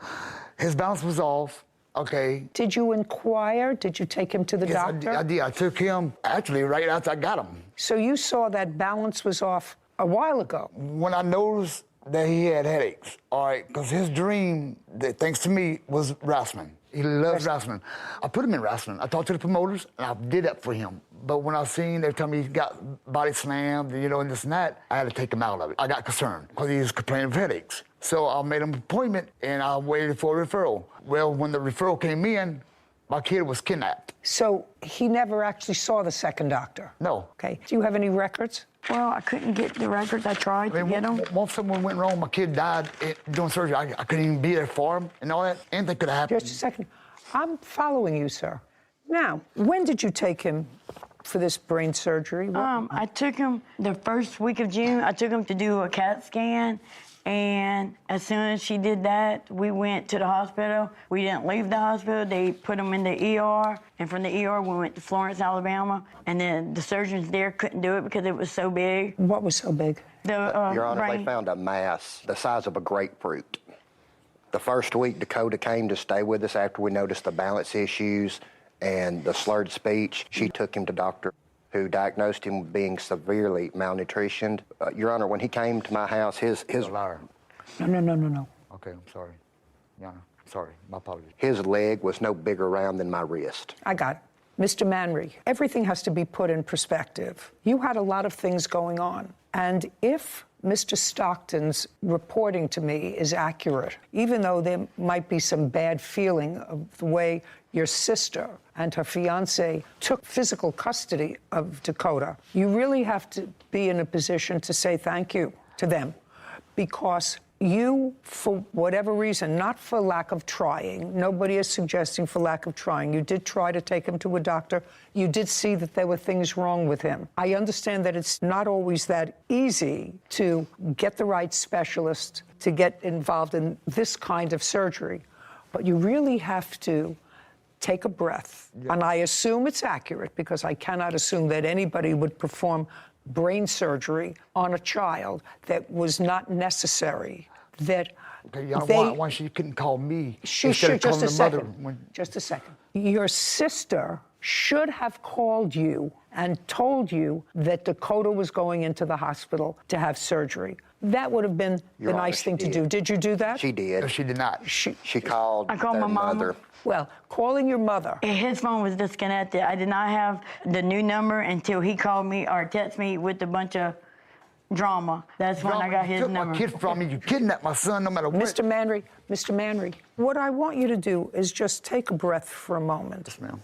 his balance was off, okay. Did you inquire? Did you take him to the doctor? I did. I took him, actually, right after I got him. So you saw that balance was off a while ago? When I noticed that he had headaches, all right, because his dream, that, thanks to me, was wrestling. He loves wrestling. I put him in wrestling. I talked to the promoters, and I did that for him. But when I seen every time he got body slammed, and this and that, I had to take him out of it. I got concerned because he was complaining of headaches. So I made an appointment, and I waited for a referral. Well, when the referral came in, my kid was kidnapped. So he never actually saw the second doctor? No. Okay. Do you have any records? Well, I couldn't get the records. I tried to get them. Once something went wrong, my kid died doing surgery. I couldn't even be there for him and all that. Anything could have happened. Just a second. I'm following you, sir. Now, when did you take him for this brain surgery? I took him the first week of June. I took him to do a CAT scan. And as soon as she did that, we went to the hospital. We didn't leave the hospital. They put him in the ER. And from the ER, we went to Florence, Alabama. And then the surgeons there couldn't do it because it was so big. What was so big? Your Honor, brain. they found a mass the size of a grapefruit. The first week, Dakota came to stay with us after we noticed the balance issues and the slurred speech. She took him to Dr. who diagnosed him with being severely malnutritioned. Your Honor, when he came to my house, his liar. No. Okay, I'm sorry. Your Honor, sorry. My apologies. His leg was no bigger round than my wrist. I got it. Mr. Manry, everything has to be put in perspective. You had a lot of things going on. And if Mr. Stockton's reporting to me is accurate, even though there might be some bad feeling of the way your sister and her fiancé took physical custody of Dakota, you really have to be in a position to say thank you to them, because you, for whatever reason, not for lack of trying, nobody is suggesting for lack of trying, you did try to take him to a doctor. You did see that there were things wrong with him. I understand that it's not always that easy to get the right specialist to get involved in this kind of surgery, but you really have to take a breath. Yeah. And I assume it's accurate, because I cannot assume that anybody would perform brain surgery on a child that was not necessary. That okay, why she couldn't call me instead of calling the mother? Just a second. Your sister should have called you and told you that Dakota was going into the hospital to have surgery. That would have been the nice thing to do. Did you do that? She did. No, she did not. She called I called their my mom. mother. Well, calling your mother. His phone was disconnected. I did not have the new number until he called me or texted me with a bunch of drama. That's when I got his number. You took my kid from me. You kidnapped my son no matter what. Mr. Manry, what I want you to do is just take a breath for a moment. Yes, ma'am.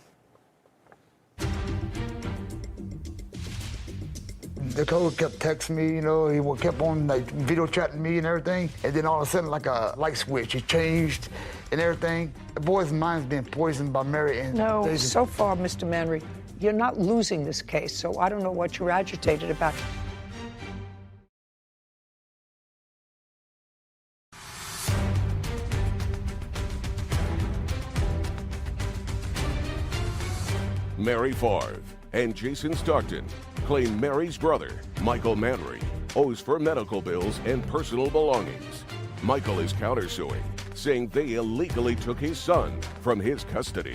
Dakota kept texting me, he kept on video chatting me and everything. And then all of a sudden, like a light switch, he changed and everything. The boy's mind's being poisoned by Mary and No, so far, Mr. Manry, you're not losing this case, so I don't know what you're agitated about. Mary Favre and Jason Stockton claim Mary's brother, Michael Manry, owes for medical bills and personal belongings. Michael is countersuing, saying they illegally took his son from his custody.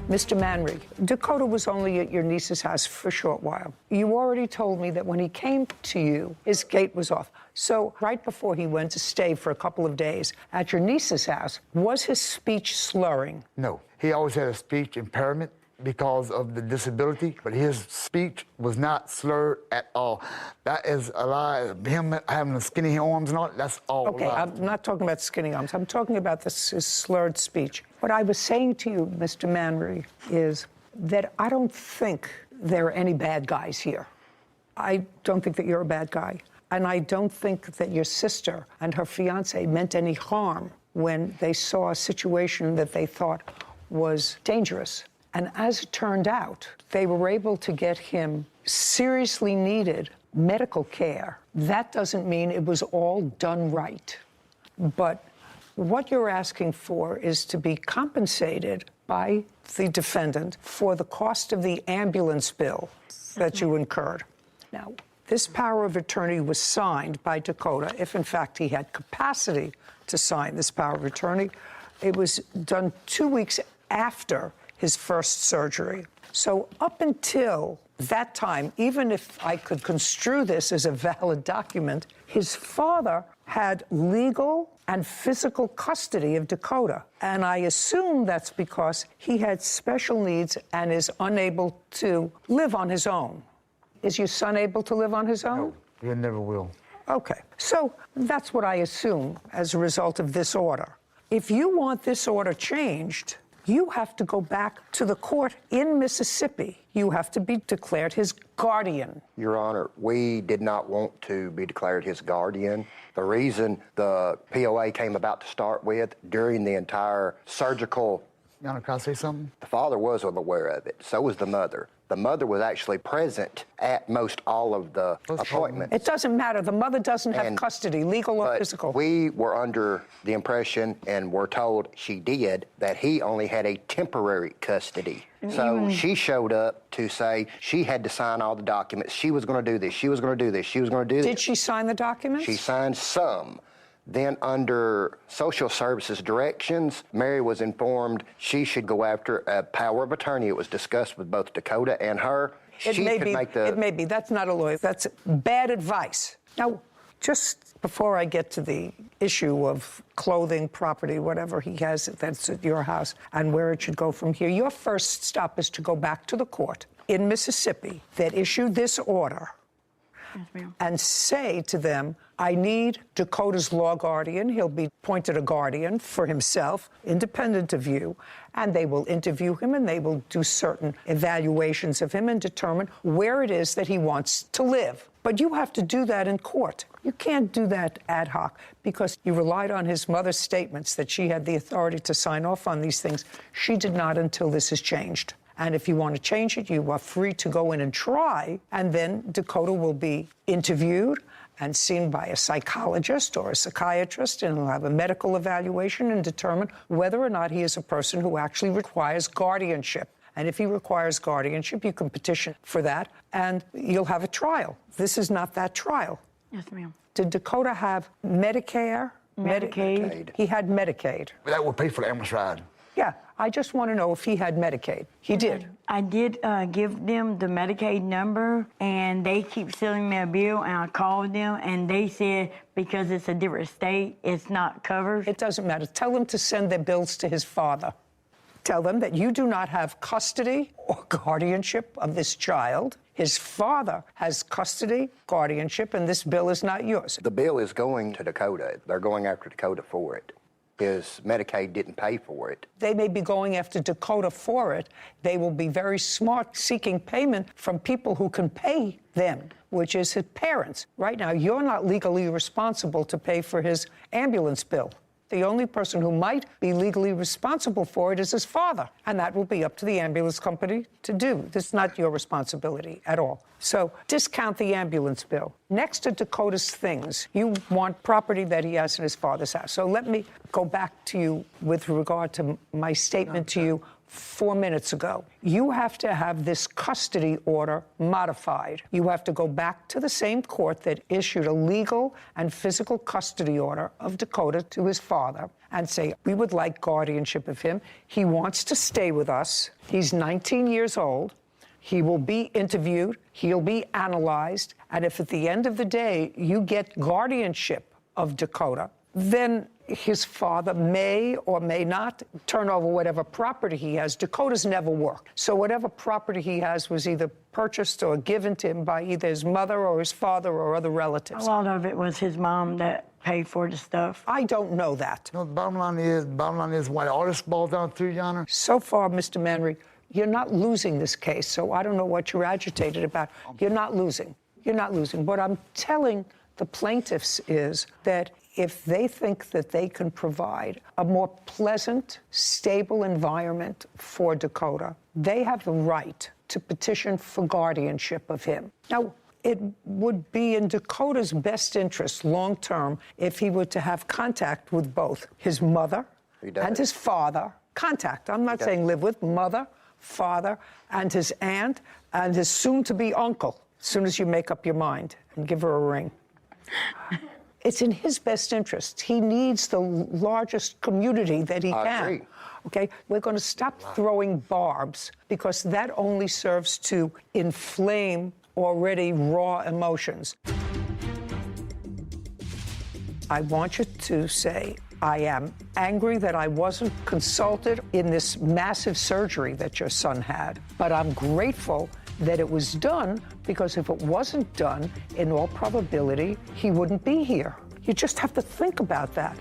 Mr. Manry, Dakota was only at your niece's house for a short while. You already told me that when he came to you, his gate was off. So right before he went to stay for a couple of days at your niece's house, was his speech slurring? No, he always had a speech impairment because of the disability, but his speech was not slurred at all. That is a lie. Him having the skinny arms and all, that's all Okay, a lie. I'm not talking about skinny arms. I'm talking about his slurred speech. What I was saying to you, Mr. Manry, is that I don't think there are any bad guys here. I don't think that you're a bad guy. And I don't think that your sister and her fiancé meant any harm when they saw a situation that they thought was dangerous. And as it turned out, they were able to get him seriously needed medical care. That doesn't mean it was all done right. But what you're asking for is to be compensated by the defendant for the cost of the ambulance bill that you incurred. Now, this power of attorney was signed by Dakota, if in fact he had capacity to sign this power of attorney. It was done 2 weeks after his first surgery. So up until that time, even if I could construe this as a valid document, his father had legal and physical custody of Dakota. And I assume that's because he had special needs and is unable to live on his own. Is your son able to live on his own? No, he never will. Okay, so that's what I assume as a result of this order. If you want this order changed, you have to go back to the court in Mississippi. You have to be declared his guardian. Your Honor, we did not want to be declared his guardian. The reason the POA came about to start with, during the entire surgical... Your Honor, can I say something? The father was aware of it. So was the mother. The mother was actually present at most all of the appointments. It doesn't matter. The mother doesn't have custody, legal or physical. We were under the impression, and were told she did, that he only had a temporary custody. So she showed up to say she had to sign all the documents. She was going to do this. She was going to do this. She was going to do this. Did she sign the documents? She signed some. Then under social services directions, Mary was informed she should go after a power of attorney. It was discussed with both Dakota and her. It may be. That's not a lawyer. That's bad advice. Now, just before I get to the issue of clothing, property, whatever he has that's at your house, and where it should go from here, your first stop is to go back to the court in Mississippi that issued this order and say to them, I need Dakota's law guardian. He'll be appointed a guardian for himself, independent of you, and they will interview him and they will do certain evaluations of him and determine where it is that he wants to live. But you have to do that in court. You can't do that ad hoc because you relied on his mother's statements that she had the authority to sign off on these things. She did not until this is changed. And if you want to change it, you are free to go in and try, and then Dakota will be interviewed and seen by a psychologist or a psychiatrist, and he'll have a medical evaluation and determine whether or not he is a person who actually requires guardianship. And if he requires guardianship, you can petition for that, and you'll have a trial. This is not that trial. Yes, ma'am. Did Dakota have Medicare? Medicaid. He had Medicaid. That would pay for the ambulance ride. Yeah, I just want to know if he had Medicaid. He did. I did give them the Medicaid number, and they keep sending me a bill, and I called them, and they said because it's a different state, it's not covered. It doesn't matter. Tell them to send their bills to his father. Tell them that you do not have custody or guardianship of this child. His father has custody, guardianship, and this bill is not yours. The bill is going to Dakota. They're going after Dakota for it. His Medicaid didn't pay for it. They may be going after Dakota for it. They will be very smart seeking payment from people who can pay them, which is his parents. Right now, you're not legally responsible to pay for his ambulance bill. The only person who might be legally responsible for it is his father, and that will be up to the ambulance company to do. This is not your responsibility at all. So discount the ambulance bill. Next to Dakota's things, you want property that he has in his father's house. So let me go back to you with regard to my statement to you 4 minutes ago. You have to have this custody order modified. You have to go back to the same court that issued a legal and physical custody order of Dakota to his father and say, we would like guardianship of him. He wants to stay with us. He's 19 years old. He will be interviewed. He'll be analyzed. And if at the end of the day you get guardianship of Dakota, then his father may or may not turn over whatever property he has. Dakota's never worked. So whatever property he has was either purchased or given to him by either his mother or his father or other relatives. A lot of it was his mom that paid for the stuff. I don't know that. No, the bottom line is why all this boils down to, Your Honor. So far, Mr. Manry, you're not losing this case, so I don't know what you're agitated about. You're not losing. You're not losing. What I'm telling the plaintiffs is that if they think that they can provide a more pleasant, stable environment for Dakota, they have the right to petition for guardianship of him. Now, it would be in Dakota's best interest long-term if he were to have contact with both his mother and his father. Contact. I'm not saying live with. Mother, father, and his aunt, and his soon-to-be uncle, as soon as you make up your mind and give her a ring. It's in his best interest. He needs the largest community that he can. I agree. Okay, we're going to stop throwing barbs because that only serves to inflame already raw emotions. I want you to say, I am angry that I wasn't consulted in this massive surgery that your son had, but I'm grateful that it was done, because if it wasn't done, in all probability, he wouldn't be here. You just have to think about that.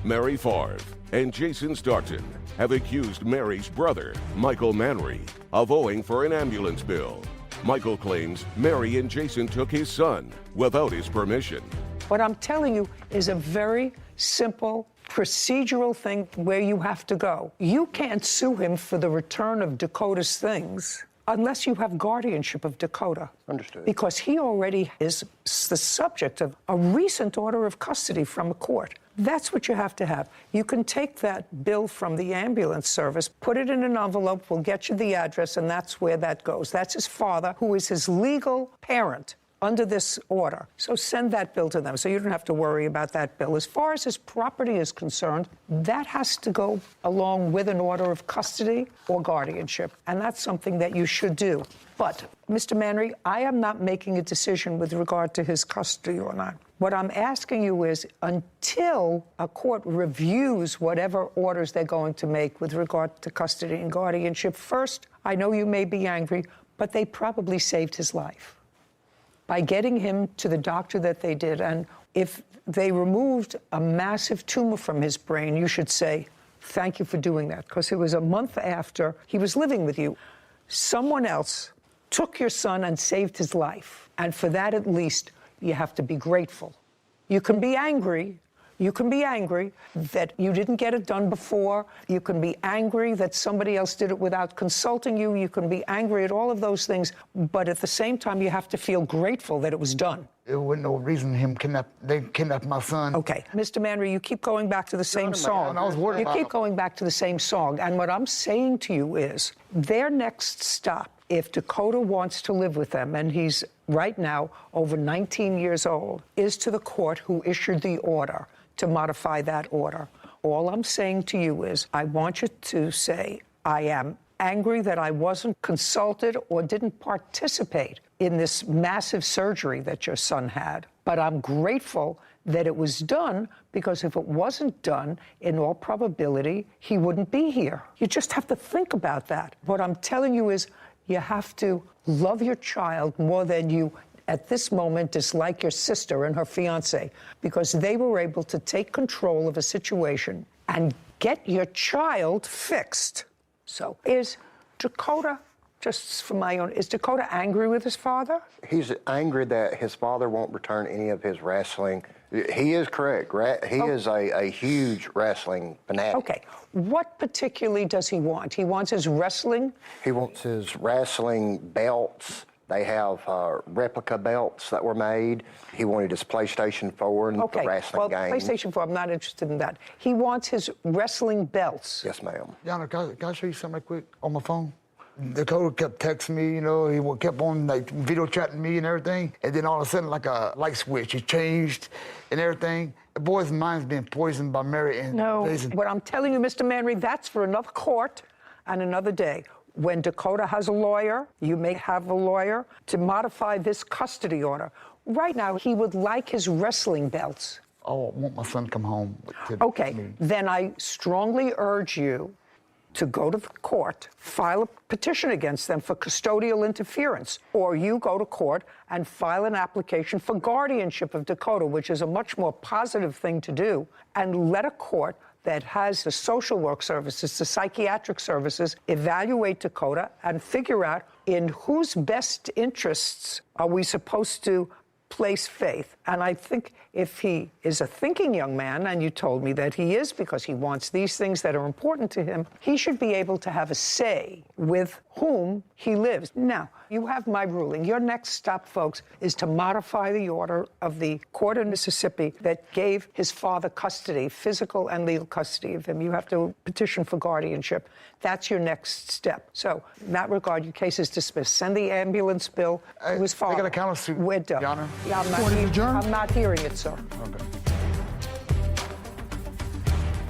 Mary Favre and Jason Stockton have accused Mary's brother, Michael Manry, of owing for an ambulance bill. Michael claims Mary and Jason took his son without his permission. What I'm telling you is a very simple procedural thing where you have to go. You can't sue him for the return of Dakota's things unless you have guardianship of Dakota. Understood. Because he already is the subject of a recent order of custody from a court. That's what you have to have. You can take that bill from the ambulance service, put it in an envelope, we'll get you the address, and that's where that goes. That's his father, who is his legal parent under this order. So send that bill to them, so you don't have to worry about that bill. As far as his property is concerned, that has to go along with an order of custody or guardianship, and that's something that you should do. But, Mr. Manry, I am not making a decision with regard to his custody or not. What I'm asking you is, until a court reviews whatever orders they're going to make with regard to custody and guardianship, first, I know you may be angry, but they probably saved his life by getting him to the doctor that they did. And if they removed a massive tumor from his brain, you should say, thank you for doing that, because it was a month after he was living with you. Someone else took your son and saved his life. And for that, at least, you have to be grateful. You can be angry. You can be angry that you didn't get it done before. You can be angry that somebody else did it without consulting you. You can be angry at all of those things. But at the same time, you have to feel grateful that it was done. There wasn't no reason they kidnapped my son. Okay. Mr. Manry, you keep going back to the same song. I was worried about You keep going back to the same song. And what I'm saying to you is, their next stop, if Dakota wants to live with them, and he's right now over 19 years old, is to the court who issued the order to modify that order. All I'm saying to you is, I want you to say, I am angry that I wasn't consulted or didn't participate in this massive surgery that your son had. But I'm grateful that it was done, because if it wasn't done, in all probability, he wouldn't be here. You just have to think about that. What I'm telling you is, you have to love your child more than you, at this moment, dislike your sister and her fiancé, because they were able to take control of a situation and get your child fixed. So is Dakota, just for my own, is Dakota angry with his father? He's angry that his father won't return any of his wrestling. He is correct. He is a huge wrestling fanatic. Okay. What particularly does he want? He wants his wrestling? He wants his wrestling belts. They have replica belts that were made. He wanted his PlayStation 4 and the wrestling game. PlayStation 4, I'm not interested in that. He wants his wrestling belts. Yes, ma'am. Yana, can I show you something right quick on my phone? Dakota kept texting me, you know, he kept on like video chatting me and everything. And then all of a sudden, like a light switch, he changed and everything. The boy's mind's being poisoned by Mary and Jason. What I'm telling you, Mr. Manry, that's for another court and another day. When Dakota has a lawyer, you may have a lawyer to modify this custody order. Right now, he would like his wrestling belts. Oh, I want my son to come home. Okay, then I strongly urge you to go to the court, file a petition against them for custodial interference, or you go to court and file an application for guardianship of Dakota, which is a much more positive thing to do, and let a court that has the social work services, the psychiatric services, evaluate Dakota and figure out in whose best interests are we supposed to place faith. And I think if he is a thinking young man, and you told me that he is because he wants these things that are important to him, he should be able to have a say with whom he lives. Now, you have my ruling. Your next stop, folks, is to modify the order of the court in Mississippi that gave his father custody, physical and legal custody of him. You have to petition for guardianship. That's your next step. So, in that regard, your case is dismissed. Send the ambulance bill to his father. They got a counter-suit. We're done. Your Honor. Yeah, I'm not hearing it, sir. Okay.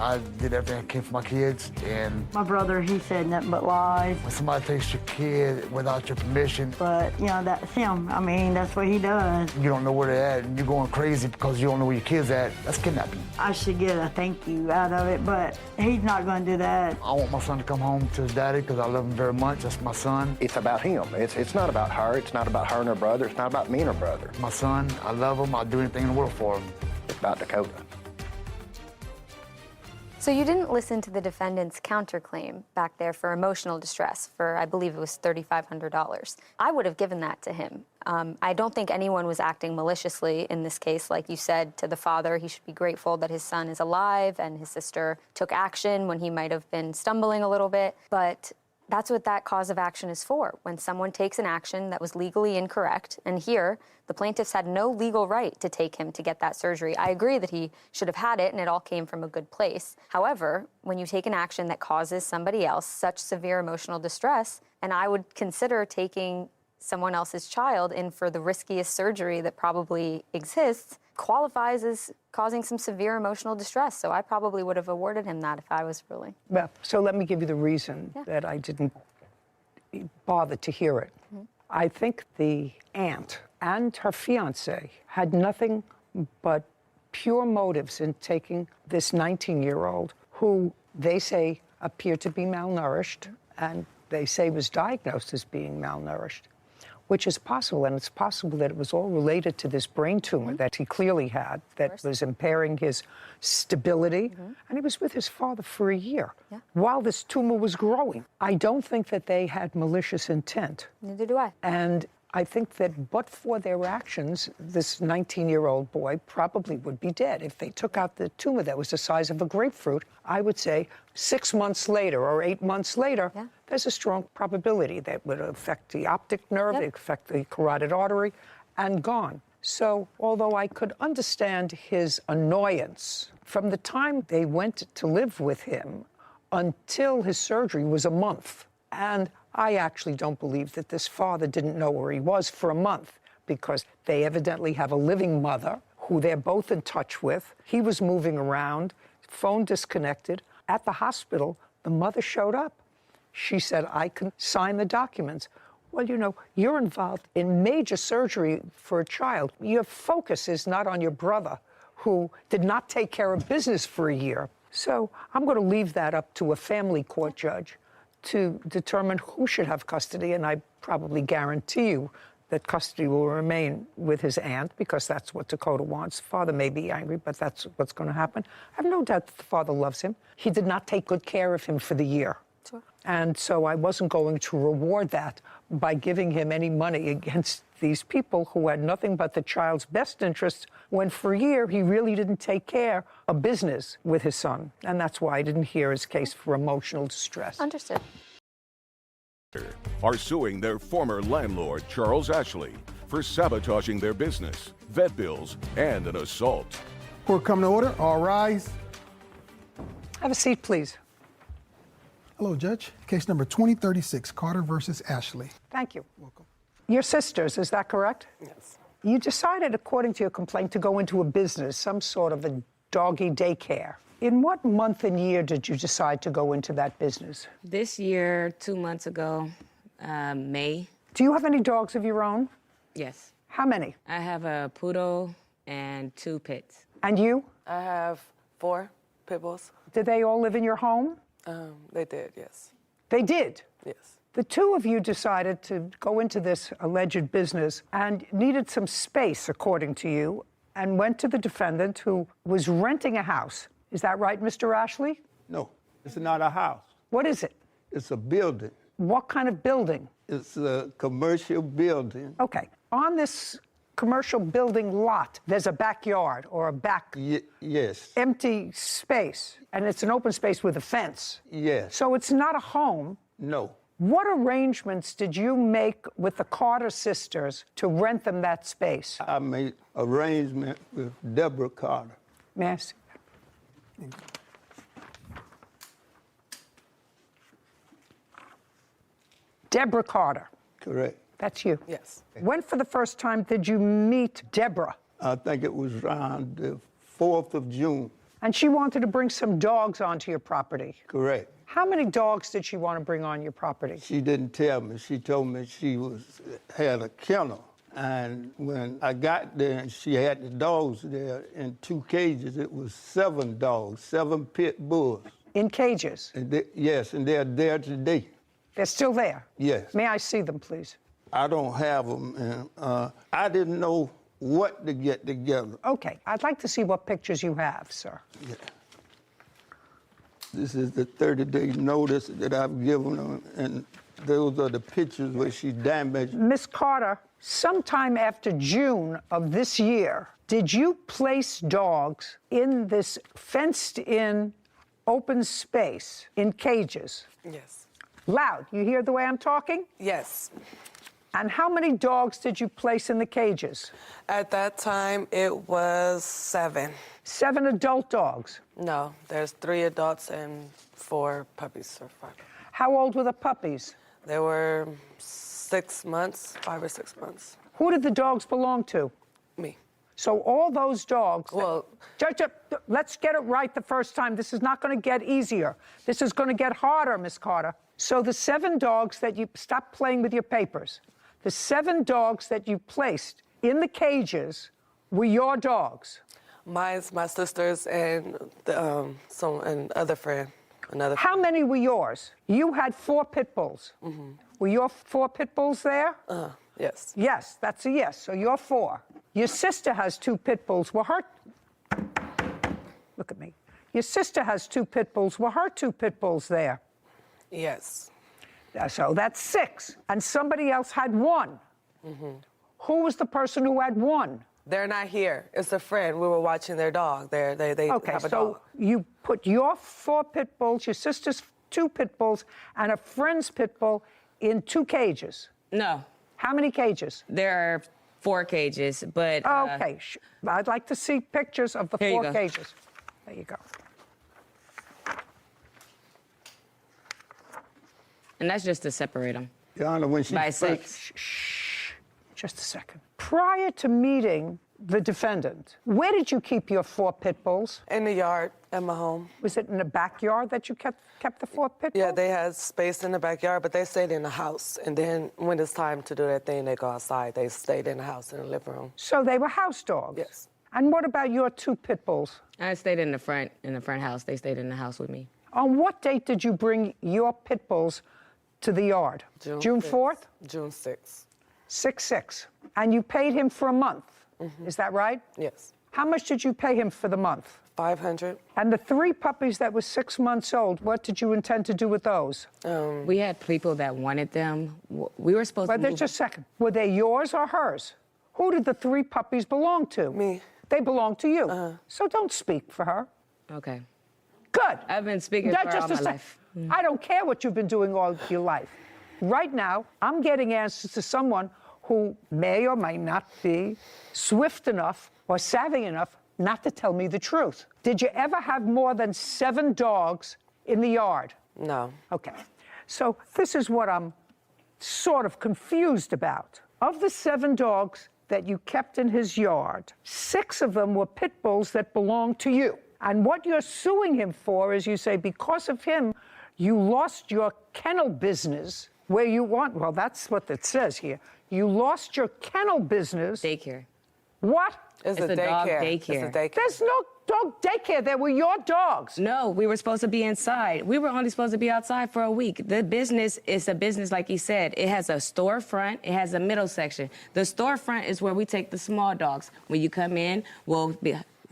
I did everything I can for my kids, and My brother, he said nothing but lies. when somebody takes your kid without your permission, But, you know, that's him. I mean, that's what he does. you don't know where they're at, and you're going crazy because you don't know where your kid's at, that's kidnapping. I should get a thank you out of it, but he's not going to do that. I want my son to come home to his daddy because I love him very much. That's my son. It's about him. It's not about her. It's not about her and her brother. It's not about me and her brother. My son, I love him. I'll do anything in the world for him. It's about Dakota. So you didn't listen to the defendant's counterclaim back there for emotional distress for, I believe it was $3,500. I would have given that to him. I don't think anyone was acting maliciously in this case. Like you said to the father, he should be grateful that his son is alive and his sister took action when he might have been stumbling a little bit. But that's what that cause of action is for, when someone takes an action that was legally incorrect. And here, the plaintiffs had no legal right to take him to get that surgery. I agree that he should have had it and it all came from a good place. However, when you take an action that causes somebody else such severe emotional distress, and I would consider taking someone else's child in for the riskiest surgery that probably exists, qualifies as causing some severe emotional distress. So I probably would have awarded him that if I was ruling. Well, so let me give you the reason that I didn't bother to hear it. I think the aunt and her fiancé had nothing but pure motives in taking this 19-year-old who they say appeared to be malnourished and they say was diagnosed as being malnourished, which is possible, and it's possible that it was all related to this brain tumor that he clearly had that was impairing his stability. And he was with his father for a year while this tumor was growing. I don't think that they had malicious intent. Neither do I. And I think that but for their actions, this 19-year-old boy probably would be dead. If they took out the tumor that was the size of a grapefruit, I would say 6 months later or 8 months later, there's a strong probability that would affect the optic nerve, affect the carotid artery, and gone. So although I could understand his annoyance, from the time they went to live with him until his surgery was a month. And I actually don't believe that this father didn't know where he was for a month, because they evidently have a living mother who they're both in touch with. He was moving around, phone disconnected. At the hospital, the mother showed up. She said, I can sign the documents. Well, you know, you're involved in major surgery for a child. Your focus is not on your brother, who did not take care of business for a year. So I'm going to leave that up to a family court judge to determine who should have custody, and I probably guarantee you that custody will remain with his aunt, because that's what Dakota wants. Father may be angry, but that's what's going to happen. I have no doubt that the father loves him. He did not take good care of him for the year. Sure. And so I wasn't going to reward that by giving him any money against these people who had nothing but the child's best interests, when for a year he really didn't take care of business with his son. And that's why I didn't hear his case for emotional distress. Understood. Are suing their former landlord, Charles Ashley, for sabotaging their business, vet bills, and an assault. Court come to order. All rise. Have a seat, please. Hello, Judge. Case number 2036, Carter versus Ashley. Thank you. Welcome. Your sisters, is that correct? Yes. You decided, according to your complaint, to go into a business, some sort of a doggy daycare. In what month and year did you decide to go into that business? This year, 2 months ago, May. Do you have any dogs of your own? Yes. How many? I have a poodle and 2 pits. And you? I have 4 pit bulls. Did they all live in your home? They did, yes. They did? Yes. The two of you decided to go into this alleged business and needed some space, according to you, and went to the defendant, who was renting a house. Is that right, Mr. Ashley? No, it's not a house. What is it? It's a building. What kind of building? It's a commercial building. Okay. On this commercial building lot, there's a backyard or a back yes. empty space, and it's an open space with a fence. Yes. So it's not a home. No. What arrangements did you make with the Carter sisters to rent them that space? I made arrangement with Deborah Carter. May I see? Deborah Carter. Correct. That's you. Yes. When for the first time did you meet Deborah? I think it was around the 4th of June. And she wanted to bring some dogs onto your property. Correct. How many dogs did she want to bring on your property? She didn't tell me. She told me she had a kennel. And when I got there and she had the dogs there in 2 cages, it was 7 dogs, 7 pit bulls. In cages? And yes, and they're there today. They're still there? Yes. May I see them, please? I don't have them, and I didn't know what to get together. Okay, I'd like to see what pictures you have, sir. Yeah. This is the 30-day notice that I've given her, and those are the pictures where she damaged. Miss Carter, sometime after June of this year, did you place dogs in this fenced-in open space in cages? Yes. Loud. You hear the way I'm talking? Yes. And how many dogs did you place in the cages? At that time, it was 7. 7 adult dogs? No, there's 3 adults and 4 puppies or 5. How old were the puppies? They were 6 months, 5 or 6 months. Who did the dogs belong to? Me. So all those dogs... Well... let's get it right the first time. This is not going to get easier. This is going to get harder, Miss Carter. So the 7 dogs that you... Stop playing with your papers. The 7 dogs that you placed in the cages were your dogs. Mine's my sister's and another friend. How many were yours? You had 4 pit bulls. Mm-hmm. Were your 4 pit bulls there? Yes. Yes, that's a yes. So you're 4. Your sister has 2 pit bulls. Were her... Look at me. Your sister has 2 pit bulls. Were her 2 pit bulls there? Yes. So that's 6. And somebody else had 1. Mm-hmm. Who was the person who had 1? They're not here. It's a friend. We were watching their dog. They okay, have a so dog. you put your 4 pit bulls, your sister's 2 pit bulls, and a friend's pit bull in 2 cages. No. How many cages? There are 4 cages, but... Okay, I'd like to see pictures of the 4 cages. There you go. And that's just to separate them. Your Honor, when she... By 6. Shh, just a second. Prior to meeting the defendant, where did you keep your 4 pit bulls? In the yard at my home. Was it in the backyard that you kept the 4 pit bulls? Yeah, they had space in the backyard, but they stayed in the house. And then when it's time to do their thing, they go outside. They stayed in the house in the living room. So they were house dogs? Yes. And what about your 2 pit bulls? I stayed in the front house. They stayed in the house with me. On what date did you bring your pit bulls to the yard? June 4th? June 6th. 6/6. And you paid him for a month. Mm-hmm. Is that right? Yes. How much did you pay him for the month? $500. And the 3 puppies that were 6 months old, what did you intend to do with those? We had people that wanted them. We were supposed to move... Just a second. Were they yours or hers? Who did the 3 puppies belong to? Me. They belong to you. So don't speak for her. Okay. Good. I've been speaking for all my life. I don't care what you've been doing all your life. Right now, I'm getting answers to someone who may or may not be swift enough or savvy enough not to tell me the truth. Did you ever have more than 7 dogs in the yard? No. Okay. So this is what I'm sort of confused about. Of the 7 dogs that you kept in his yard, 6 of them were pit bulls that belonged to you. And what you're suing him for is, you say, because of him, you lost your kennel business where you want, well, that's what it says here. You lost your kennel business. Daycare. What? It's a dog daycare. daycare. It's a daycare. There's no dog daycare. They were your dogs. No, we were supposed to be inside. We were only supposed to be outside for a week. The business is a business, like he said. It has a storefront. It has a middle section. The storefront is where we take the small dogs. When you come in, we'll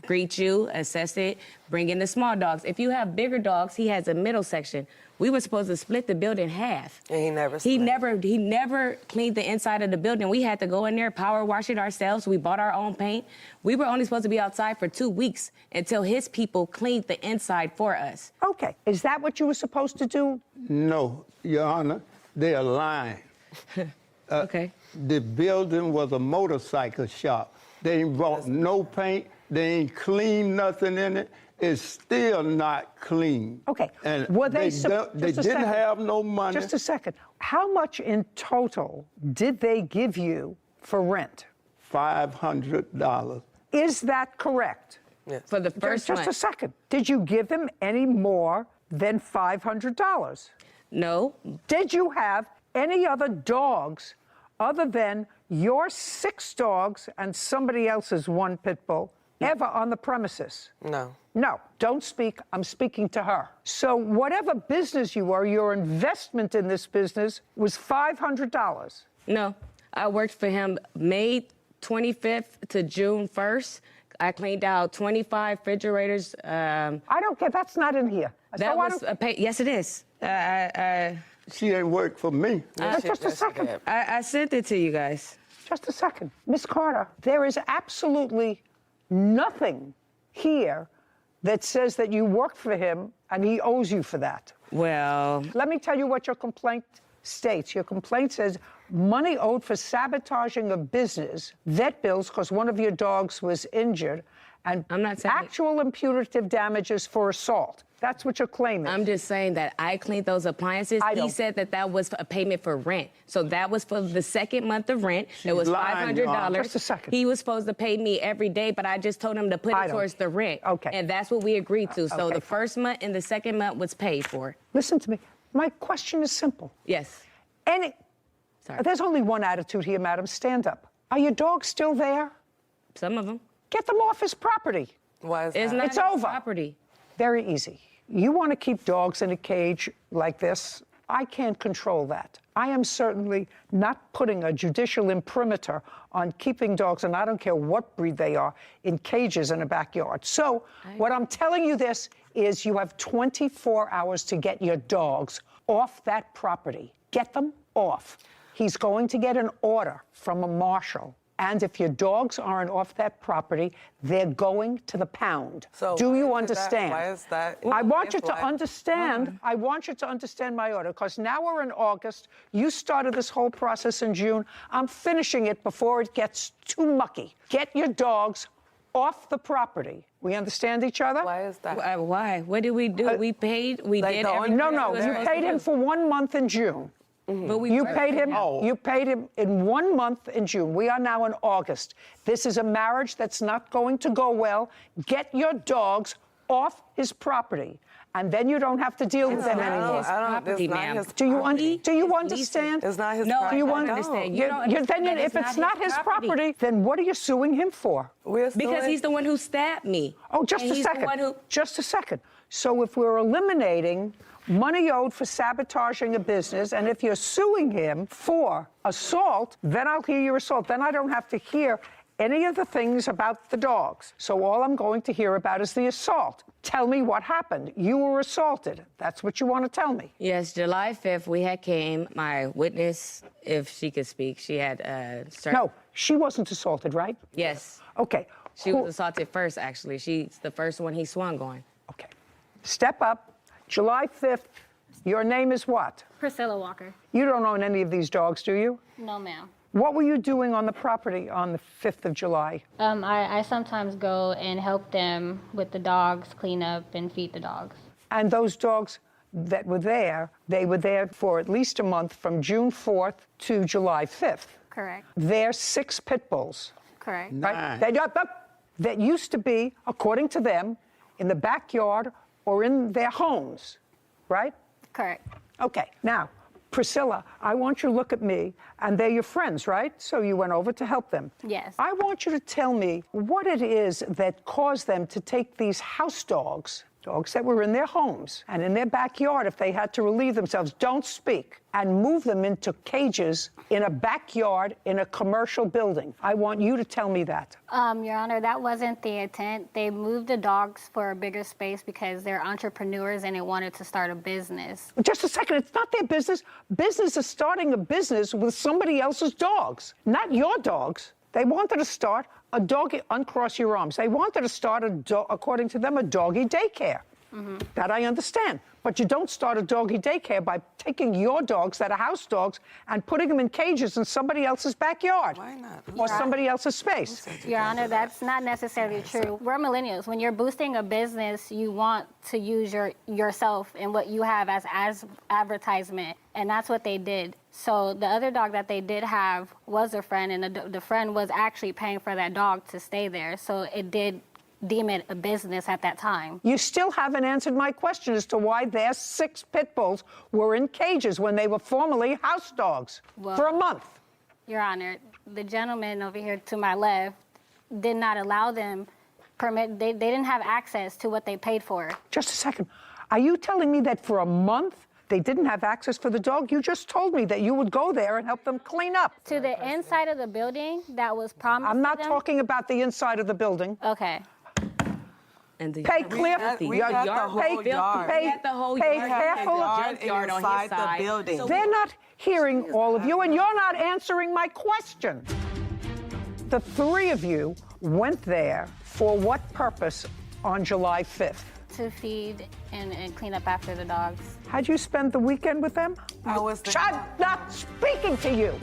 greet you, assess it, bring in the small dogs. If you have bigger dogs, he has a middle section. We were supposed to split the building in half. And he never cleaned the inside of the building. We had to go in there, power wash it ourselves. We bought our own paint. We were only supposed to be outside for 2 weeks until his people cleaned the inside for us. Okay. Is that what you were supposed to do? No, Your Honor, they are lying. Okay. The building was a motorcycle shop. They ain't bought no paint. They ain't cleaned nothing in it. It's still not clean. Okay. And were they didn't have no money. Just a second. How much in total did they give you for rent? $500. Is that correct? For the first Just month. a second. Did you give him any more than $500? No. Did you have any other dogs other than your 6 dogs and somebody else's 1 pit bull ever on the premises? No. No, don't speak. I'm speaking to her. So whatever business you were, your investment in this business was $500. No. I worked for him May 25th to June 1st. I cleaned out 25 refrigerators. I don't care. That's not in here. That So I was don't- a pay. Yes, it is. She ain't work for me. Just a second. I sent it to you guys. Just a second. Miss Carter, there is absolutely nothing here that says that you worked for him and he owes you for that. Well, let me tell you what your complaint states. Your complaint says money owed for sabotaging a business, vet bills because one of your dogs was injured, and I'm not saying actual and punitive damages for assault. That's what your claim is. I'm just saying that I cleaned those appliances. He said that that was a payment for rent. So that was for the second month of rent. It was $500. Just a second. He was supposed to pay me every day, but I just told him to put it towards the rent. Okay. And that's what we agreed to. So Okay, the first month and the second month was paid for. Listen to me. My question is simple. Yes. There's only one attitude here, madam. Stand up. Are your dogs still there? Some of them. Get them off his property. Why is It's that? not It's his over. property. Very easy. You want to keep dogs in a cage like this? I can't control that. I am certainly not putting a judicial imprimatur on keeping dogs, and I don't care what breed they are, in cages in a backyard. So what I'm telling you this is you have 24 hours to get your dogs off that property. Get them off. He's going to get an order from a marshal. And if your dogs aren't off that property, they're going to the pound. So do you why is understand? Why is that? I want you It's to like- understand. I want you to understand my order, because now we're in August. You started this whole process in June. I'm finishing it before it gets too mucky. Get your dogs off the property. We understand each other? Why is that? Why? What did we do? We paid. We like did the everything. No, we no. were You supposed paid to him do. for 1 month in June. But we You worked paid for him. Oh. You paid him in 1 month in June. We are now in August. This is a marriage that's not going to go well. Get your dogs off his property, and then you don't have to deal with them anymore. I don't. property, It's not ma'am. his Do you property. do you understand? It's not his No, property. Do you I don't understand. You don't then understand that if it's not his property, then what are you suing him for? We're Because suing- he's the one who stabbed me. Oh, just And a he's the second. one who- Just a second. So if we're eliminating money owed for sabotaging a business, and if you're suing him for assault, then I'll hear your assault. Then I don't have to hear any of the things about the dogs. So all I'm going to hear about is the assault. Tell me what happened. You were assaulted. That's what you want to tell me. Yes, July 5th, we had came. My witness, if she could speak, she had started. No, she wasn't assaulted, right? Yes. Okay. She was assaulted first, actually. She's the first one he swung on. Okay. Step up. July 5th. Your name is what? Priscilla Walker. You don't own any of these dogs, do you? No, ma'am. What were you doing on the property on the 5th of July? I sometimes go and help them with the dogs, clean up and feed the dogs. And those dogs that were there, they were there for at least a month from June 4th to July 5th. Correct. They're 6 pit bulls. Correct. Right? That used to be, according to them, in the backyard or in their homes, right? Correct. Okay, now, Priscilla, I want you to look at me, and they're your friends, right? So you went over to help them. Yes. I want you to tell me what it is that caused them to take these house dogs, dogs that were in their homes and in their backyard if they had to relieve themselves, don't speak, and move them into cages in a backyard in a commercial building. I want you to tell me that. Your Honor, that wasn't the intent. They moved the dogs for a bigger space because they're entrepreneurs and they wanted to start a business. Just a second, it's not their business. Business is starting a business with somebody else's dogs, not your dogs. They wanted to start a doggy, uncross your arms. They wanted to start, according to them, a doggy daycare. Mm-hmm. That I understand. But you don't start a doggy daycare by taking your dogs that are house dogs and putting them in cages in somebody else's backyard. Why not? Or somebody else's space. Your Honor, that's not necessarily true. We're millennials. When you're boosting a business, you want to use yourself and what you have as advertisement, and that's what they did. So the other dog that they did have was a friend, and the friend was actually paying for that dog to stay there. So it did deem it a business at that time. You still haven't answered my question as to why their 6 pit bulls were in cages when they were formerly house dogs for a month. Your Honor, the gentleman over here to my left did not allow them they didn't have access to what they paid for. Just a second. Are you telling me that for a month they didn't have access for the dog? You just told me that you would go there and help them clean up. To the inside of the building that was promised I'm not to them? talking about the inside of the building. Okay. And the Pay clear. We got the whole yard. Pay, We got the whole pay yard. careful. Junkyard on his Inside the side. building. So They're not hearing all of you, and you're not answering my question. The 3 of you went there for what purpose on July 5th? To feed and clean up after the dogs. How'd you spend the weekend with them? I was there. I'm not speaking to you.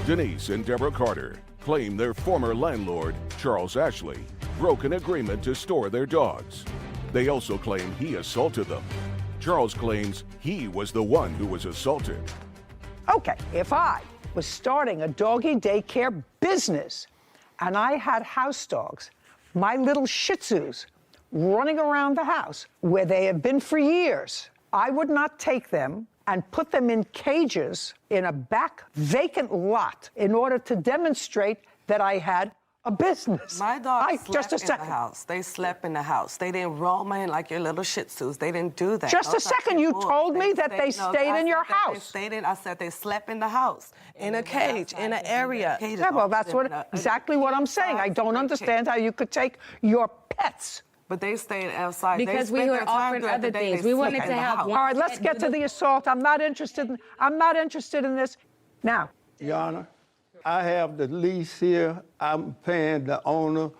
Denise and Deborah Carter claim their former landlord, Charles Ashley, broke an agreement to store their dogs. They also claim he assaulted them. Charles claims he was the one who was assaulted. Okay, if I was starting a doggy daycare business and I had house dogs, my little Shih Tzus, running around the house where they have been for years, I would not take them and put them in cages in a back vacant lot in order to demonstrate that I had a business. My dogs slept just a second. in the house. They slept in the house. They didn't roam in like your little Shih Tzus. They didn't do that. Just a Those are second. You pit bulls. told me that they No, stayed I in your said that they house. stayed in. I said they slept in the house, in a cage, in an area. Yeah, well, that's exactly what I'm saying. I don't understand how you could take your pets. But they stayed outside. Because they we spent were their time offering throughout the other day. things. They We wanted slept to in the have house. one. All right, let's get to the assault. I'm not interested in this. Now, Your Honor, I have the lease here. I'm paying the owner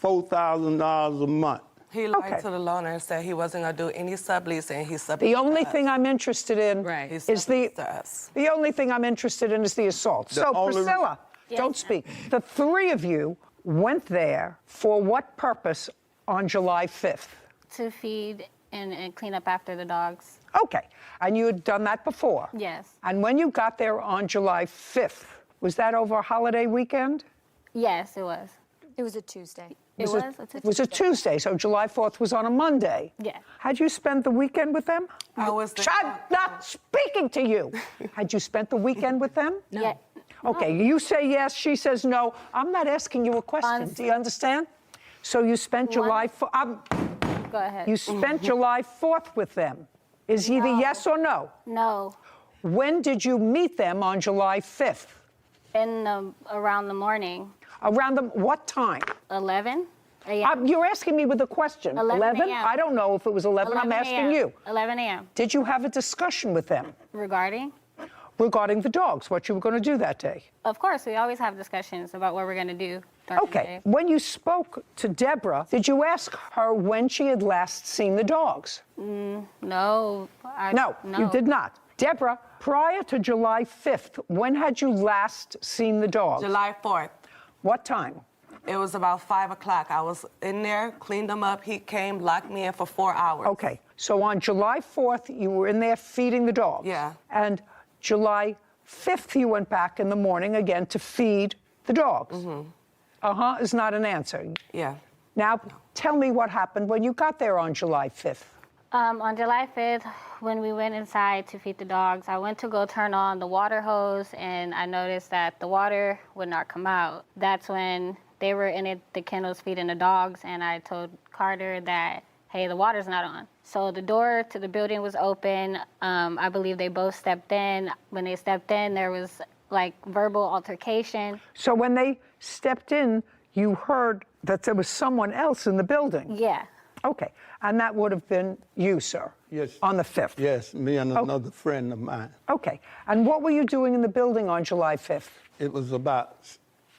$4,000 a month. He lied to the loaner and said he wasn't going to do any sublease, and he subleased the only to us. thing I'm interested in He is subleased to us. the only thing I'm interested in is the assault. The So, only- Priscilla, Yes, don't ma'am. speak. The 3 of you went there for what purpose on July 5th? To feed and clean up after the dogs. Okay, and you had done that before? Yes. And when you got there on July 5th, was that over a holiday weekend? Yes, it was. It was a Tuesday. It It was a Tuesday, so July 4th was on a Monday. Yeah. Had you spent the weekend with them? I was there. I'm not speaking to you. Had you spent the weekend with them? No. Yeah. Okay, you say yes, she says no. I'm not asking you a question. Do you understand? So you spent July 4th. Go ahead. You spent July 4th with them. Is either yes or no? No. When did you meet them on July 5th? Around the morning. Around what time? 11 a.m. You're asking me with a question. 11 a.m. I don't know if it was 11. I'm 11 asking a.m. you. 11 a.m. Did you have a discussion with them Regarding? regarding the dogs, what you were going to do that day? Of course, we always have discussions about what we're going to do during the day. Okay. When you spoke to Deborah, did you ask her when she had last seen the dogs? No. No, you did not. Deborah, prior to July 5th, when had you last seen the dogs? July 4th. What time? It was about 5 o'clock. I was in there, cleaned them up. He came, locked me in for 4 hours. Okay. So on July 4th, you were in there feeding the dogs. Yeah. And July 5th, you went back in the morning again to feed the dogs. Mm-hmm. Is not an answer. Yeah. Now, tell me what happened when you got there on July 5th. On July 5th, when we went inside to feed the dogs, I went to go turn on the water hose, and I noticed that the water would not come out. That's when they were in the kennels feeding the dogs, and I told Carter that, hey, the water's not on. So the door to the building was open. I believe they both stepped in. When they stepped in, there was like verbal altercation. So when they stepped in, you heard that there was someone else in the building? Yeah. Okay. And that would have been you, sir? Yes. On the 5th? Yes, me and another friend of mine. Okay. And what were you doing in the building on July 5th? It was about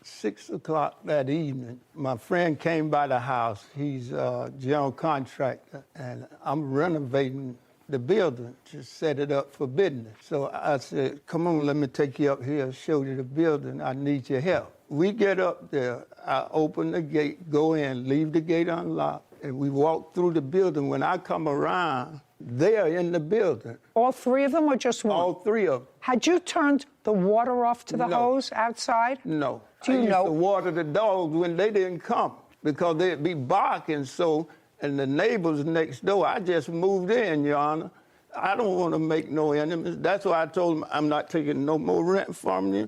6 o'clock that evening. My friend came by the house. He's a general contractor, and I'm renovating the building to set it up for business. So I said, come on, let me take you up here, show you the building. I need your help. We get up there. I open the gate, go in, leave the gate unlocked, and we walk through the building. When I come around, there in the building. All three of them or just one? All three of them. Had you turned the water off to the hose outside? No. Do you I used know? to water the dogs when they didn't come because they'd be barking so, and the neighbors next door, I just moved in, Your Honor. I don't want to make no enemies. That's why I told them I'm not taking no more rent from you.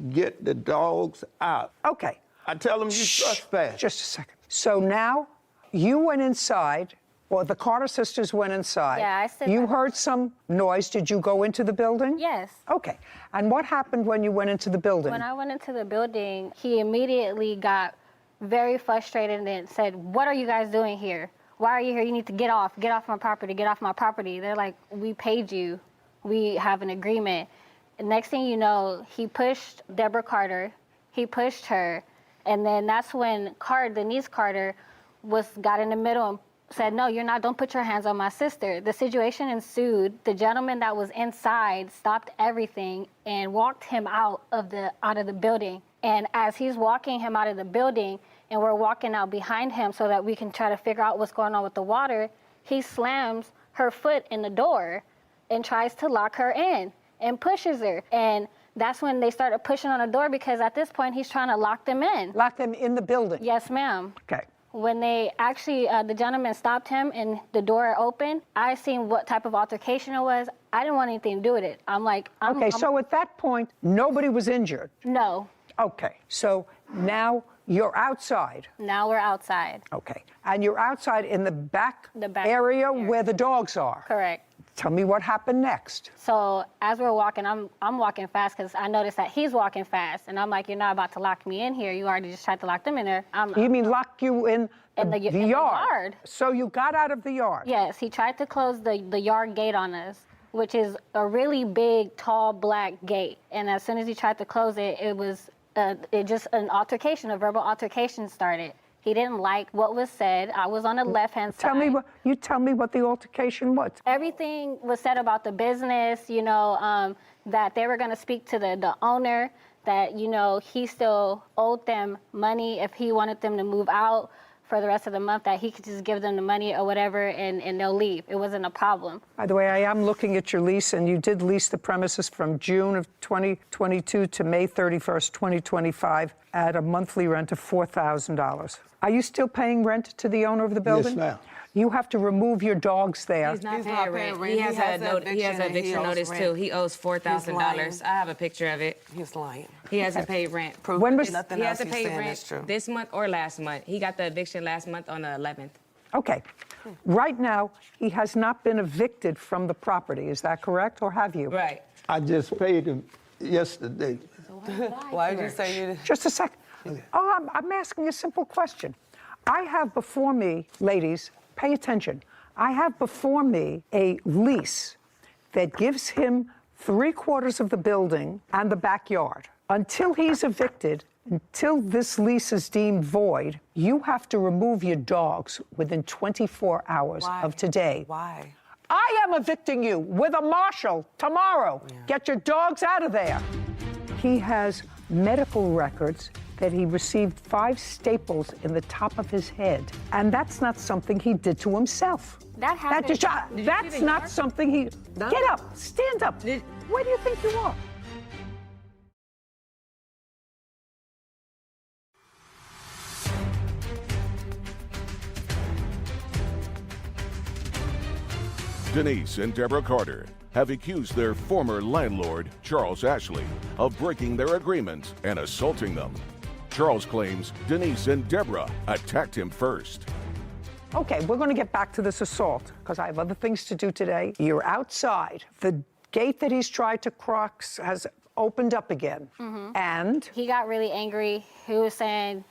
Get the dogs out. Okay. I tell them you trespass. Just a second. So now you went inside, or the Carter sisters went inside. Yeah, I said You that. heard some noise. Did you go into the building? Yes. Okay. And what happened when you went into the building? When I went into the building, he immediately got very frustrated and said, "What are you guys doing here? Why are you here? You need to get off my property, get off my property." They're like, "We paid you. We have an agreement." And next thing you know, he pushed Deborah Carter. He pushed her. And then that's when Denise Carter got in the middle and said, "No, you're not. Don't put your hands on my sister." The situation ensued. The gentleman that was inside stopped everything and walked him out of the building. And as he's walking him out of the building, and we're walking out behind him so that we can try to figure out what's going on with the water, he slams her foot in the door and tries to lock her in and pushes her. And that's when they started pushing on the door because at this point he's trying to lock them in. Lock them in the building? Yes, ma'am. Okay. When they actually, the gentleman stopped him and the door opened, I seen what type of altercation it was. I didn't want anything to do with it. I'm like, so at that point, nobody was injured? No. Okay. So now you're outside. Now we're outside. Okay. And you're outside in the back area where the dogs are? Correct. Tell me what happened next. So as we're walking, I'm walking fast because I noticed that he's walking fast. And I'm like, "You're not about to lock me in here. You already just tried to lock them in there." You mean lock you in the the yard? So you got out of the yard? Yes, he tried to close the yard gate on us, which is a really big, tall, black gate. And as soon as he tried to close it, it just an altercation, a verbal altercation started. He didn't like what was said. I was on the left-hand side. Tell me what the altercation was. Everything was said about the business, that they were going to speak to the owner, that, he still owed them money if he wanted them to move out for the rest of the month, that he could just give them the money or whatever and they'll leave. It wasn't a problem. By the way, I am looking at your lease, and you did lease the premises from June of 2022 to May 31st, 2025 at a monthly rent of $4,000. Are you still paying rent to the owner of the building? Yes, ma'am. You have to remove your dogs there. He's not paying rent. He has an eviction notice too. He owes $4,000. I have a picture of it. He's lying. He hasn't paid rent. He hasn't paid rent this month or last month. He got the eviction last month on the 11th. Okay. Right now, he has not been evicted from the property. Is that correct, or have you? Right. I just paid him yesterday. Why did you say you did? Just a second. Oh, I'm asking a simple question. I have before me, ladies, pay attention. I have before me a lease that gives him 3/4 of the building and the backyard. Until he's evicted, until this lease is deemed void, you have to remove your dogs within 24 hours of today. Why? I am evicting you with a marshal tomorrow. Yeah. Get your dogs out of there. He has medical records that he received 5 staples in the top of his head. And that's not something he did to himself. That happened. That's not something he... No. Get up. Stand up. Where do you think you are? Denise and Deborah Carter have accused their former landlord, Charles Ashley, of breaking their agreement and assaulting them. Charles claims Denise and Deborah attacked him first. Okay, we're going to get back to this assault because I have other things to do today. You're outside. The gate that he's tried to cross has opened up again. Mm-hmm. And? He got really angry. He was saying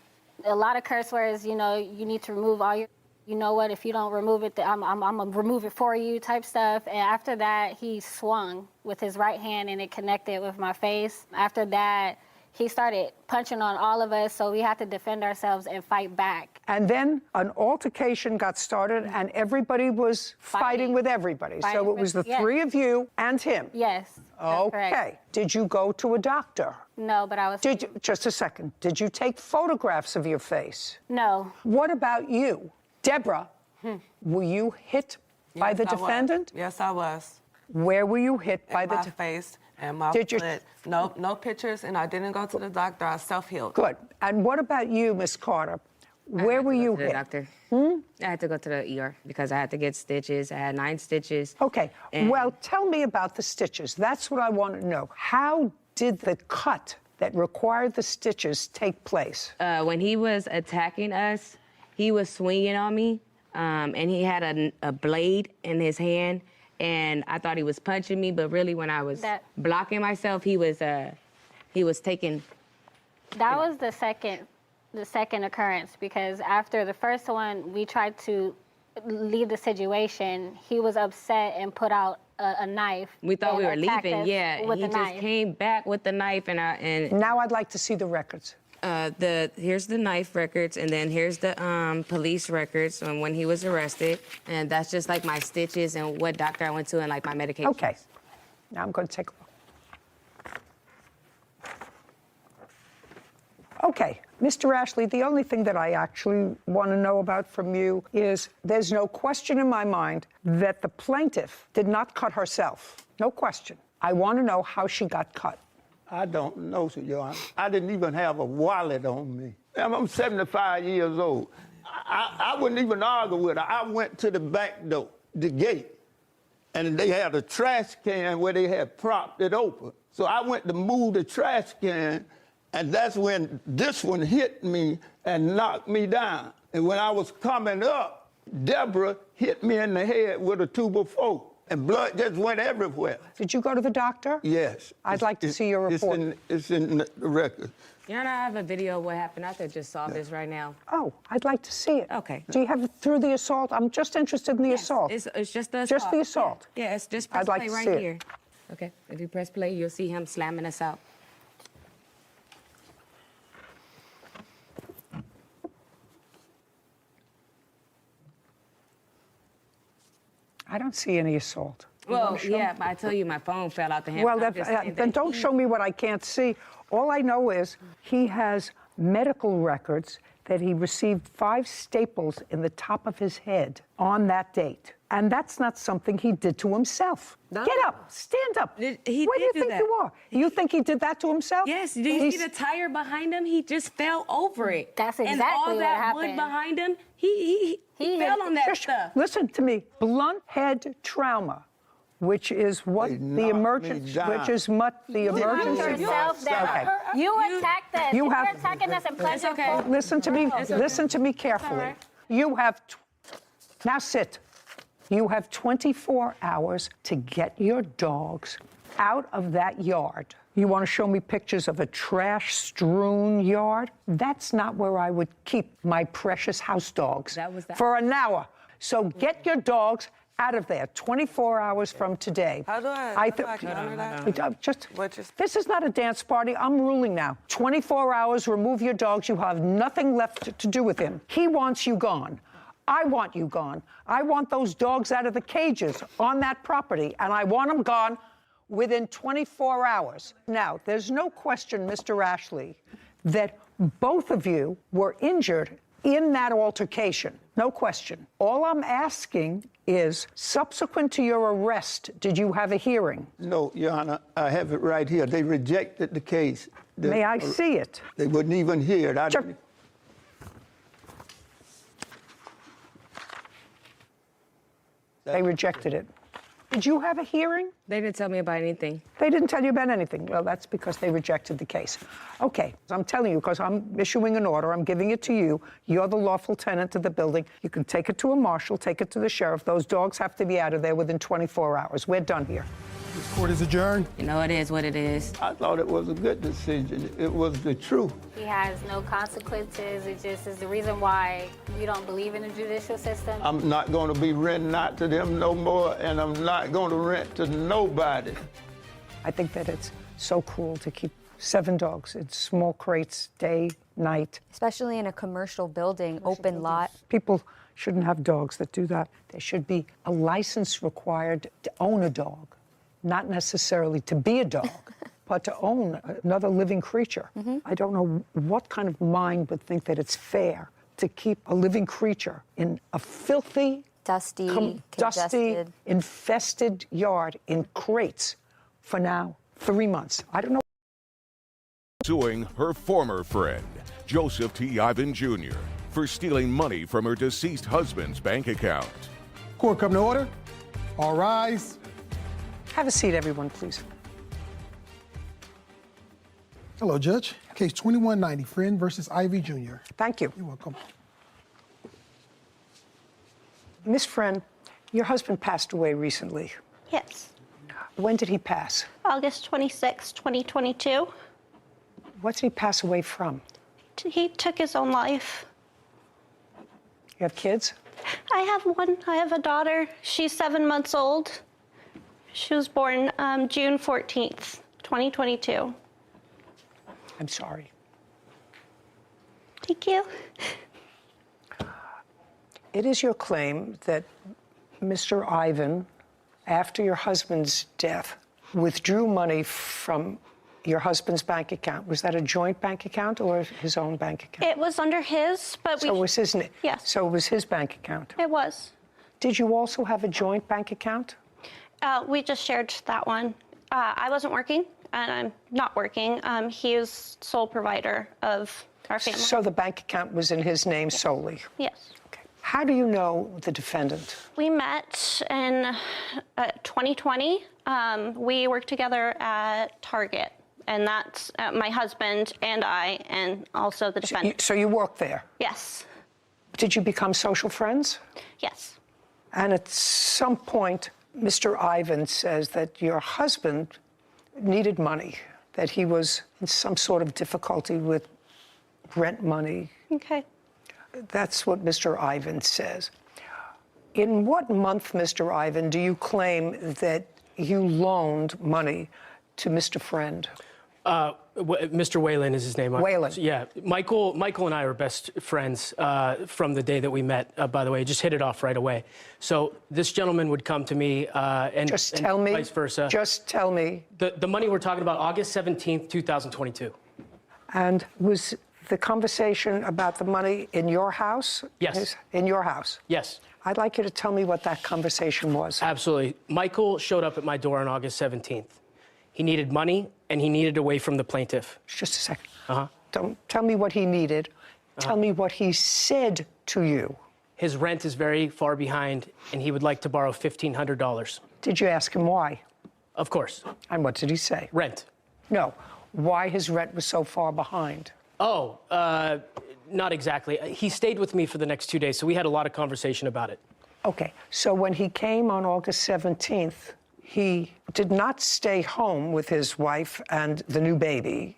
a lot of curse words, you need to remove all your... You know what, if you don't remove it, I'm going to remove it for you type stuff. And after that, he swung with his right hand and it connected with my face. After that, he started punching on all of us, so we had to defend ourselves and fight back. And then an altercation got started and everybody was fighting with everybody. So it was the three of you and him? Yes, okay. Correct. Did you go to a doctor? No, but I was... Just a second. Did you take photographs of your face? No. What about you? Deborah, were you hit by the I was. defendant? Yes, I was. Where were you hit by the my face and my Did you- foot. No pictures, and I didn't go to the doctor. I self-healed. Good. And what about you, Miss Carter? Where were you To the hit? doctor. I had to go to the ER because I had to get stitches. I had 9 stitches. Okay. And- Well, tell me about the stitches. That's what I want to know. How did the cut that required the stitches take place? When he was attacking us, he was swinging on me, and he had a blade in his hand, and I thought he was punching me, but really when I was blocking myself, he was taking. That was the second occurrence, because after the first one, we tried to leave the situation. He was upset and put out a knife. We thought we were and attacked leaving, us yeah. with He a just knife. came back with the knife, and now I'd like to see the records. Here's the knife records, and then here's the police records on when he was arrested, and that's just like my stitches and what doctor I went to and like my medication. Okay. Now I'm going to take a look. Okay, Mr. Ashley, the only thing that I actually want to know about from you is there's no question in my mind that the plaintiff did not cut herself. No question. I want to know how she got cut. I don't know, Your Honor. I didn't even have a wallet on me. I'm 75 years old. I wouldn't even argue with her. I went to the back door, the gate, and they had a trash can where they had propped it open. So I went to move the trash can, and that's when this one hit me and knocked me down. And when I was coming up, Deborah hit me in the head with a 2x4. And blood just went everywhere. Did you go to the doctor? Yes. I'd like to see your report. It's in the record. Your Honor, I have a video of what happened. I just saw this right now. Oh, I'd like to see it. Okay. Do you have it through the assault? I'm just interested in the assault. It's just the assault. Just the assault. Yeah, it's just press I'd like play to right see it. here. Okay, if you press play, you'll see him slamming us out. I don't see any assault. You Well, wanna show yeah, me? but I tell you, my phone fell out the hand. Well, I'm that, just saying then that don't show me what I can't see. All I know is he has medical records that he received 5 staples in the top of his head on that date. And that's not something he did to himself. No. Get up, stand up. He Where do did you do think that. you are? You think he did that to himself? Yes, do you see the tire behind him? He just fell over it. That's and exactly all what that wood happened. behind him, he fell on that Shush. stuff. Listen to me. Blunt head trauma, which is what the emergency, which is what the emergency. yourself down. Okay. You attacked us. You If have- you're attacking us in pleasant Listen to me. It's okay. Listen to me carefully. All right. You have now sit. You have 24 hours to get your dogs out of that yard. You want to show me pictures of a trash-strewn yard? That's not where I would keep my precious house dogs for an hour. So get your dogs out of there 24 hours from today. How do I counter that? This is not a dance party. I'm ruling now. 24 hours, remove your dogs. You have nothing left to do with him. He wants you gone. I want you gone. I want those dogs out of the cages on that property, and I want them gone within 24 hours. Now, there's no question, Mr. Ashley, that both of you were injured in that altercation. No question. All I'm asking is, subsequent to your arrest, did you have a hearing? No, Your Honor, I have it right here. They rejected the case. May I see it? They wouldn't even hear it. They rejected it. Did you have a hearing? They didn't tell me about anything. They didn't tell you about anything. Well, that's because they rejected the case. Okay, I'm telling you, because I'm issuing an order, I'm giving it to you. You're the lawful tenant of the building. You can take it to a marshal, take it to the sheriff. Those dogs have to be out of there within 24 hours. We're done here. This court is adjourned. You know, it is what it is. I thought it was a good decision. It was the truth. He has no consequences. It just is the reason why you don't believe in the judicial system. I'm not going to be renting out to them no more, and I'm not going to rent to nobody. I think that it's so cruel to keep 7 dogs in small crates day, night. Especially in a commercial building, open lot. People shouldn't have dogs that do that. There should be a license required to own a dog, not necessarily to be a dog, but to own another living creature. I don't know what kind of mind would think that it's fair to keep a living creature in a filthy Dusty, dusty, congested. infested yard in crates for now 3 months. I don't know. Suing her former friend, Joseph T. Ivan Jr., for stealing money from her deceased husband's bank account. Court come to order. All rise. Have a seat, everyone, please. Hello, Judge. Case 2190, Friend versus Ivy Jr. Thank you. You're welcome. Miss Friend, your husband passed away recently. Yes. When did he pass? August 26, 2022. What did he pass away from? He took his own life. You have kids? I have one. I have a daughter. She's 7 months old. She was born June 14th, 2022. I'm sorry. Thank you. It is your claim that Mr. Ivan, after your husband's death, withdrew money from your husband's bank account. Was that a joint bank account or his own bank account? It was under his, but So it was his. Yes. So it was his bank account. It was. Did you also have a joint bank account? We just shared that one. I wasn't working, and I'm not working. He is sole provider of our family. So the bank account was in his name solely? Yes. How do you know the defendant? We met in 2020. We worked together at Target, and that's my husband and I, and also the defendant. So you worked there? Yes. Did you become social friends? Yes. And at some point, Mr. Ivan says that your husband needed money, that he was in some sort of difficulty with rent money. Okay. That's what Mr. Ivan says. In what month, Mr. Ivan, do you claim that you loaned money to Mr. Friend? Mr. Whalen is his name. Whalen. Yeah. Michael and I are best friends from the day that we met, by the way. Just hit it off right away. So this gentleman would come to me and vice versa. Just tell me. The money we're talking about, August 17th, 2022. And was the conversation about the money in your house? Yes. In your house? Yes. I'd like you to tell me what that conversation was. Absolutely. Michael showed up at my door on August 17th. He needed money, and he needed away from the plaintiff. Just a second. Uh-huh. Don't tell me what he needed. Tell me what he said to you. His rent is very far behind, and he would like to borrow $1,500. Did you ask him why? Of course. And what did he say? Rent. No. Why his rent was so far behind? Oh, not exactly. He stayed with me for the next 2 days, so we had a lot of conversation about it. Okay. So when he came on August 17th, he did not stay home with his wife and the new baby.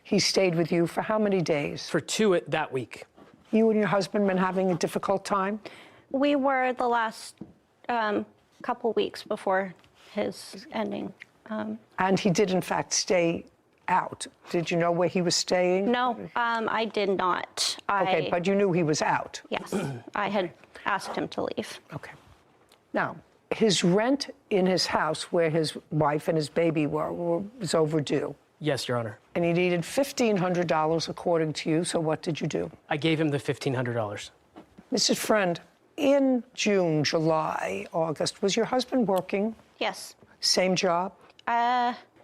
He stayed with you for how many days? For 2 that week. You and your husband been having a difficult time? We were the last couple weeks before his ending. And he did, in fact, stay out. Did you know where he was staying? No, I did not. Okay, but you knew he was out? Yes, I had asked him to leave. Okay. Now, his rent in his house where his wife and his baby was overdue. Yes, Your Honor. And he needed $1,500 according to you, so what did you do? I gave him the $1,500. Mrs. Friend, in June, July, August, was your husband working? Yes. Same job?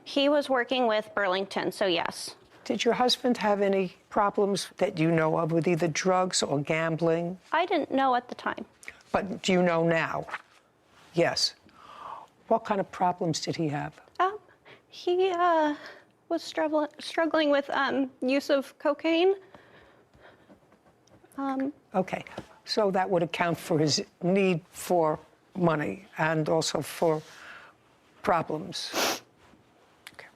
He was working with Burlington, so yes. Did your husband have any problems that you know of with either drugs or gambling? I didn't know at the time. But do you know now? Yes. What kind of problems did he have? He was struggling with use of cocaine. Okay, so that would account for his need for money and also for problems. Okay.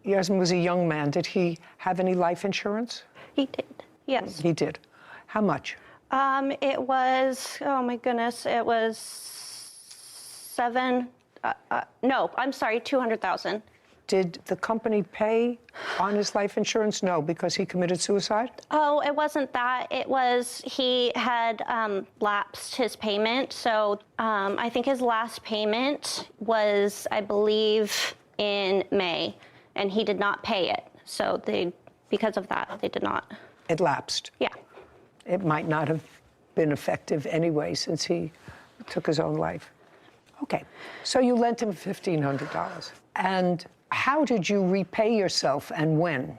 Your husband was a young man. Did he have any life insurance? He did, yes. He did. How much? It was, oh my goodness, it was $200,000. Did the company pay on his life insurance? No, because he committed suicide? Oh, it wasn't that. It was he had lapsed his payment. So I think his last payment was, I believe, in May, and he did not pay it. So because of that, they did not. It lapsed? Yeah. It might not have been effective anyway, since he took his own life. Okay, so you lent him $1,500. And how did you repay yourself and when?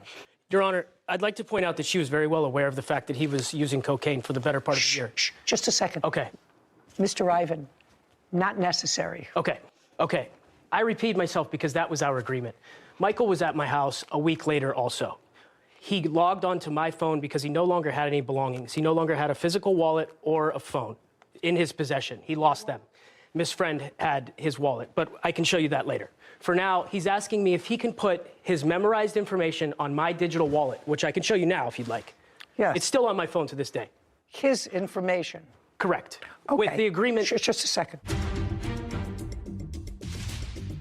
Your Honor, I'd like to point out that she was very well aware of the fact that he was using cocaine for the better part of the year. Just a second. Okay. Mr. Ivan, not necessary. Okay. I repeat myself because that was our agreement. Michael was at my house a week later also. He logged onto my phone because he no longer had any belongings. He no longer had a physical wallet or a phone in his possession. He lost them. Miss Friend had his wallet, but I can show you that later. For now, he's asking me if he can put his memorized information on my digital wallet, which I can show you now if you'd like. Yeah. It's still on my phone to this day. His information? Correct. Okay. With the agreement... Just a second.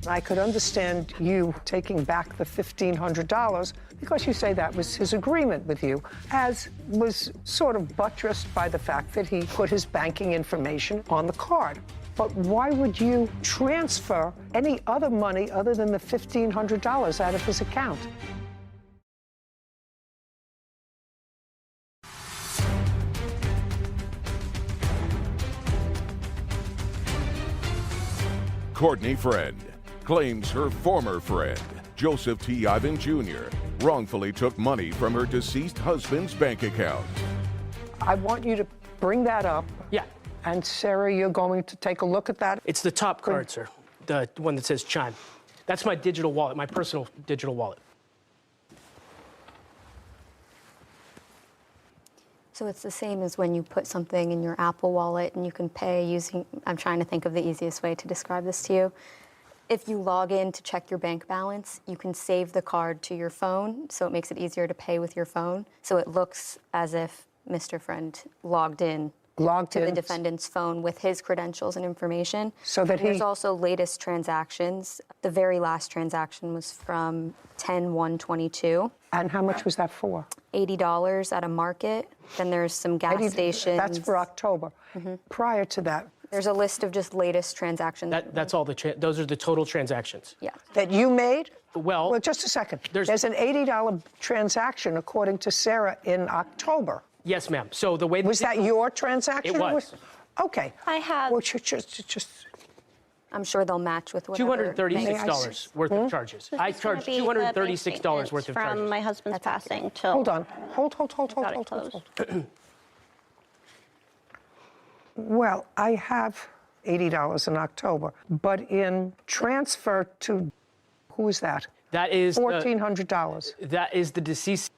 I could understand you taking back the $1,500 because you say that was his agreement with you, as was sort of buttressed by the fact that he put his banking information on the card. But why would you transfer any other money other than the $1,500 out of his account? Courtney Friend claims her former friend, Joseph T. Ivan Jr., wrongfully took money from her deceased husband's bank account. I want you to bring that up. Yeah. And Sarah, you're going to take a look at that? It's the top card, sir. The one that says Chime. That's my digital wallet, my personal digital wallet. So it's the same as when you put something in your Apple Wallet and you can pay using, I'm trying to think of the easiest way to describe this to you. If you log in to check your bank balance, you can save the card to your phone, so it makes it easier to pay with your phone. So it looks as if Mr. Friend logged in to the defendant's phone with his credentials and information. So that There's also latest transactions. The very last transaction was from 10/1/22. And how much was that for? $80 at a market. Then there's some gas stations. That's for October. Prior to that. There's a list of just latest transactions. That's all those are the total transactions. Yeah. That you made? Well, just a second. There's an $80 transaction, according to Sarah, in October. Yes, ma'am. So the way was that your transaction? It was. Okay. I have. Well, just. I'm sure they'll match with whatever. $236 worth of charges. I charged $236 worth of charges. From my husband's passing till. Hold on. Hold. Well, I have $80 in October, but in transfer to, who is that? That is $1,400. That is the deceased.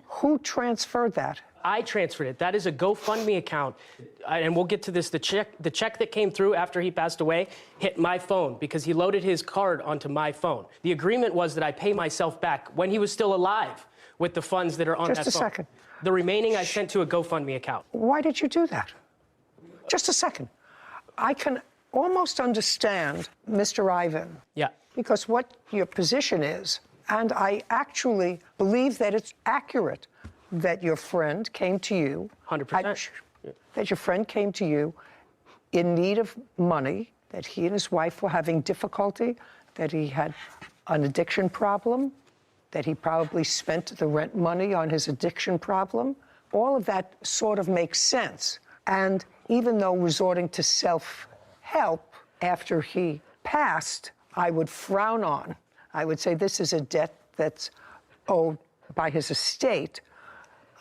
Who transferred that? I transferred it. That is a GoFundMe account, and we'll get to this. The check that came through after he passed away hit my phone because he loaded his card onto my phone. The agreement was that I pay myself back when he was still alive with the funds that are on that phone. Just a second. The remaining I sent to a GoFundMe account. Why did you do that? Just a second. I can almost understand Mr. Ivan. Yeah. Because what your position is, and I actually believe that it's accurate that your friend came to you. 100%. That your friend came to you in need of money, that he and his wife were having difficulty, that he had an addiction problem, that he probably spent the rent money on his addiction problem. All of that sort of makes sense. And even though resorting to self-help after he passed, I would frown on. I would say this is a debt that's owed by his estate.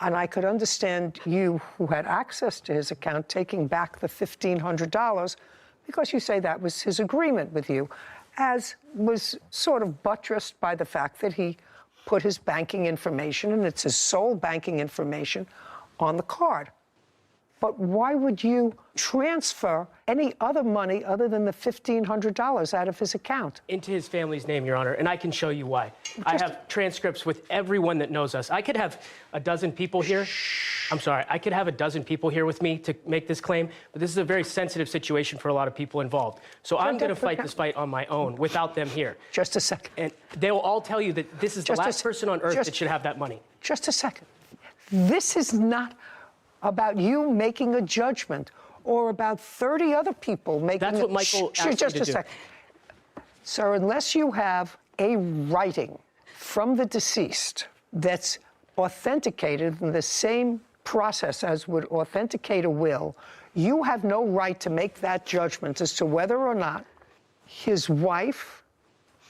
And I could understand you, who had access to his account, taking back the $1,500 because you say that was his agreement with you, as was sort of buttressed by the fact that he put his banking information, and it's his sole banking information, on the card. But why would you transfer any other money other than the $1,500 out of his account? Into his family's name, Your Honor, and I can show you why. I have transcripts with everyone that knows us. I could have a dozen people here. I'm sorry. I could have a dozen people here with me to make this claim, but this is a very sensitive situation for a lot of people involved. So I'm going to fight this fight on my own without them here. Just a second. And they will all tell you that this is the last person on earth that should have that money. Just a second. This is not about you making a judgment or about 30 other people making That's what Michael asked me to do. Just a second. Sir, unless you have a writing from the deceased that's authenticated in the same process as would authenticate a will, You have no right to make that judgment as to whether or not his wife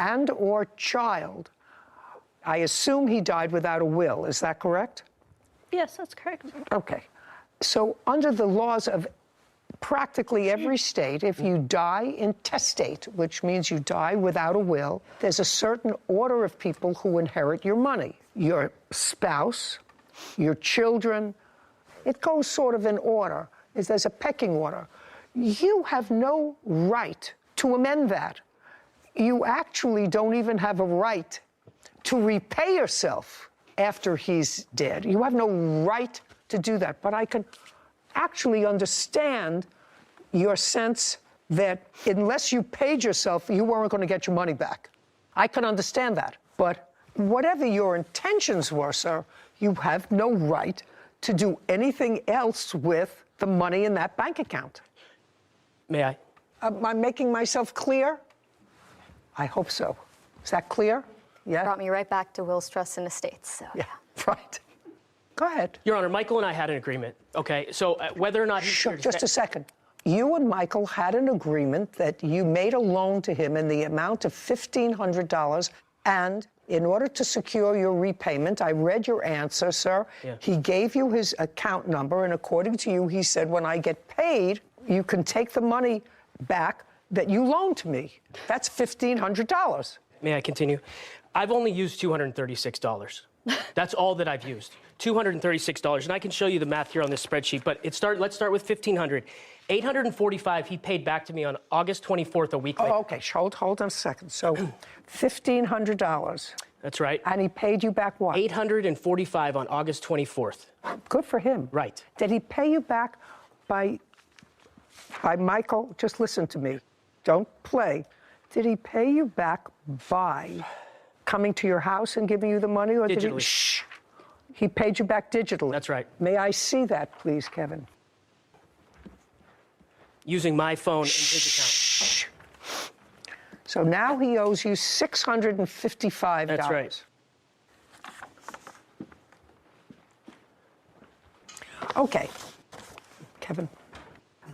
and or child, I assume he died without a will, is that correct? Yes, that's correct. Okay. So under the laws of practically every state, if you die intestate, which means you die without a will, there's a certain order of people who inherit your money. Your spouse, your children, it goes sort of in order. There's a pecking order. You have no right to amend that. You actually don't even have a right to repay yourself after he's dead. You have no right to do that. But I can actually understand your sense that unless you paid yourself, you weren't going to get your money back. I can understand that. But whatever your intentions were, sir, you have no right to do anything else with the money in that bank account. May I? Am I making myself clear? I hope so. Is that clear? Yeah. Brought me right back to Will's Trust and Estates. So. Yeah, right. Go ahead. Your Honor, Michael and I had an agreement, okay? So whether or not he... Sure, just a second. You and Michael had an agreement that you made a loan to him in the amount of $1,500, and in order to secure your repayment, I read your answer, sir. Yeah. He gave you his account number, and according to you, he said, when I get paid, you can take the money back that you loaned to me. That's $1,500. May I continue? I've only used $236. That's all that I've used. $236, and I can show you the math here on this spreadsheet, but let's start with $1,500. $845 he paid back to me on August 24th, a week later. Oh, okay, hold on a second. So $1,500. That's right. And he paid you back what? $845 on August 24th. Good for him. Right. Did he pay you back by Michael? Just listen to me. Don't play. Did he pay you back by coming to your house and giving you the money? Or Digitally. Did he, shh. He paid you back digitally. That's right. May I see that, please, Kevin? Using my phone and his account. So now he owes you $655. That's right. Okay. Kevin,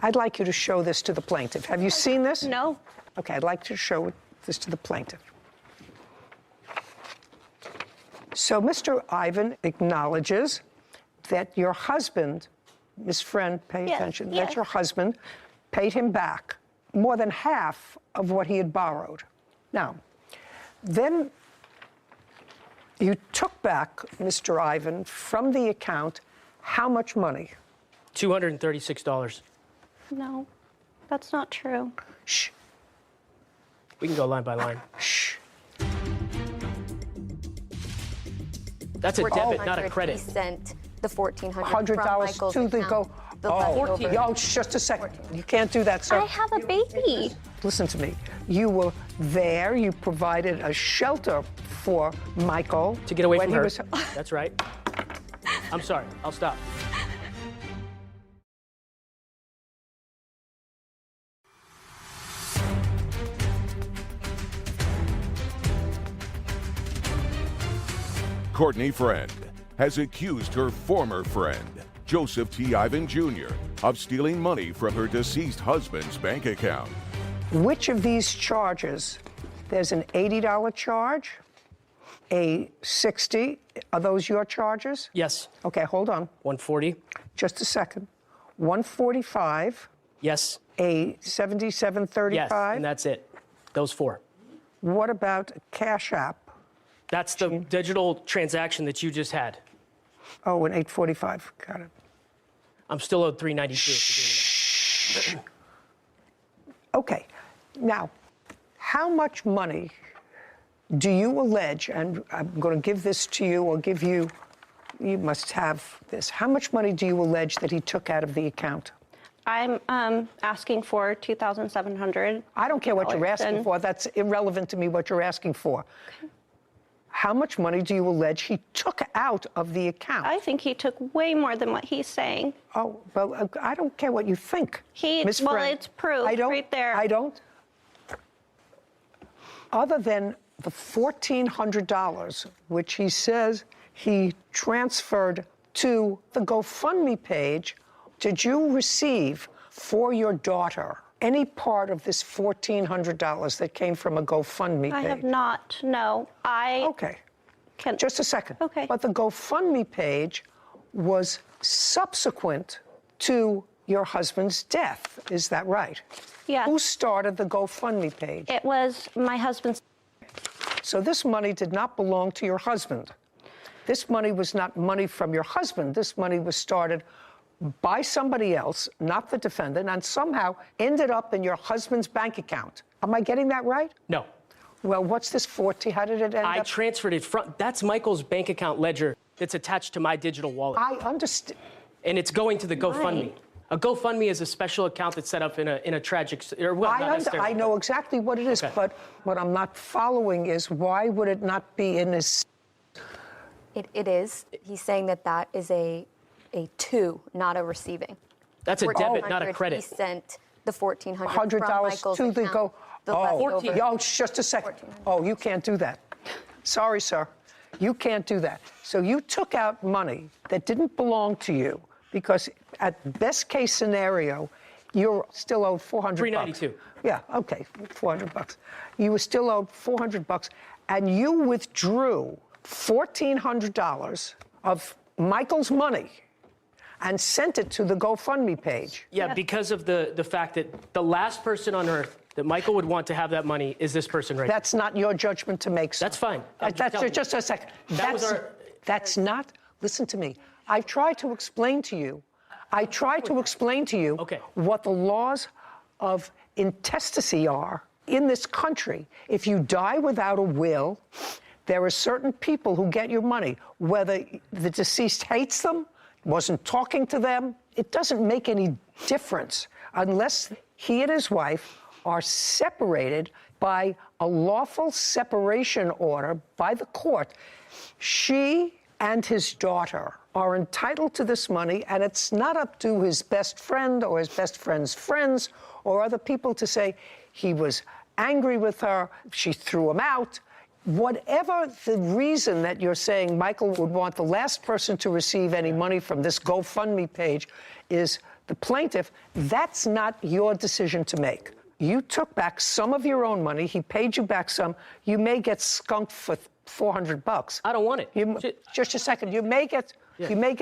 I'd like you to show this to the plaintiff. Have you seen this? No. Okay, I'd like to show this to the plaintiff. So Mr. Ivan acknowledges that your husband, Miss Friend, pay attention, that your husband paid him back more than half of what he had borrowed. Now, then you took back, Mr. Ivan, from the account, how much money? $236. No, that's not true. Shh. We can go line by line. Shh. That's a debit, not a credit. He sent the $1,400 $100 to the go. Oh, just a second. You can't do that, sir. I have a baby. Listen to me. You were there. You provided a shelter for Michael. To get away when from he her. was- That's right. I'm sorry. I'll stop. Courtney Friend has accused her former friend, Joseph T. Ivan Jr., of stealing money from her deceased husband's bank account. Which of these charges? There's an $80 charge, a $60. Are those your charges? Yes. Okay, hold on. $140. Just a second. $145. Yes. A $77.35. Yes, and that's it. Those four. What about Cash App? That's the digital transaction that you just had. Oh, an $845. Got it. I'm still owed $392 for doing that. Okay. Now, how much money do you allege, and I'm going to give this to you or give you, you must have this. How much money do you allege that he took out of the account? I'm asking for $2,700. I don't care what you're asking for. That's irrelevant to me what you're asking for. Okay. How much money do you allege he took out of the account? I think he took way more than what he's saying. Oh, well, I don't care what you think. Miss Friend. It's proof right there. I don't. Other than the $1,400, which he says he transferred to the GoFundMe page, did you receive for your daughter any part of this $1,400 that came from a GoFundMe page? I have not, no. Okay. Just a second. Okay. But the GoFundMe page was subsequent to your husband's death. Is that right? Yeah. Who started the GoFundMe page? It was my husband's. So this money did not belong to your husband. This money was not money from your husband. This money was started by somebody else, not the defendant, and somehow ended up in your husband's bank account. Am I getting that right? No. Well, what's this 14? How did it end I up? transferred it from, that's Michael's bank account ledger that's attached to my digital wallet. I understand. And it's going to the GoFundMe. A GoFundMe is a special account that's set up in a tragic, or well, not necessarily. I know exactly what it is, but what I'm not following is why would it not be in this? It is. He's saying that that is a to, not a receiving. That's a debit, not a credit. He sent the $1,400 from $100 Michael's to the account. just a second. Oh, you can't do that. Sorry, sir. You can't do that. So you took out money that didn't belong to you because at best case scenario, you're still owed $400. $392. Yeah, okay, $400. You were still owed $400, and you withdrew $1,400 of Michael's money and sent it to the GoFundMe page. Yeah, because of the fact that the last person on earth that Michael would want to have that money is this person right That's not your judgment to make, sir. That's fine. Just a second. That's not, listen to me. I've tried to explain to you, what the laws of intestacy are in this country. If you die without a will, there are certain people who get your money, whether the deceased hates them, wasn't talking to them, it doesn't make any difference unless he and his wife are separated by a lawful separation order by the court. She and his daughter are entitled to this money, and it's not up to his best friend or his best friend's friends or other people to say he was angry with her, she threw him out. Whatever the reason that you're saying Michael would want the last person to receive any money from this GoFundMe page is the plaintiff, that's not your decision to make. You took back some of your own money. He paid you back some. You may get skunked for $400. I don't want it. Just a second. You may get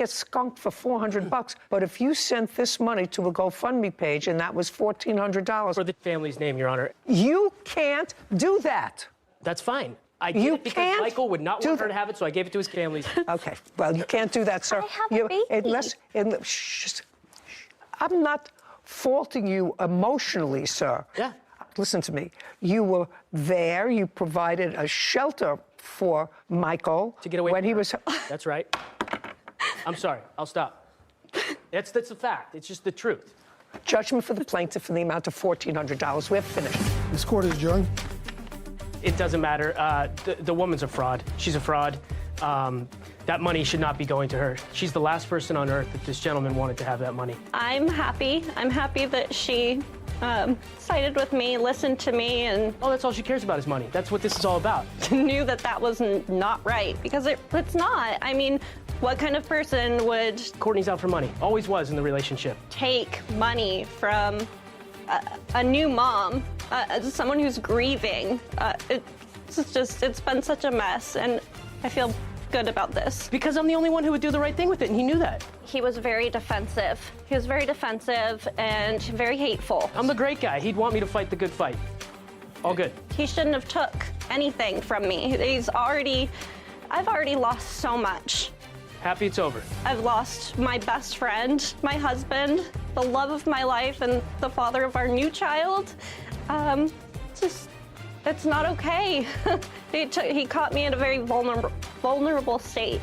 skunked for $400. But if you sent this money to a GoFundMe page and that was $1,400 for the family's name, Your Honor, you can't do that. That's fine. I did it because Michael would not want her to have it, so I gave it to his family. Okay. Well, you can't do that, sir. I have a baby. I'm not faulting you emotionally, sir. Yeah. Listen to me. You were there. You provided a shelter for Michael to get away when he was. That's right. I'm sorry. I'll stop. That's a fact. It's just the truth. Judgment for the plaintiff in the amount of $1,400. We're finished. This court is adjourned. It doesn't matter. The woman's a fraud. She's a fraud. That money should not be going to her. She's the last person on earth that this gentleman wanted to have that money. I'm happy. I'm happy that she sided with me, listened to me, and that's all she cares about is money. That's what this is all about. knew that was not right, because it's not. I mean, what kind of person would... Courtney's out for money. Always was in the relationship. Take money from a new mom, someone who's grieving. It's been such a mess, and I feel good about this. Because I'm the only one who would do the right thing with it, and he knew that. He was very defensive. He was very defensive and very hateful. I'm the great guy. He'd want me to fight the good fight. All good. He shouldn't have took anything from me. I've already lost so much. Happy it's over. I've lost my best friend, my husband, the love of my life, and the father of our new child. It's not okay. He caught me in a very vulnerable state.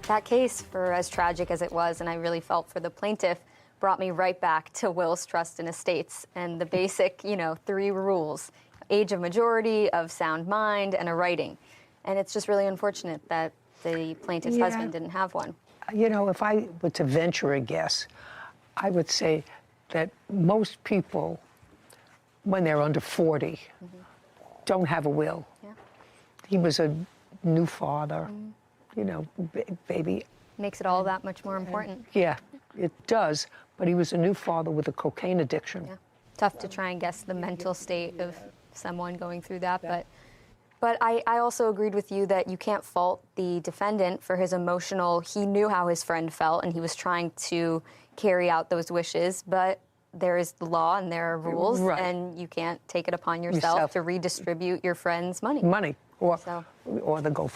That case, for as tragic as it was, and I really felt for the plaintiff, brought me right back to wills, trust, and estates, and the basic, 3 rules: age of majority, of sound mind, and a writing. And it's just really unfortunate that the plaintiff's husband didn't have one. If I were to venture a guess, I would say that most people, when they're under 40, don't have a will. Yeah. He was a new father, baby. Makes it all that much more important. Yeah, it does. but he was a new father with a cocaine addiction. Yeah. Tough to try and guess the mental state of someone going through that, but I also agreed with you that you can't fault the defendant for his he knew how his friend felt and he was trying to carry out those wishes, but there is the law and there are rules, and you can't take it upon yourself to redistribute your friend's money. Or the GoFundMe.